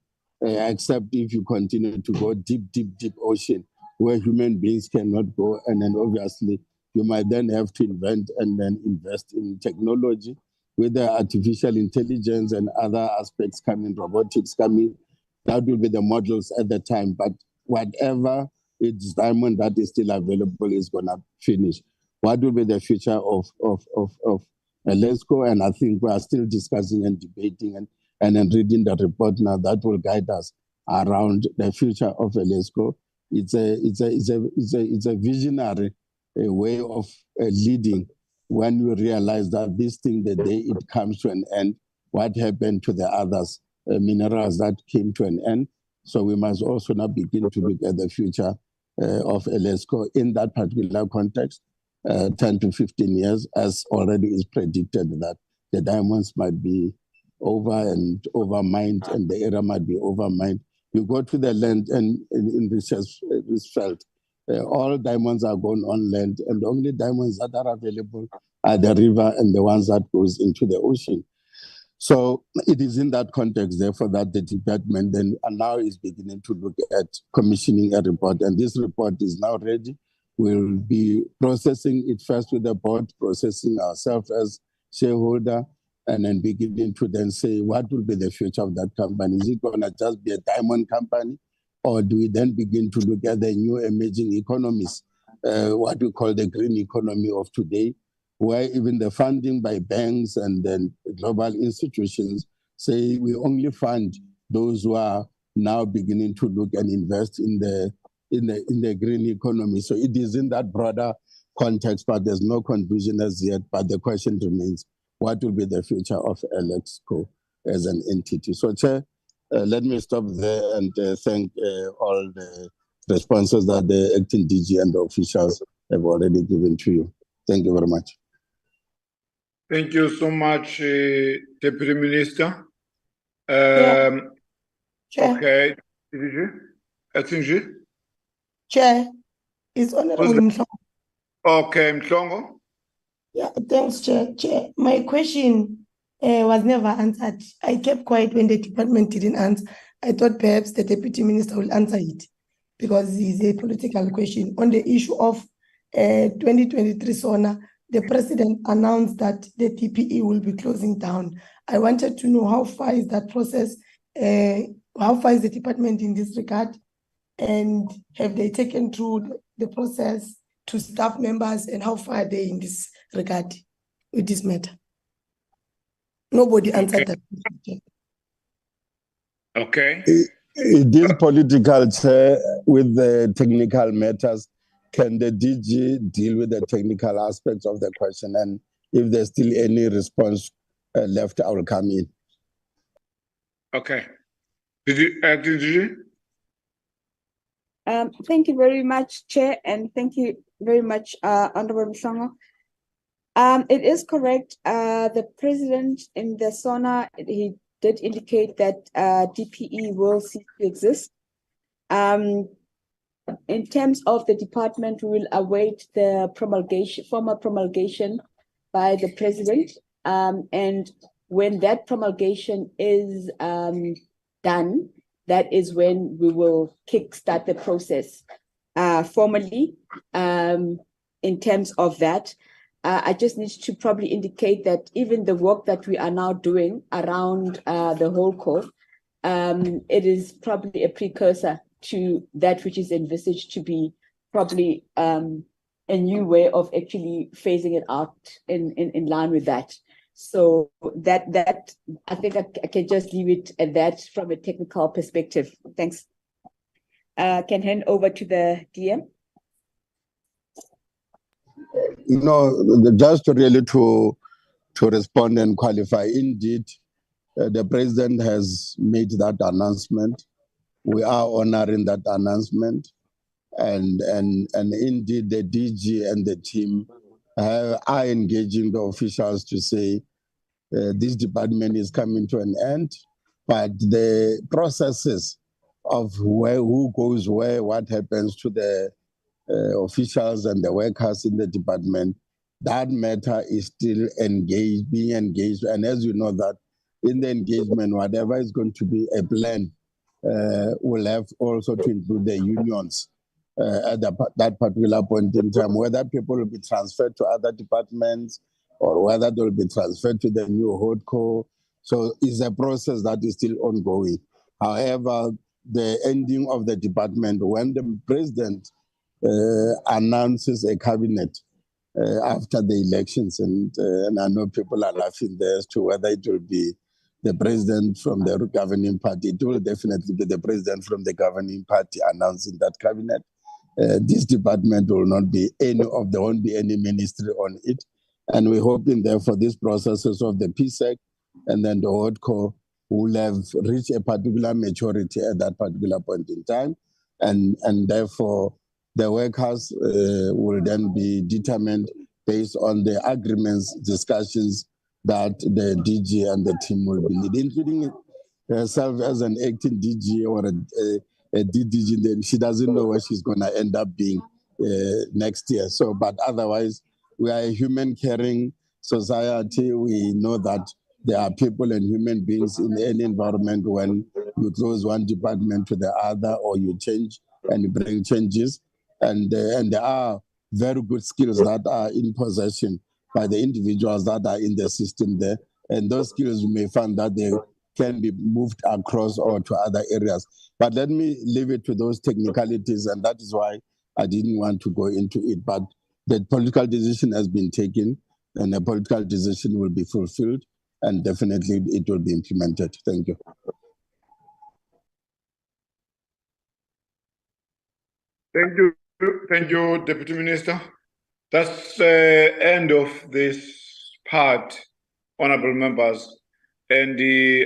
except if you continue to go deep, deep, deep ocean, where human beings cannot go. And then obviously, you might then have to invent and then invest in technology, with the artificial intelligence and other aspects coming, robotics coming. That will be the models at the time. But whatever it's diamond that is still available is going to finish. What will be the future of Eskom? And I think we are still discussing and debating and then reading the report now that will guide us around the future of Eskom. It's a visionary way of leading when you realize that this thing, the day it comes to an end, what happened to the others, minerals that came to an end. So we must also now begin to look at the future of Eskom in that particular context, 10 to 15 years, as already is predicted that the diamonds might be over-mined and the area might be over-mined. You go to the land and in Richardsveld, all diamonds are gone on land, and the only diamonds that are available are the river and the ones that goes into the ocean. So it is in that context, therefore, that the department then now is beginning to look at commissioning a report, and this report is now ready. We'll be processing it first with the board, processing ourselves as shareholder, and then beginning to then say what will be the future of that company. Is it going to just be a diamond company? Or do we then begin to look at the new emerging economies, what we call the green economy of today, where even the funding by banks and then global institutions say we only fund those who are now beginning to look and invest in the green economy. So it is in that broader context, but there's no conclusion as yet. But the question remains, what will be the future of Eskom as an entity? So, Chair, let me stop there and thank all the responses that the acting DG and the officials have already given to you. Thank you very much. Thank you so much, Deputy Minister. Chair. Okay, acting G? Chair, it's Honorable Mhlongo. Okay, Mhlongo. Yeah, thanks, Chair. Chair, my question was never answered. I kept quiet when the department didn't answer. I thought perhaps the Deputy Minister will answer it because it's a political question. On the issue of 2023 SONA, the President announced that the TPE will be closing down. I wanted to know how far is that process, how far is the department in this regard, and have they taken through the process to staff members, and how far are they in this regard with this matter? Nobody answered that question. Okay. It is political, Chair, with the technical matters. Can the DG deal with the technical aspects of the question? And if there's still any response left, I will come in. Okay. Did you, Acting DG? Thank you very much, Chair, and thank you very much, Honorable Mhlongo. It is correct. The president in the SONA, he did indicate that DPE will cease to exist. In terms of the department, we will await the formal promulgation by the president. And when that promulgation is done, that is when we will kickstart the process formally. In terms of that, I just need to probably indicate that even the work that we are now doing around the whole core, it is probably a precursor to that which is envisaged to be probably a new way of actually phasing it out in line with that. So that I think I can just leave it at that from a technical perspective. Thanks. Can hand over to the DM. Just really to respond and qualify, indeed, the president has made that announcement. We are honoring that announcement, and indeed the DG and the team are engaging the officials to say this department is coming to an end, but the processes of who goes where, what happens to the officials and the workers in the department, that matter is still being engaged. And as you know that in the engagement, whatever is going to be a plan will have also to include the unions at that particular point in time, whether people will be transferred to other departments or whether they will be transferred to the new HODCO. So it's a process that is still ongoing. However, the ending of the department, when the president announces a cabinet after the elections, and I know people are laughing there as to whether it will be the president from the governing party. It will definitely be the president from the governing party announcing that cabinet. This department will not be there won't be any ministry on it. And we're hoping therefore these processes of the PSEC and then the HODCO will have reached a particular maturity at that particular point in time. And therefore the workers will then be determined based on the agreements, discussions that the DG and the team will be leading, including herself as an acting DG or a DDG. Then she doesn't know where she's going to end up being next year. So, but otherwise, we are a human caring society. We know that there are people and human beings in any environment. When you close one department to the other or you change and you bring changes, and there are very good skills that are in possession by the individuals that are in the system there. And those skills, you may find that they can be moved across or to other areas. But let me leave it to those technicalities, and that is why I didn't want to go into it. But the political decision has been taken, and the political decision will be fulfilled, and definitely it will be implemented. Thank you. Thank you, Deputy Minister. That's the end of this part, honorable members. And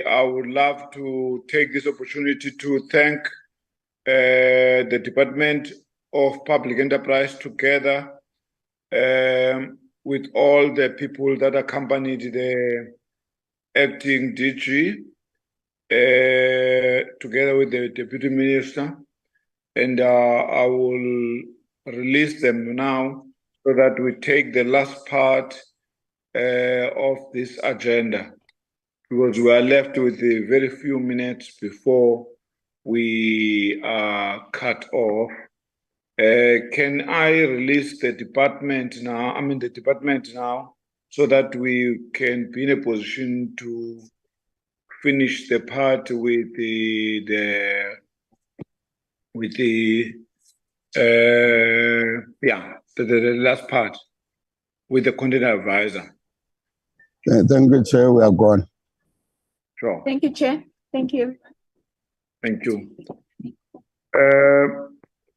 I would love to take this opportunity to thank the Department of Public Enterprise together with all the people that accompanied the acting DG, together with the Deputy Minister. And I will release them now so that we take the last part of this agenda, because we are left with a very few minutes before we are cut off. Can I release the department now? The department now, so that we can be in a position to finish the part with yeah. the last part with the content advisor. Thank you, Chair. We are gone. Sure. Thank you, Chair. Thank you. Thank you.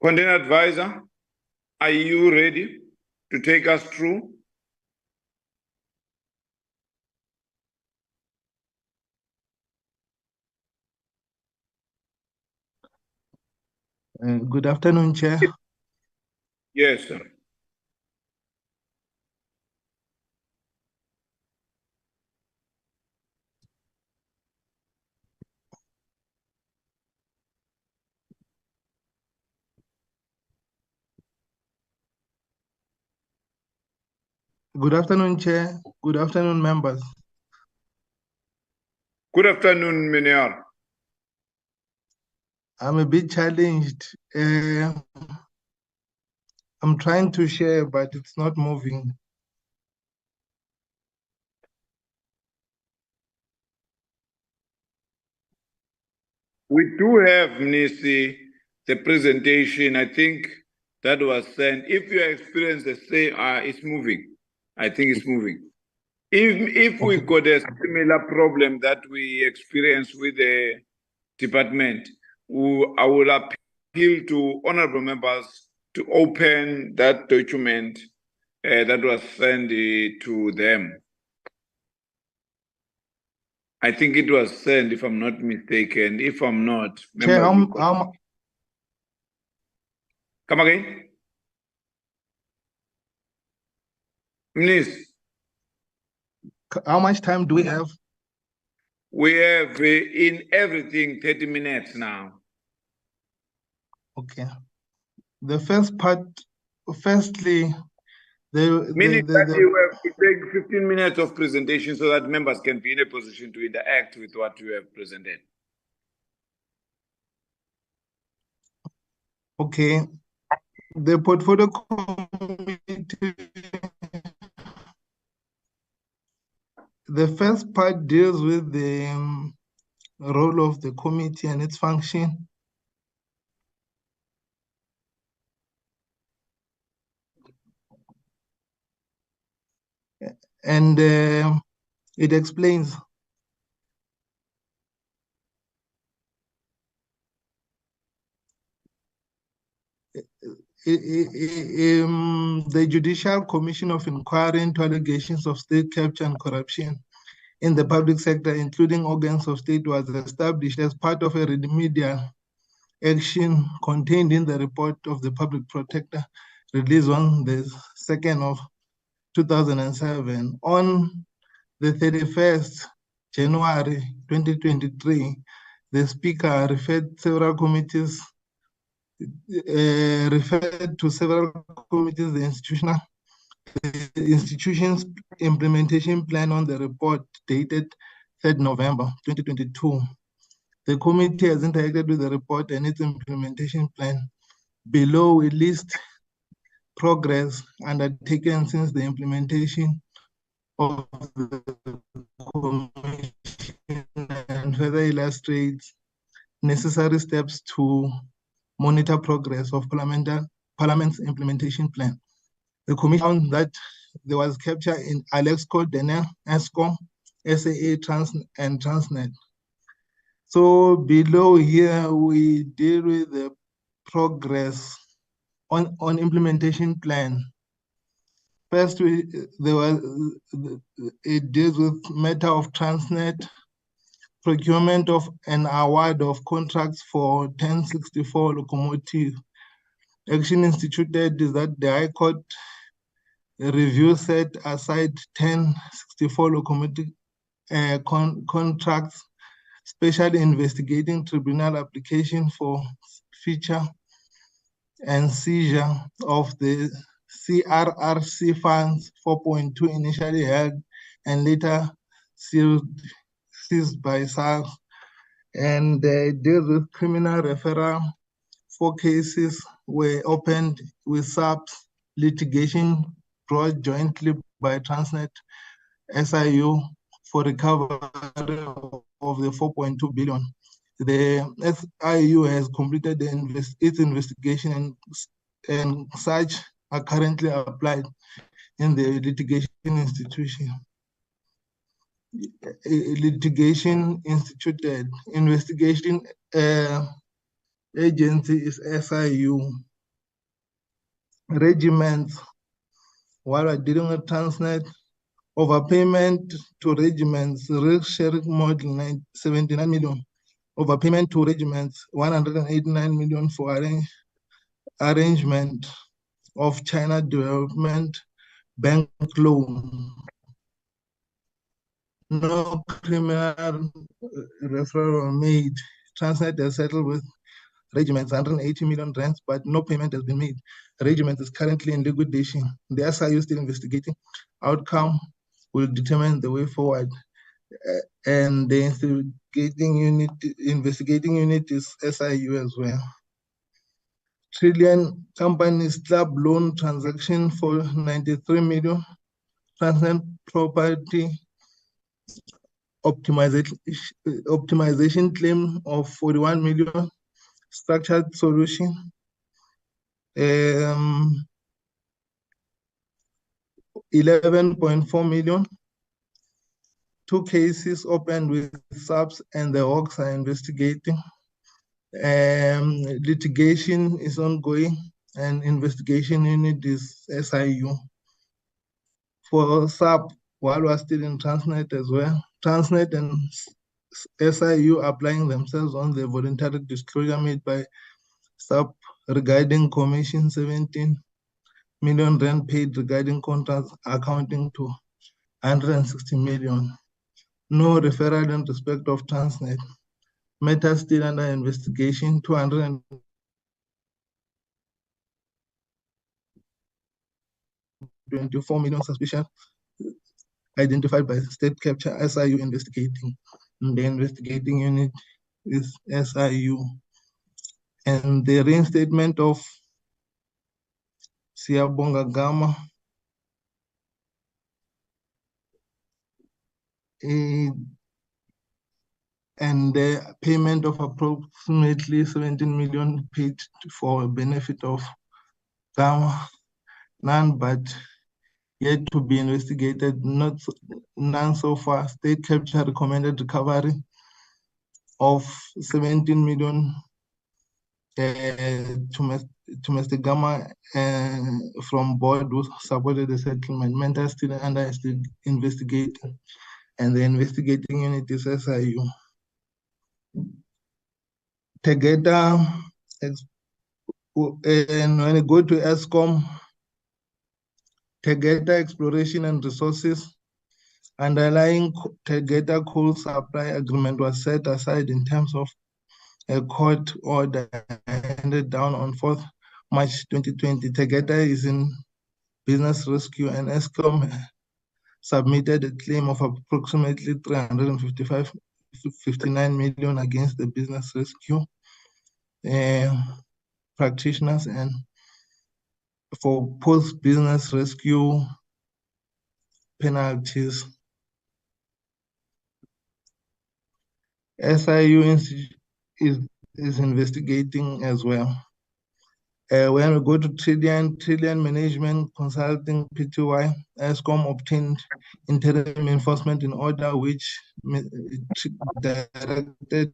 Content advisor, are you ready to take us through? Good afternoon, Chair. Yes, sir. Good afternoon, Chair. Good afternoon, members. Good afternoon, Miniar. I'm a bit challenged. I'm trying to share, but it's not moving. We do have, Nisi, the presentation. I think that was sent. If you experience the same, it's moving. I think it's moving. If we got a similar problem that we experienced with the department, I will appeal to honorable members to open that document that was sent to them. I think it was sent, if I'm not mistaken. If I'm not, Chair, come again? Please. How much time do we have? We have in everything 30 minutes now. Okay. The first part, firstly, Meaning that you have to take 15 minutes of presentation so that members can be in a position to interact with what you have presented. Okay. The portfolio committee, the first part deals with the role of the committee and its function. And it explains the Judicial Commission of Inquiry into allegations of state capture and corruption in the public sector, including organs of state, was established as part of a remedial action contained in the report of the Public Protector released on the 2nd of 2007. On the 31st January 2023, the Speaker referred to several committees, the institution's implementation plan on the report dated 3rd November 2022. The committee has interacted with the report and its implementation plan. Below, we list progress undertaken since the implementation of the commission and further illustrates necessary steps to monitor progress of Parliament's implementation plan. The commission found that there was capture in Alexco, Denel, Eskom, SAA, and Transnet. So below here, we deal with the progress on implementation plan. First, it deals with matter of Transnet, procurement of an award of contracts for 1064 locomotive. Action instituted is that the High Court review set aside 1064 locomotive contracts, special investigating tribunal application for feature and seizure of the CRRC funds 4.2 initially held and later seized by SARS, and deals with criminal referral. 4 cases were opened with SAPS litigation brought jointly by Transnet SIU for recovery of the 4.2 billion. The SIU has completed its investigation and such are currently applied in the litigation institution. Litigation instituted investigation agency is SIU. Regiments, while we're dealing with Transnet, overpayment to regiments, risk sharing model 79 million. Overpayment to regiments, 189 million for arrangement of China Development Bank loan. No criminal referral made. Transnet has settled with regiments 180 million rands, but no payment has been made. Regiment is currently in liquidation. The SIU is still investigating. Outcome will determine the way forward. And the investigating unit is SIU as well. Trillion Companies Club loan transaction for 93 million. Transnet property optimization claim of 41 million. Structured solution. 11.4 million. 2 cases opened with subs and the Hawks are investigating. Litigation is ongoing and investigation unit is SIU. For sub, while we're still in Transnet as well, Transnet and SIU applying themselves on the voluntary disclosure made by sub regarding commission 17 million rand paid regarding contracts accounting to 160 million. No referral in respect of Transnet. Matter still under investigation, 224 million suspicion identified by state capture, SIU investigating. And the investigating unit is SIU. And the reinstatement of Siyabonga Gama and the payment of approximately 17 million paid for benefit of Gama, none but yet to be investigated, none so far. State capture recommended recovery of 17 million to Mr. Gama from board who supported the settlement. Mental still under investigating, and the investigating unit is SIU. Together, and when you go to Eskom, Tegeta Exploration and Resources, underlying Tegeta coal supply agreement was set aside in terms of a court order handed down on 4th March 2020. Tegeta is in business rescue and Eskom submitted a claim of approximately 359 million against the business rescue practitioners and for post-business rescue penalties. SIU is investigating as well. When we go to Trillion Management Consulting Pty, Eskom obtained interim enforcement in order which directed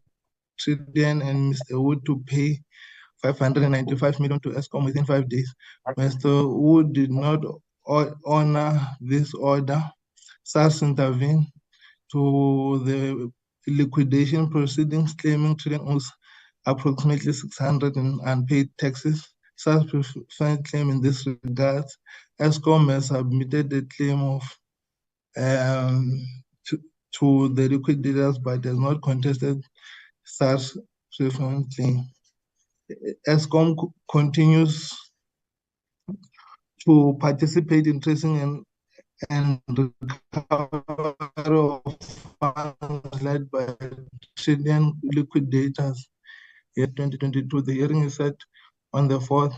Trillion and Mr. Wood to pay 595 million to Eskom within 5 days. Mr. Wood did not honor this order. SARS intervened to the liquidation proceedings, claiming Trillion owes approximately 600 in unpaid taxes. SARS preferred claim in this regard. Eskom has submitted a claim of to the liquidators, but has not contested SARS preferred claim. Eskom continues to participate in tracing and recovery of funds led by Trillion liquidators. Year 2022, the hearing is set on the 4th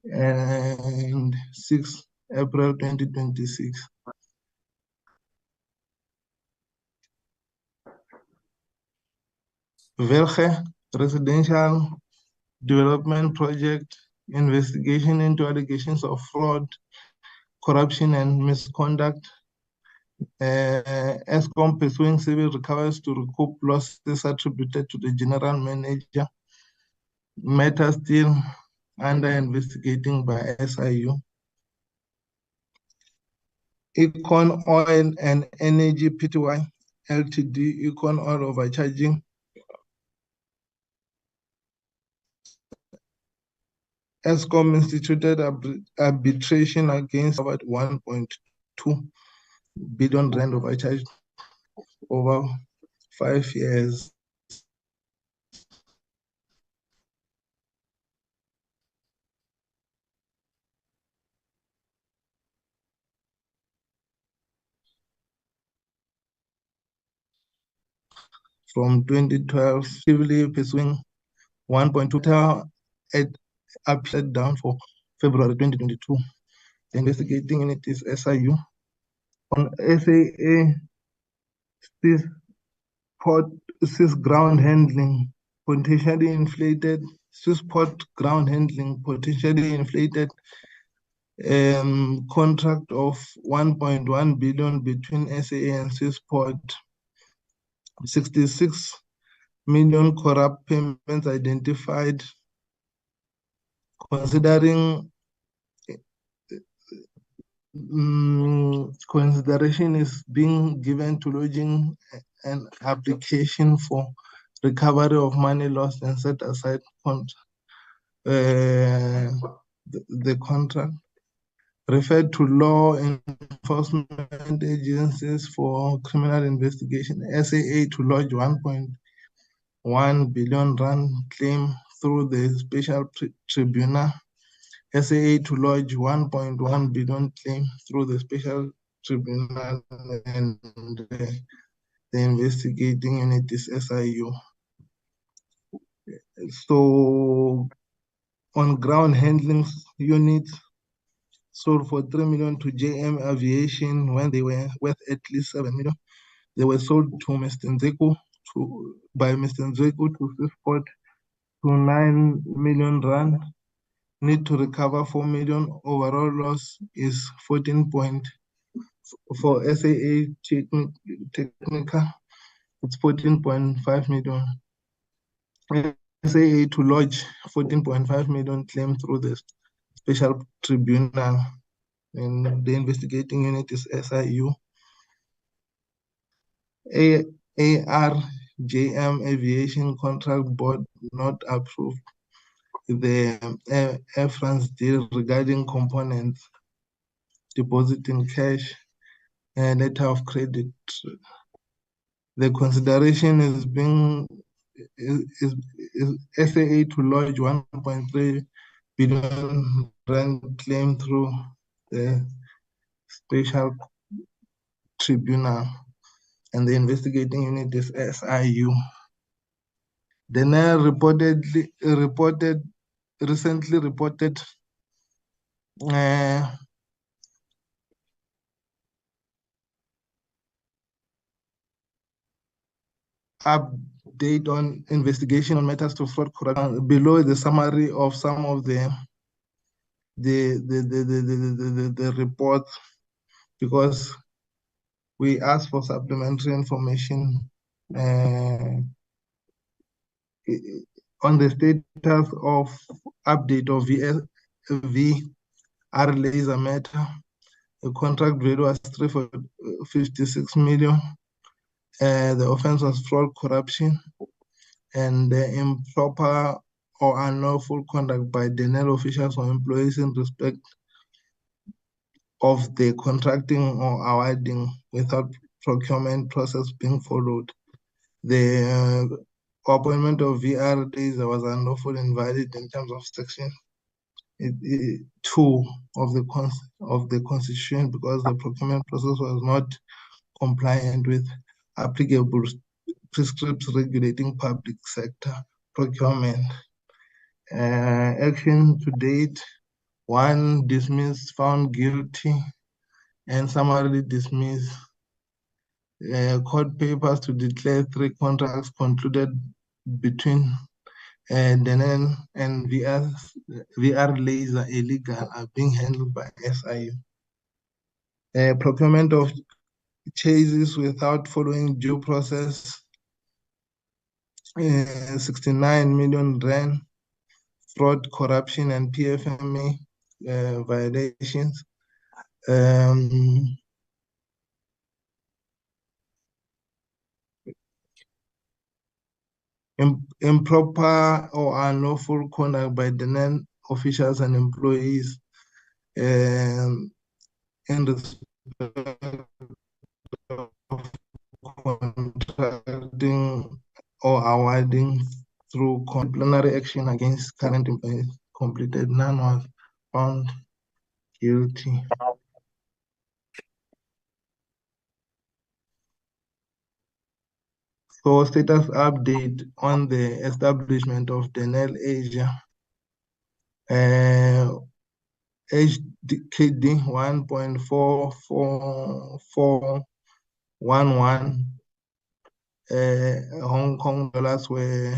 and 6th April 2026. Velge Residential Development Project investigation into allegations of fraud, corruption, and misconduct. Eskom pursuing civil recoveries to recoup losses attributed to the general manager. Matter still under investigating by SIU. Econ Oil and Energy Pty Ltd, Econ Oil overcharging Eskom instituted arbitration against about 1.2 billion rand overcharged over 5 years. From 2012, civilly pursuing 1.2 at appealed down for February 2022. The investigating unit is SIU. On SAA, Swiss ground handling potentially inflated. Swissport ground handling potentially inflated contract of 1.1 billion between SAA and Swissport. 66 million corrupt payments identified. Considering consideration is being given to lodging an application for recovery of money lost and set aside the contract. Referred to law enforcement agencies for criminal investigation, SAA to lodge 1.1 billion rand claim through the special tribunal. SAA to lodge 1.1 billion claim through the special tribunal, and the investigating unit is SIU. So on ground handling units, sold for 3 million to JM Aviation when they were worth at least 7 million. They were sold to Mr. Nzeku by Mr. Nzeku to Swissport to 9 million rand. Need to recover 4 million. Overall loss is 14 point for SAA technical. It's 14.5 million. SAA to lodge 14.5 million claim through the special tribunal, and the investigating unit is SIU. ARJM Aviation Contract Board not approved the Air France deal regarding components, depositing cash, and letter of credit. The consideration is being SAA to lodge 1.3 billion rand claim through the special tribunal, and the investigating unit is SIU. The NAIR recently reported update on investigation on matters to fraud, corruption. Below the summary of some of the reports, because we asked for supplementary information on the status of update of VR laser matter. The contract value was 356 million. The offense was fraud, corruption, and improper or unlawful conduct by Denel officials or employees in respect of the contracting or awarding without procurement process being followed. The appointment of VR laser was unlawful and invalid in terms of section 2 of the Constitution, because the procurement process was not compliant with applicable prescripts regulating public sector procurement. Action to date: 1 dismissed, found guilty, and summarily dismissed. Court papers to declare 3 contracts concluded between Denel and VR laser illegal are being handled by SIU. Procurement of chases without following due process, 69 million rand, fraud, corruption, and PFMA violations. Improper or unlawful conduct by the non-officials and employees in respect of contracting or awarding through disciplinary action against current employees completed. None was found guilty. So status update on the establishment of Denel Asia. HKD 1.44411 Hong Kong dollars were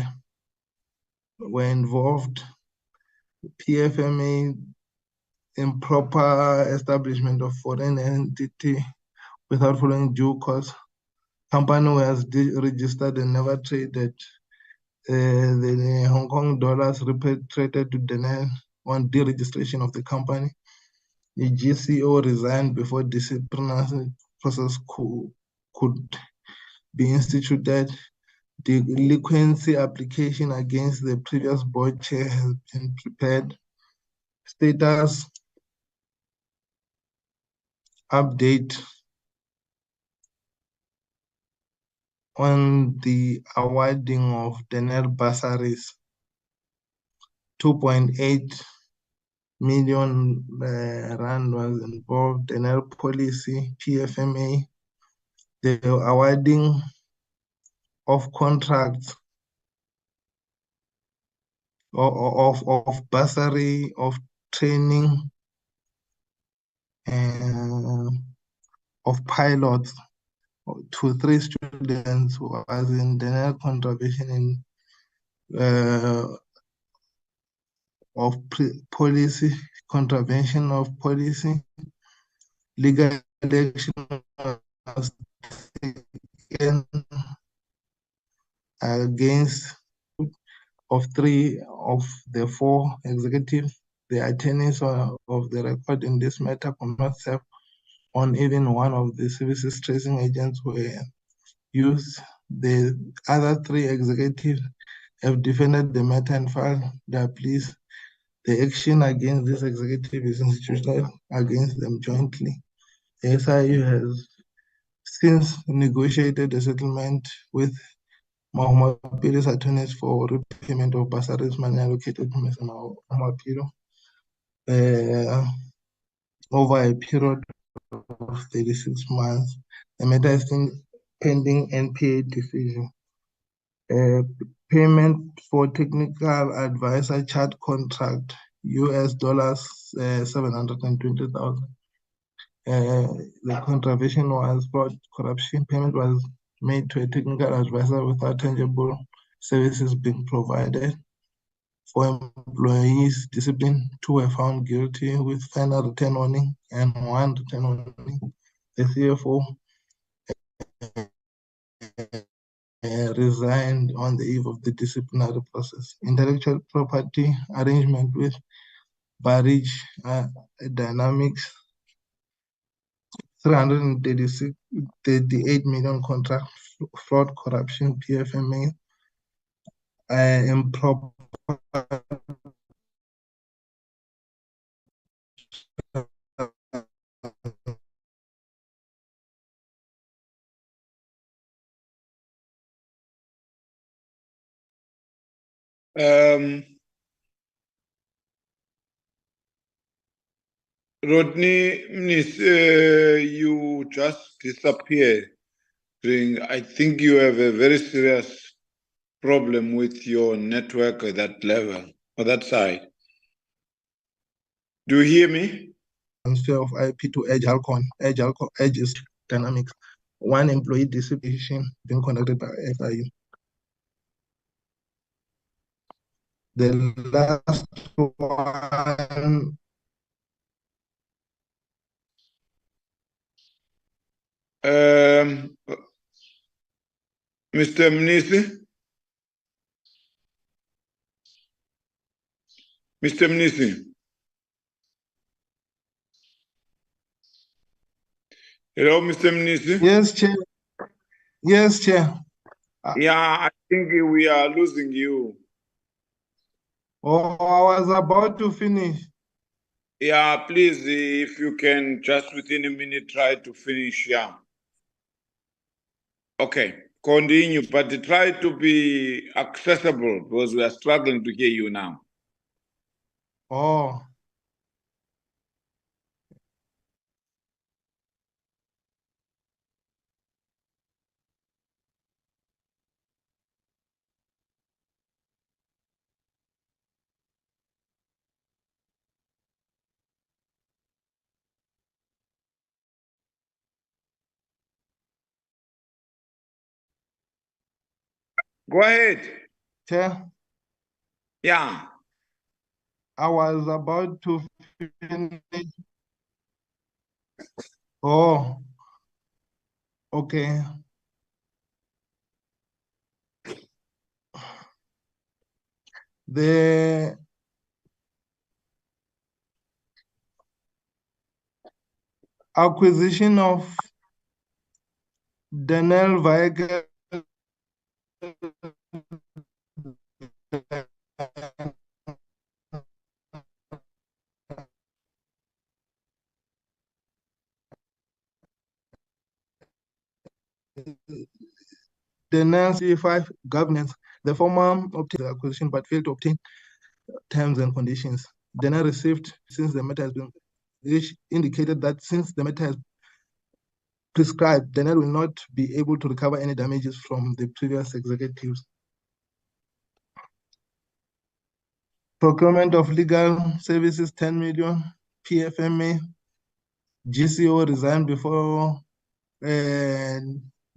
involved. PFMA improper establishment of foreign entity without following due course. Company was registered and never traded. The Hong Kong dollars repatriated to Denel on deregistration of the company. The GCO resigned before disciplinary process could be instituted. The delinquency application against the previous board chair has been prepared. Status update on the awarding of Denel bursaries. 2.8 million rand was involved. Denel policy, PFMA, the awarding of contracts of bursary, of training, of pilots to 3 students who was in Denel contravention in of policy, contravention of policy, legal action was taken against of 3 of the 4 executives. The attorneys of the record in this matter could not serve on even one of the services tracing agents were used. The other 3 executives have defended the matter and filed their pleas. The action against this executive is institutional against them jointly. The SIU has since negotiated a settlement with Mahoma Pilo's attorneys for repayment of bursaries money allocated to Mr. Mahoma Pilo over a period of 36 months. The matter is still pending NPA decision. Payment for technical advisor chart contract, $720,000. The contravention was fraud, corruption. Payment was made to a technical advisor without tangible services being provided. 4 employees disciplined, 2 were found guilty with final return warning and 1 return warning. The CFO resigned on the eve of the disciplinary process. Intellectual property arrangement with Barrage Dynamics, 338 million contract, fraud, corruption, PFMA, improper Rodney, you just disappeared. I think you have a very serious problem with your network at that level, or that side. Do you hear me? Transfer of IP to Edge is Dynamics. 1 employee disciplination being conducted by FIU. The last one. Mr. Mnisi? Mr. Mnisi? Hello, Mr. Mnisi? Yes, Chair. Yes, Chair. Yeah, I think we are losing you. Oh, I was about to finish. Yeah, please, if you can, just within a minute, try to finish. Yeah. Okay, continue, but try to be accessible because we are struggling to hear you now. Oh. Go ahead. Chair. Yeah. I was about to finish. Oh, okay. The acquisition of Denel vehicle Denel C5 governance. The former obtained the acquisition but failed to obtain terms and conditions. Denel received since the matter has been, which indicated that since the matter has prescribed, Denel will not be able to recover any damages from the previous executives. Procurement of legal services, 10 million. PFMA. GCO resigned before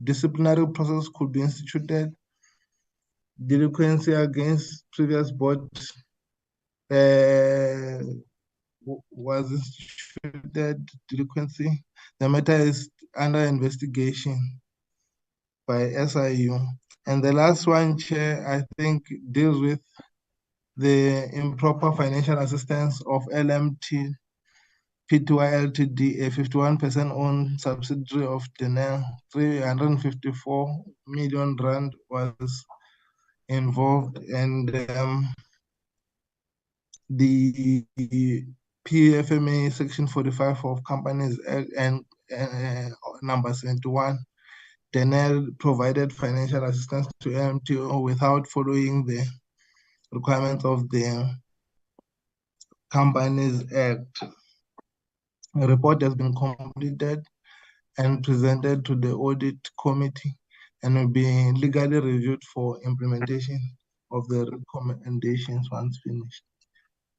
disciplinary process could be instituted. Delinquency against previous board was instituted. Delinquency. The matter is under investigation by SIU. And the last one, Chair, I think deals with the improper financial assistance of LMT P2I Ltd, a 51% owned subsidiary of Denel. 354 million rand was involved, and the PFMA Section 45 of Companies Act and number 71. Denel provided financial assistance to LMTO without following the requirements of the Companies Act. A report has been completed and presented to the audit committee and will be legally reviewed for implementation of the recommendations once finished.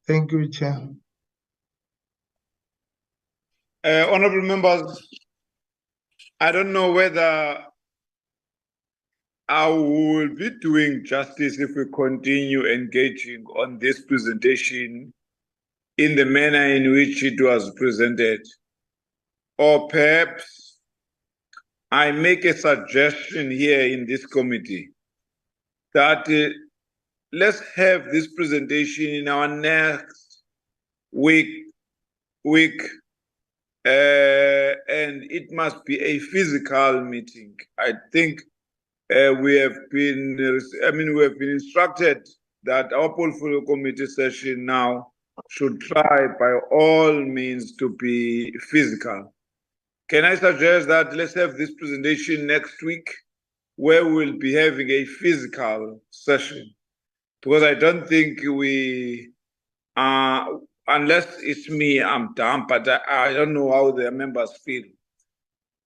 Thank you, Chair. Honorable members, I don't know whether I will be doing justice if we continue engaging on this presentation in the manner in which it was presented. Or perhaps I make a suggestion here in this committee that let's have this presentation in our next week, and it must be a physical meeting. I think we have been instructed that our portfolio committee session now should try by all means to be physical. Can I suggest that let's have this presentation next week where we'll be having a physical session? Because I don't think we unless it's me, I'm dumb, but I don't know how the members feel.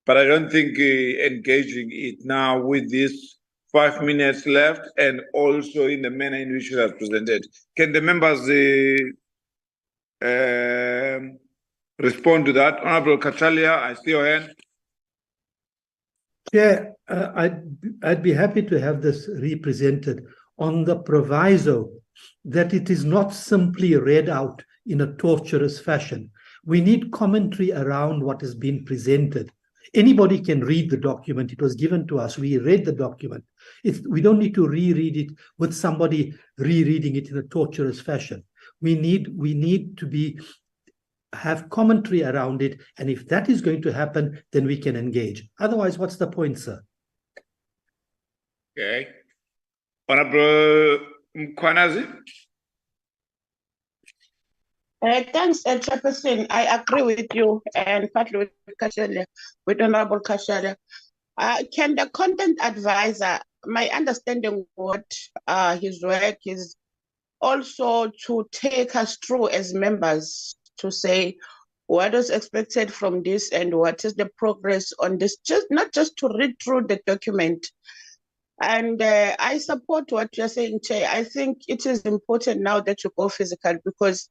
But I don't think engaging it now with this 5 minutes left and also in the manner in which it was presented. Can the members respond to that? Honorable Katalia, I see your hand. Yeah, I'd be happy to have this represented on the proviso that it is not simply read out in a torturous fashion. We need commentary around what has been presented. Anybody can read the document. It was given to us. We read the document. We don't need to reread it with somebody rereading it in a torturous fashion. We need to have commentary around it. And if that is going to happen, then we can engage. Otherwise, what's the point, sir? Okay. Honorable Mkwanazi? Thanks, Chairperson. I agree with you and partly with Honorable Kashale. Can the content advisor, my understanding what his work is also to take us through as members to say what is expected from this and what is the progress on this, not just to read through the document. And I support what you're saying, Chair. I think it is important now that you go physical because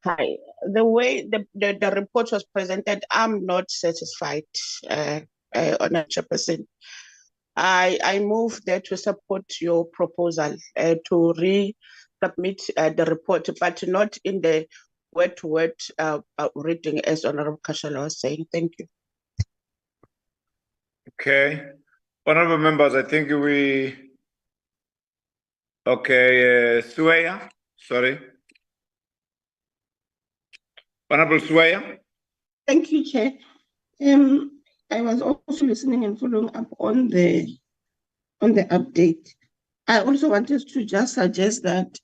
the way the report was presented, I'm not satisfied, on a Chairperson. I move there to support your proposal to resubmit the report, but not in the word-to-word reading as Honorable Kashala was saying. Thank you. Okay. Honorable members, I think Sueya, sorry. Honorable Sueya. Thank you, Chair. I was also listening and following up on the update. I also wanted to just suggest that,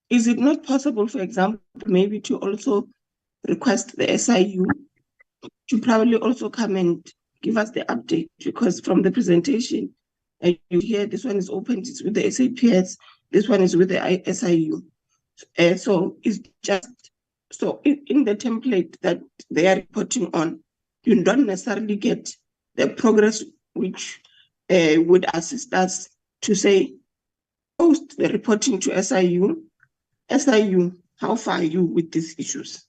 is it not possible, for example, maybe to also request the SIU to probably also come and give us the update, because from the presentation, you hear this one is open, it's with the SAPS, this one is with the SIU. So it's just, so in the template that they are reporting on, you don't necessarily get the progress which would assist us to say, post the reporting to SIU, how far are you with these issues?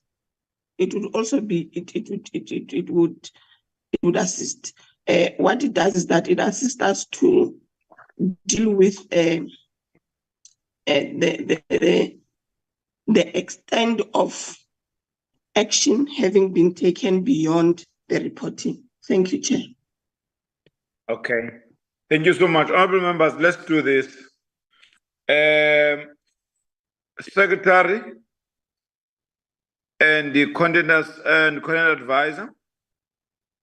It would also be, it would assist. What it does is that it assists us to deal with the extent of action having been taken beyond the reporting. Thank you, Chair. Okay. Thank you so much. Honorable members, let's do this. Secretary and the content advisor,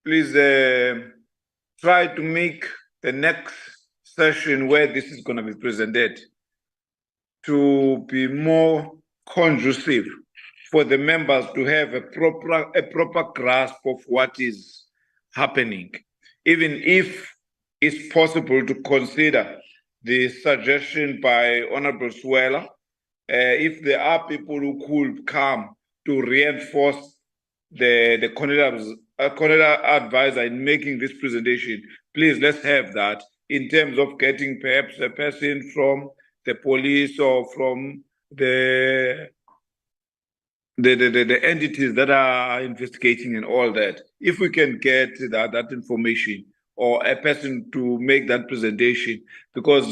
please try to make the next session where this is going to be presented to be more conducive for the members to have a proper grasp of what is happening, even if it's possible to consider the suggestion by Honorable Swela. If there are people who could come to reinforce the content advisor in making this presentation, please, let's have that in terms of getting perhaps a person from the police or from the entities that are investigating and all that. If we can get that information or a person to make that presentation, because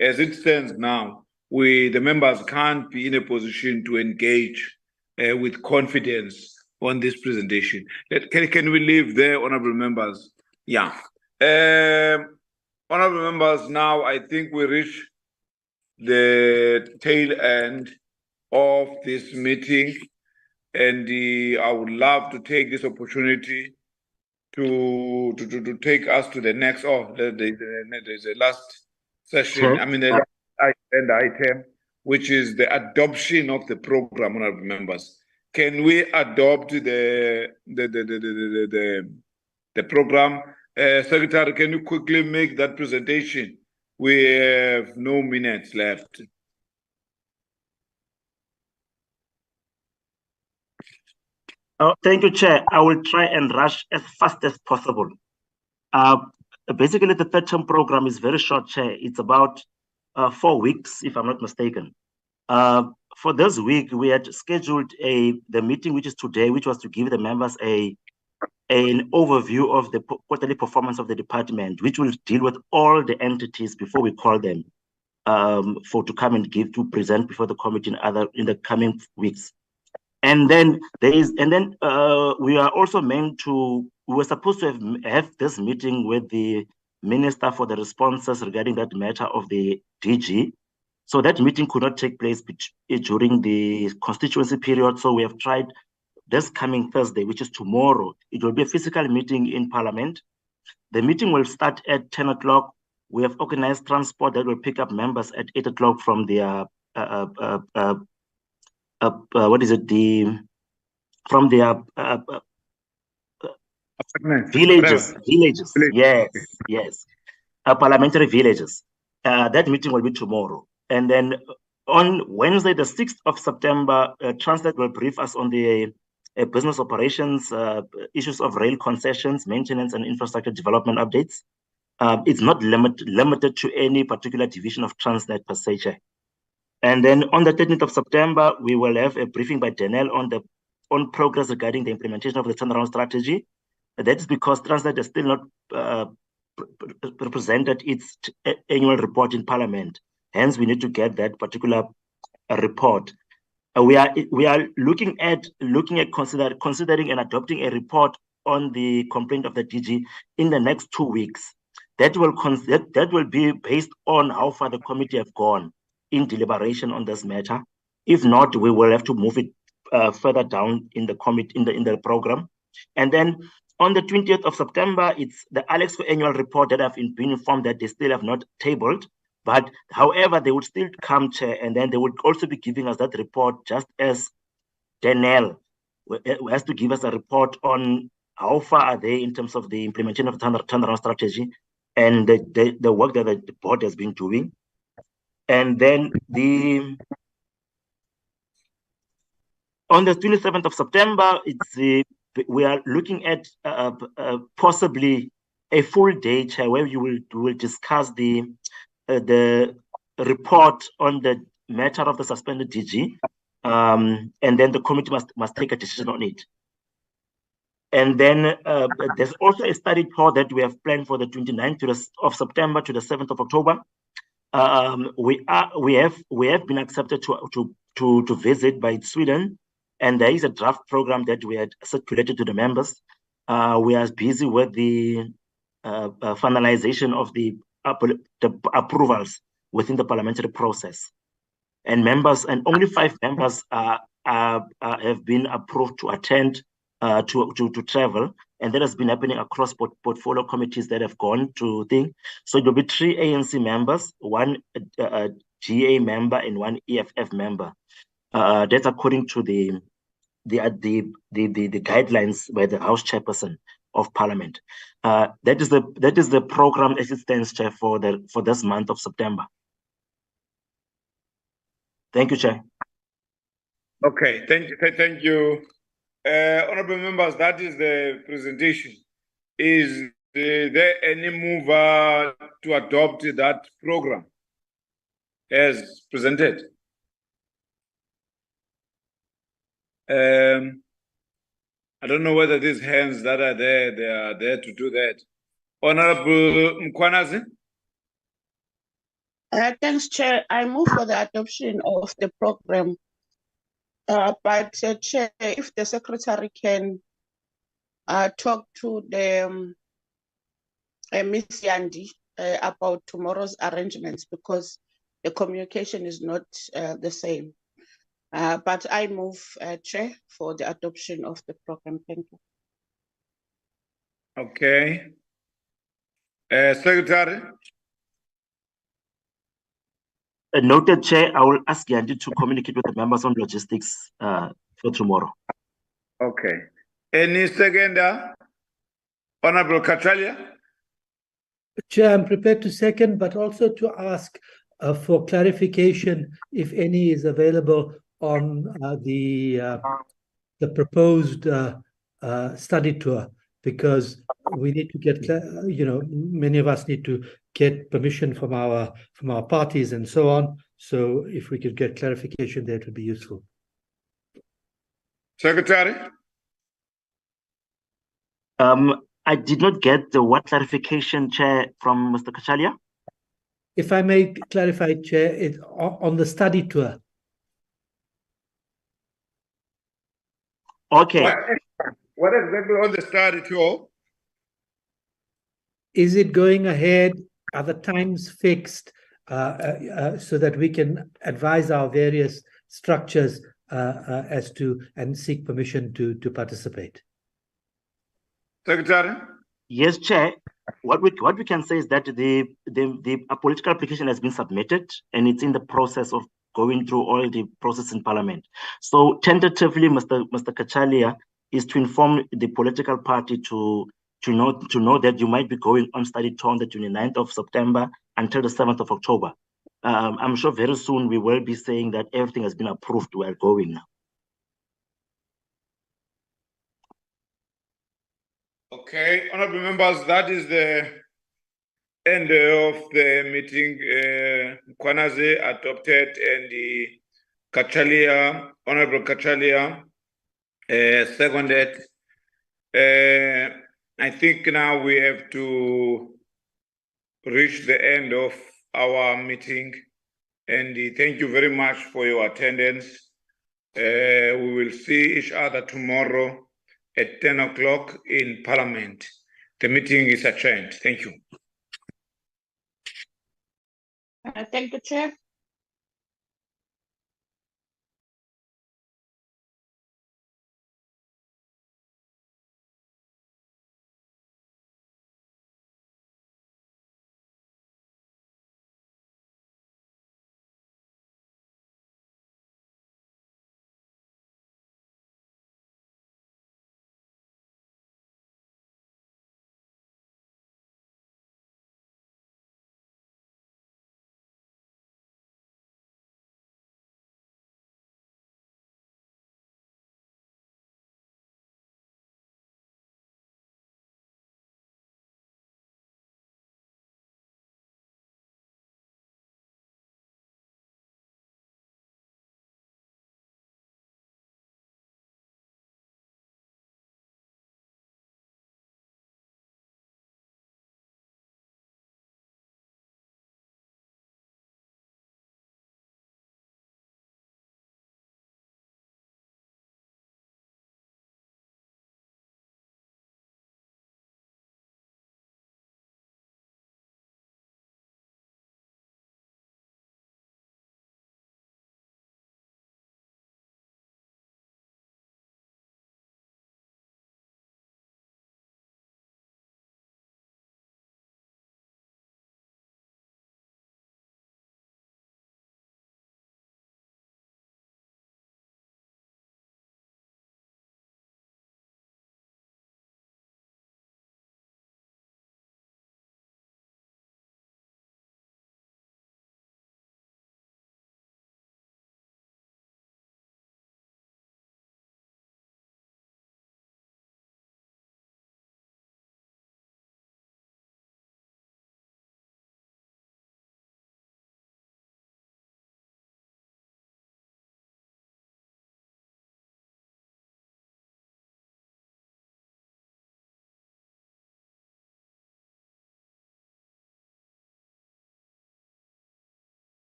as it stands now, the members can't be in a position to engage with confidence on this presentation. Can we leave there, honorable members? Yeah. Honorable members, now I think we reach the tail end of this meeting, and I would love to take this opportunity to take us to the next. There's a last session. Sure. I mean, the item, which is the adoption of the program, honorable members. Can we adopt the program? Secretary, can you quickly make that presentation? We have no minutes left. Oh, thank you, Chair. I will try and rush as fast as possible. Basically, the third-term program is very short, Chair. It's about 4 weeks, if I'm not mistaken. For this week, we had scheduled the meeting, which is today, which was to give the members an overview of the quarterly performance of the department, which will deal with all the entities before we call them. to come and to present before the committee in the coming weeks. And then we are also we were supposed to have this meeting with the Minister for the responses regarding that matter of the DG. So that meeting could not take place during the constituency period. So we have tried this coming Thursday, which is tomorrow. It will be a physical meeting in Parliament. The meeting will start at 10 o'clock. We have organized transport that will pick up members at 8 o'clock from their villages. Yes, parliamentary villages. That meeting will be tomorrow. And then on Wednesday, the 6th of September, Transnet will brief us on the business operations, issues of rail concessions, maintenance and infrastructure development updates. It's not limited to any particular division of Transnet per se. And then on the 13th of September, we will have a briefing by Daniel on progress regarding the implementation of the turnaround strategy. That is because Transnet has still not presented its annual report in Parliament. Hence, we need to get that particular report. We are looking at considering and adopting a report on the complaint of the DG in the next 2 weeks. That will be based on how far the committee have gone in deliberation on this matter. If not, we will have to move it further down in the committee in the program. And then on the 20th of September, it's the Alexco annual report that I've been informed that they still have not tabled. But however, they would still come, Chair, and then they would also be giving us that report, just as Daniel has to give us a report on how far are they in terms of the implementation of the turnaround strategy and the work that the board has been doing. And then on the 27th of September, we are looking at possibly a full day, Chair, where we will discuss the report on the matter of the suspended DG, and then the committee must take a decision on it. And then there's also a study tour that we have planned for the 29th of September to the 7th of October. We have been accepted to visit by Sweden, and there is a draft program that we had circulated to the members. We are busy with the finalization of the approvals within the parliamentary process, and only 5 members have been approved to attend to travel, and that has been happening across portfolio committees that have gone to thing. So it will be 3 ANC members, 1 GA member, and 1 EFF member. That's according to the guidelines by the House Chairperson of Parliament. That is the program as it stands, Chair, for this month of September. Thank you, Chair. Okay, thank you. Honorable members, that is the presentation. Is there any mover to adopt that program as presented? I don't know whether these hands that are there, they are there to do that. Honorable Mkwanazi? Thanks, Chair. I move for the adoption of the program. But Chair, if the Secretary can talk to the Ms. Yandi about tomorrow's arrangements, because the communication is not the same. But I move, Chair, for the adoption of the program. Thank you. Okay. Secretary? Noted, Chair. I will ask Yandi to communicate with the members on logistics for tomorrow. Okay. Any seconder? Honorable Katalia? Chair, I'm prepared to second, but also to ask for clarification, if any is available, on the proposed study tour, because we need to get, many of us need to get permission from our parties and so on. So if we could get clarification there, it would be useful. Secretary? I did not get what clarification, Chair, from Mr. Kachalia. if I may clarify, Chair, it's on the study tour. Okay. What exactly on the study tour? Is it going ahead? Are the times fixed so that we can advise our various structures as to and seek permission to participate? Secretary? Yes, Chair. What we can say is that the political application has been submitted and it's in the process of going through all the process in Parliament. So tentatively, Mr. Kachalia is to inform the political party to know that you might be going on study tour on the 29th of September until the 7th of October. I'm sure very soon we will be saying that everything has been approved. We are going now. Okay, honorable members, that is the end of the meeting. Kwanaze adopted and the Kachalia, Honorable Kachalia, seconded. I think now we have to reach the end of our meeting. And thank you very much for your attendance. We will see each other tomorrow at 10 o'clock in Parliament. The meeting is adjourned. Thank you. Thank you, Chair.